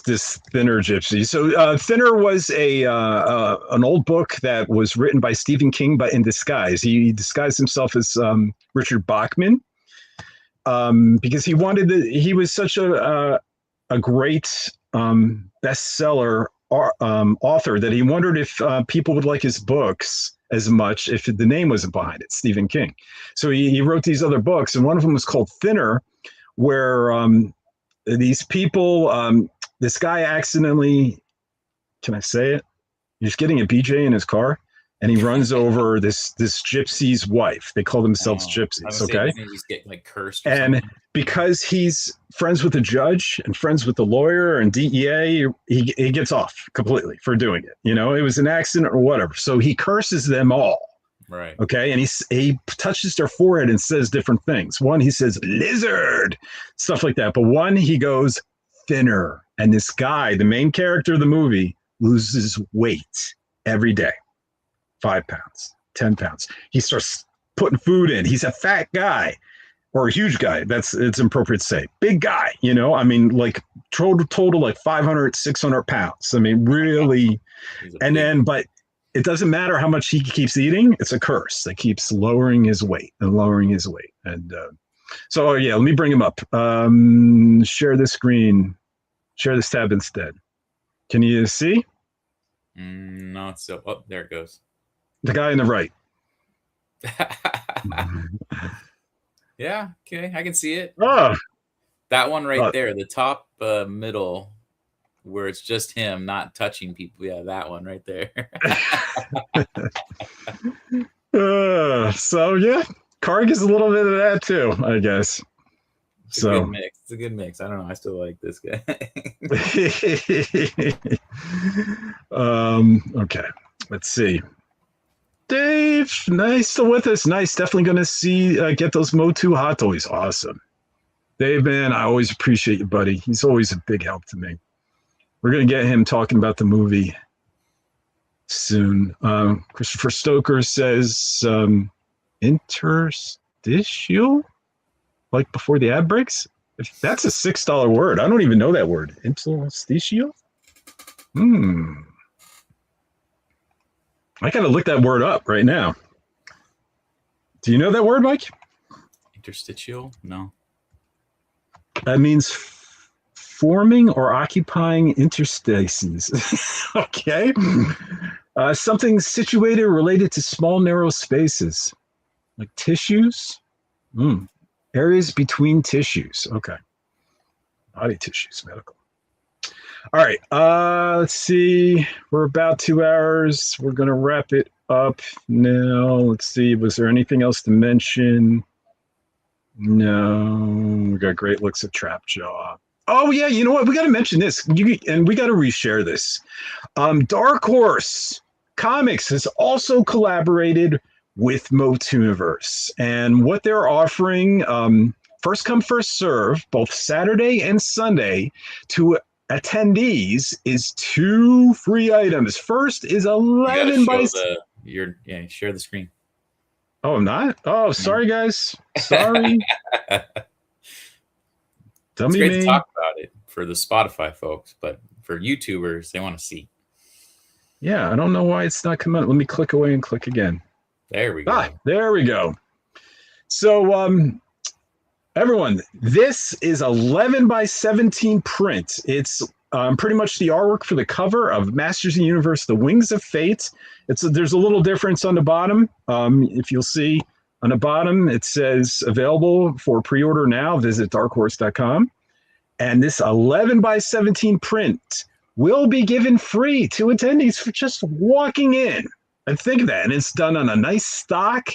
Thinner Gypsy. So Thinner was an old book that was written by Stephen King, but in disguise. He disguised himself as Richard Bachman because he was such a great bestseller author that he wondered if people would like his books as much if the name wasn't behind it, Stephen King. So he wrote these other books, and one of them was called Thinner, where these people, this guy accidentally, can I say it? He's getting a BJ in his car, and he runs over this gypsy's wife. They call themselves gypsies, okay? Just get like cursed. And because he's friends with the judge and friends with the lawyer and DEA, he gets off completely for doing it. You know, it was an accident or whatever. So he curses them all. Right. Okay. And he touches their forehead and says different things. One, he says lizard, stuff like that. But one, he goes thinner. And this guy, the main character of the movie, loses weight every day. 5 pounds, 10 pounds. He starts putting food in. He's a fat guy. Or a huge guy, it's appropriate to say. Big guy, you know, I mean, like total like 500, 600 pounds. I mean, really. And then, but it doesn't matter how much he keeps eating. It's a curse that keeps lowering his weight and lowering his weight. And so, yeah, let me bring him up. Share the screen. Share this tab instead. Can you see? No, it's still, oh, there it goes. The guy on the right. Yeah, okay, I can see it. Oh, that one right there, the top middle, where it's just him not touching people. Yeah, that one right there. So yeah, Carr gets a little bit of that too, I guess. It's a good mix. It's a good mix. I don't know. I still like this guy. Okay, let's see. Dave, nice, still with us. Nice, definitely going to see get those Mo2 Hot Toys. Awesome, Dave, man, I always appreciate you, buddy. He's always a big help to me. We're going to get him talking about the movie soon. Christopher Stoker says interstitial, like before the ad breaks. If that's a $6 word, I don't even know that word. Interstitial. I gotta look that word up right now. Do you know that word, Mike? Interstitial? No. That means forming or occupying interstices. Okay. Something situated or related to small, narrow spaces, like tissues. Areas between tissues. Okay. Body tissues, medical. All right. Let's see. We're about 2 hours. We're going to wrap it up now. Let's see. Was there anything else to mention? No. We got great looks at Trapjaw. Oh, yeah. You know what? We got to mention this. And we got to reshare this. Dark Horse Comics has also collaborated with Motooniverse. And what they're offering, first come, first serve, both Saturday and Sunday, to attendees is 2 free items. First is 11 by... share the screen. Oh, I'm not? Oh, sorry, guys. Sorry. It's great to talk about it for the Spotify folks, but for YouTubers, they want to see. Yeah, I don't know why it's not coming. Let me click away and click again. There we go. There we go. So, everyone, this is 11 by 17 print. It's pretty much the artwork for the cover of Masters of the Universe, The Wings of Fate. There's a little difference on the bottom. If you'll see on the bottom, it says available for pre-order now. Visit darkhorse.com. And this 11 by 17 print will be given free to attendees for just walking in. And think of that. And it's done on a nice stock.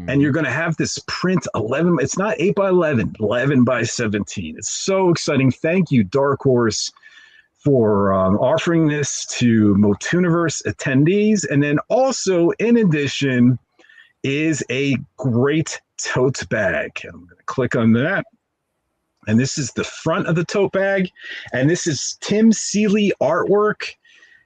And you're going to have this print 11. It's not 8 by 11, 11 by 17. It's so exciting. Thank you, Dark Horse, for offering this to Motooniverse attendees. And then also, in addition, is a great tote bag. And I'm going to click on that. And this is the front of the tote bag. And this is Tim Seeley artwork.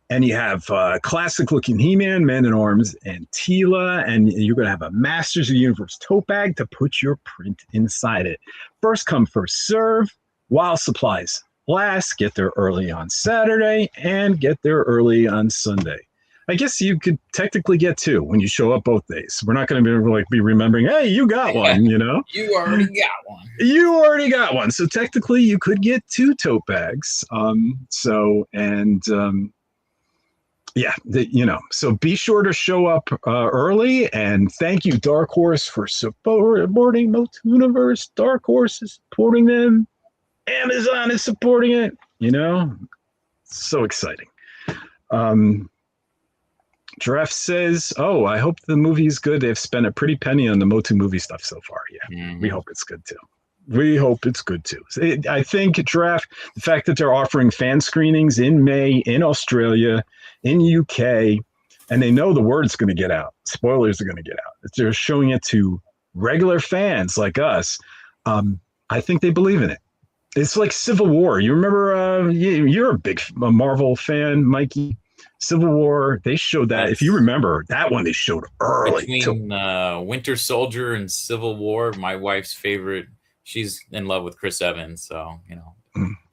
And you have classic looking He-Man, Man-at-Arms, and Teela. And you're going to have a Masters of the Universe tote bag to put your print inside it. First come, first serve, while supplies last. Get there early on Saturday and get there early on Sunday. I guess you could technically get 2 when you show up both days. We're not going to be remembering, hey, you got one, you know? You already got one. You already got one. So technically you could get 2 tote bags. So be sure to show up early, and thank you, Dark Horse, for supporting Motooniverse. Dark Horse is supporting them. Amazon is supporting it. So exciting. Giraffe says, "Oh, I hope the movie is good. They've spent a pretty penny on the Motu movie stuff so far. Yeah, we hope it's good too. I think, Giraffe, the fact that they're offering fan screenings in May in Australia, in UK, and they know the word's going to get out. Spoilers are going to get out. They're showing it to regular fans like us. I think they believe in it. It's like Civil War. You remember, you're a big Marvel fan, Mikey. Civil War, they showed that. If you remember, that one they showed early. Between Winter Soldier and Civil War, my wife's favorite. She's in love with Chris Evans. So, if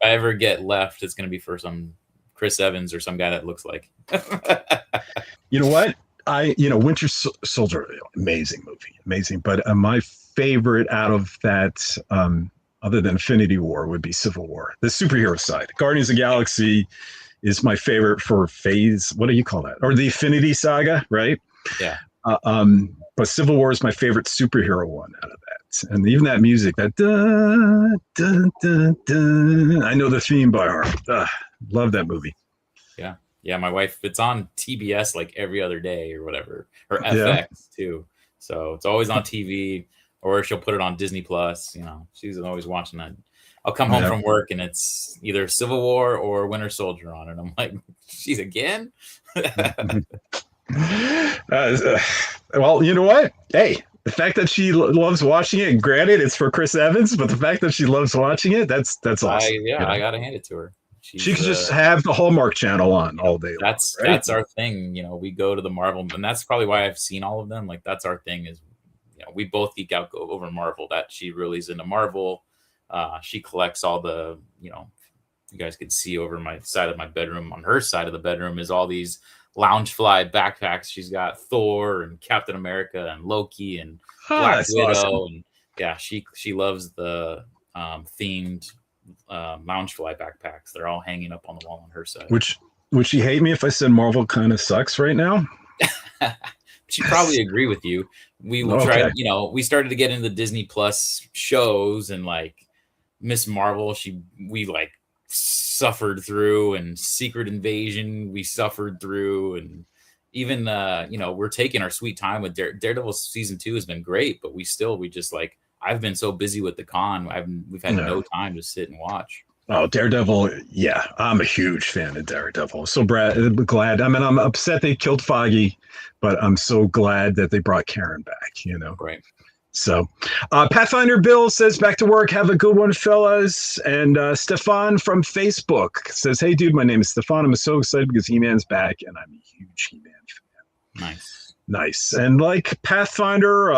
I ever get left, it's going to be for some Chris Evans or some guy that looks like. You know what? Winter Soldier, amazing movie. Amazing. But my favorite out of that, other than Infinity War, would be Civil War. The superhero side. Guardians of the Galaxy is my favorite for phase. What do you call that? Or the Infinity Saga, right? Yeah. But Civil War is my favorite superhero one out of that. And even that music, that da, da, da, da. I know the theme by heart. Love that movie. Yeah. Yeah, my wife, it's on TBS like every other day or whatever. Or FX too. So it's always on TV, or she'll put it on Disney Plus. She's always watching that. I'll come home from work and it's either Civil War or Winter Soldier on it. I'm like, she's again? Well, you know what? Hey, the fact that she loves watching it, and granted, it's for Chris Evans, but the fact that she loves watching it, that's awesome. I got to hand it to her. She could just have the Hallmark Channel on all day. That's our thing. We go to the Marvel, and that's probably why I've seen all of them. Like, that's our thing is, we both geek out over Marvel. That she really is into Marvel. She collects all the, you guys can see over my side of my bedroom. On her side of the bedroom is all these Loungefly backpacks. She's got Thor and Captain America and Loki and Black Widow. Awesome. And yeah, she loves the themed Loungefly backpacks. They're all hanging up on the wall on her side. Would she hate me if I said Marvel kind of sucks right now? She'd probably agree with you. We will try. We started to get into the Disney Plus shows, and like Miss Marvel, we like suffered through, and Secret Invasion we suffered through, and even we're taking our sweet time with Daredevil season 2 has been great, but we just like, I've been so busy with the con, we've had no time to sit and watch. Oh, Daredevil. Yeah, I'm a huge fan of Daredevil. So glad. I mean, I'm upset they killed Foggy, but I'm so glad that they brought Karen back, Right. So Pathfinder Bill says, back to work. Have a good one, fellas. And Stefan from Facebook says, hey, dude, my name is Stefan. I'm so excited because He-Man's back, and I'm a huge He-Man fan. Nice. And like Pathfinder,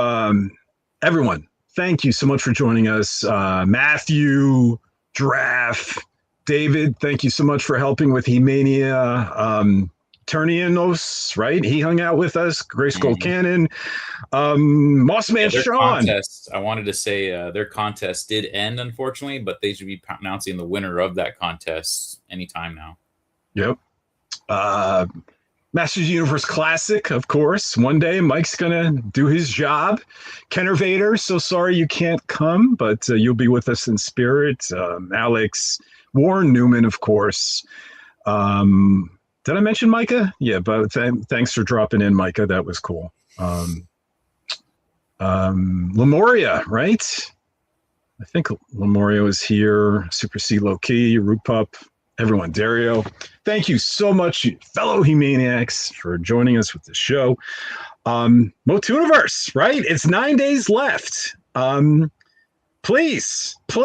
everyone, thank you so much for joining us. Matthew, Draft, David, thank you so much for helping with He-Mania. Turnianos, right? He hung out with us. Grayskull Cannon. Mossman Sean. I wanted to say their contest did end, unfortunately, but they should be announcing the winner of that contest anytime now. Yep. Masters Universe Classic, of course. One day Mike's going to do his job. Kenner Vader, so sorry you can't come, but you'll be with us in spirit. Alex, Warren Newman, of course. Did I mention Micah? Yeah, but thanks for dropping in, Micah. That was cool. Lemuria, right? I think Lemuria was here. Super C Low Key, Root Pup, everyone, Dario. Thank you so much, fellow He-Maniacs, for joining us with the show. Motuniverse, right? It's 9 days left. Please, if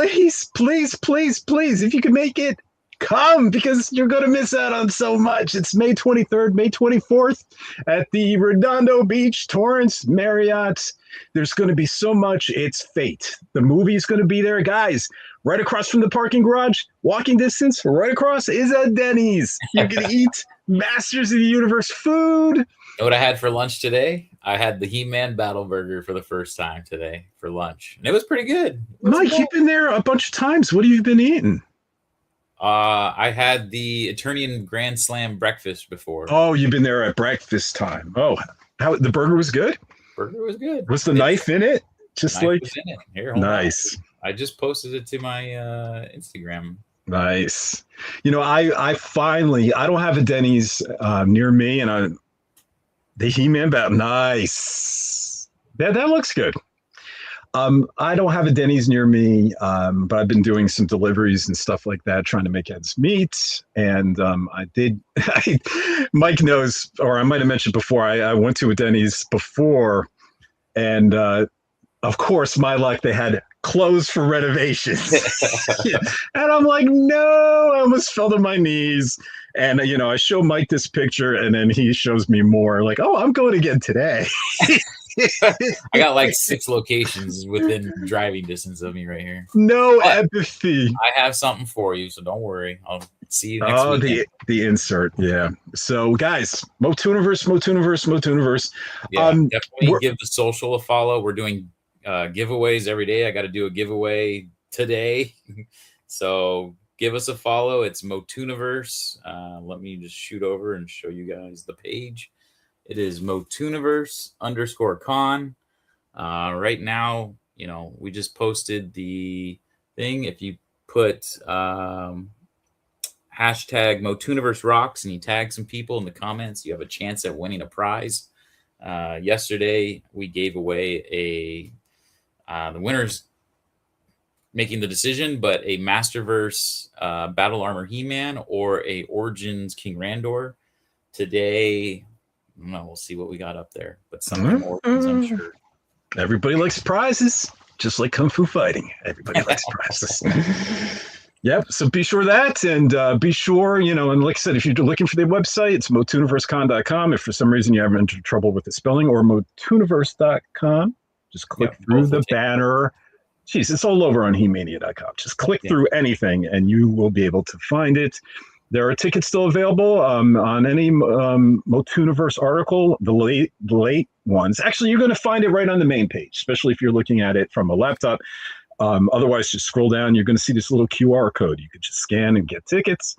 you can make it, come, because you're going to miss out on so much. It's May 23rd, May 24th at the Redondo Beach Torrance Marriott. There's going to be so much. It's fate. The movie's going to be there. Guys, right across from the parking garage, walking distance, right across is a Denny's. You can eat Masters of the Universe food. You know what I had for lunch today? I had the He-Man Battle Burger for the first time today for lunch. And it was pretty good. Mike, you've been there a bunch of times. What have you been eating? I had the Eternian Grand Slam breakfast before. Oh, you've been there at breakfast time. Oh, how the burger was good? Burger was good. Was the knife in it? Just knife like was in it. Here, nice. I just posted it to my Instagram. Nice. I finally, I don't have a Denny's near me, and the He-Man battle. Nice. That looks good. I don't have a Denny's near me, but I've been doing some deliveries and stuff like that, trying to make ends meet. And Mike knows, or I might have mentioned before, I went to a Denny's before, and of course, my luck, they had closed for renovations. And I'm like, no, I almost fell to my knees. And, I show Mike this picture, and then he shows me more, like, oh, I'm going again today. I got like 6 locations within driving distance of me right here. No empathy. I have something for you, so don't worry. I'll see you next week. The insert, yeah. So, guys, Motuniverse. Yeah, definitely give the social a follow. We're doing giveaways every day. I got to do a giveaway today. So give us a follow. It's Motuniverse. Let me just shoot over and show you guys the page. It is Motuniverse_con. Right now, we just posted the thing. If you put hashtag Motuniverse rocks and you tag some people in the comments, you have a chance at winning a prize. Yesterday, we gave away the winners making the decision, but a Masterverse Battle Armor He-Man or a Origins King Randor. Today, we'll see what we got up there, but something Origins, I'm sure. Everybody likes prizes, just like Kung Fu fighting. Everybody likes prizes. Yep. So be sure that, and be sure, and like I said, if you're looking for the website, it's motuniversecon.com. If for some reason you have into trouble with the spelling, or motuniverse.com, just click through the banner. Jeez, it's all over on He-Mania.com. Just click through anything, and you will be able to find it. There are tickets still available on any Motuniverse article, the late ones. Actually, you're going to find it right on the main page, especially if you're looking at it from a laptop. Otherwise, just scroll down. You're going to see this little QR code. You could just scan and get tickets.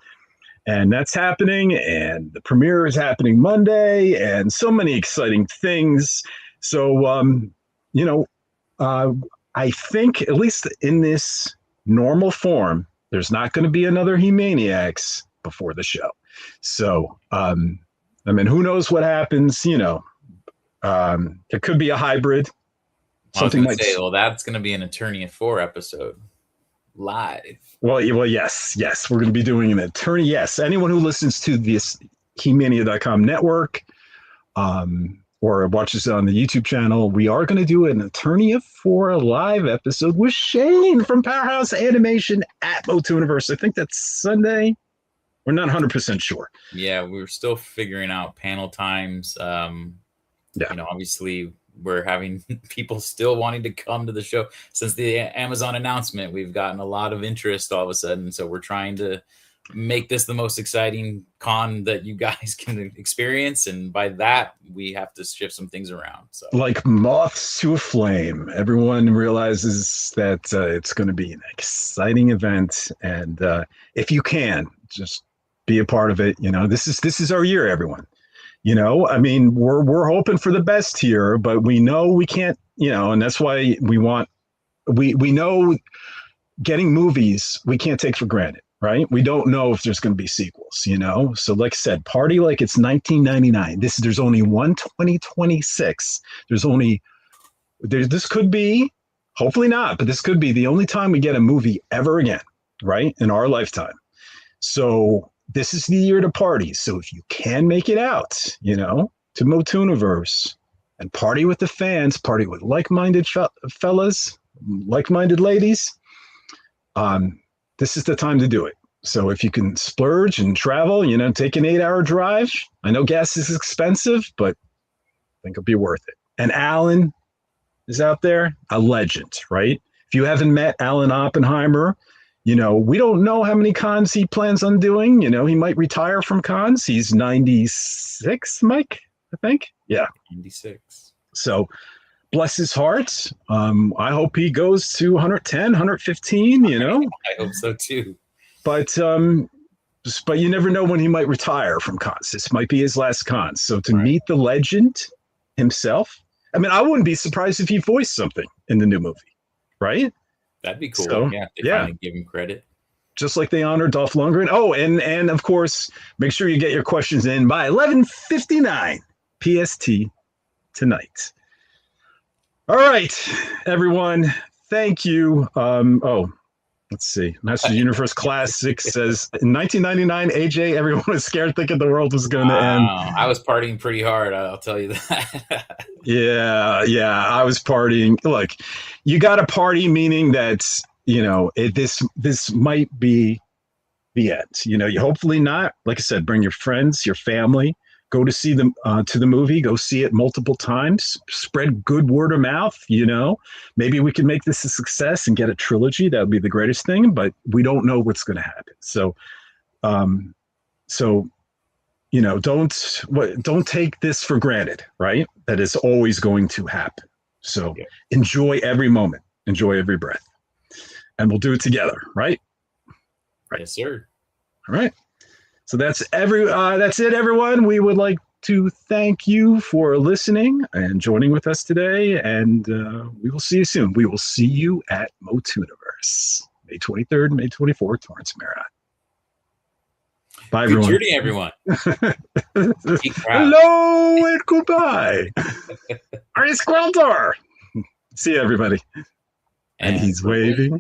And that's happening. And the premiere is happening Monday, and so many exciting things. So, I think, at least in this normal form, there's not going to be another He-Maniacs before the show. So, who knows what happens? It could be a hybrid. Something like that's going to be an Attorney at 4 episode live. Well, yes, we're going to be doing an Attorney. Yes, anyone who listens to this He-Mania.com network, or watches it on the YouTube channel, we are going to do an Attorney at 4 live episode with Shane from Powerhouse Animation at Motooniverse. I think that's Sunday. We're not 100% sure. Yeah, we're still figuring out panel times. Obviously, we're having people still wanting to come to the show. Since the Amazon announcement, we've gotten a lot of interest all of a sudden. So we're trying to make this the most exciting con that you guys can experience. And by that, we have to shift some things around. So, like moths to a flame, everyone realizes that it's going to be an exciting event. And if you can, just be a part of it. This is our year, everyone. We're hoping for the best here, but we know we can't, and that's why we know getting movies we can't take for granted, right? We don't know if there's going to be sequels, So like I said, party like it's 1999. There's only one 2026. This could be, hopefully not, but this could be the only time we get a movie ever again, right? In our lifetime. So this is the year to party. So if you can make it out, to Motooniverse and party with the fans, party with like-minded fellas, like-minded ladies, this is the time to do it. So if you can splurge and travel, take an 8-hour drive. I know gas is expensive, but I think it'll be worth it. And Alan is out there, a legend, right? If you haven't met Alan Oppenheimer, we don't know how many cons he plans on doing. He might retire from cons. He's 96, Mike, I think. Yeah. 96. So bless his heart. I hope he goes to 110, 115, I hope so too. But you never know when he might retire from cons. This might be his last con. So to meet the legend himself, I wouldn't be surprised if he voiced something in the new movie, right? That'd be cool. So, they finally give him credit. Just like they honor Dolph Lundgren. Oh, and of course, make sure you get your questions in by 11:59 PST tonight. All right, everyone. Thank you. Let's see. Masters of the Universe Classic says, in 1999, AJ, everyone was scared thinking the world was going to end. I was partying pretty hard, I'll tell you that. Yeah, I was partying. Look, you got to party, meaning that, this might be the end. You hopefully not. Like I said, bring your friends, your family. Go to see them to the movie. Go see it multiple times. Spread good word of mouth. Maybe we can make this a success and get a trilogy. That would be the greatest thing. But we don't know what's going to happen. So, don't take this for granted. Right? That is always going to happen. So enjoy every moment. Enjoy every breath, and we'll do it together. Right? Yes, sir. All right. So that's it, everyone. We would like to thank you for listening and joining with us today, and we will see you soon. We will see you at Motooniverse, May 23rd, May 24th, Torrance Marriott. Bye, everyone. Good journey, everyone. Hello and goodbye. Are you Squeltor? See you, everybody. And he's waving.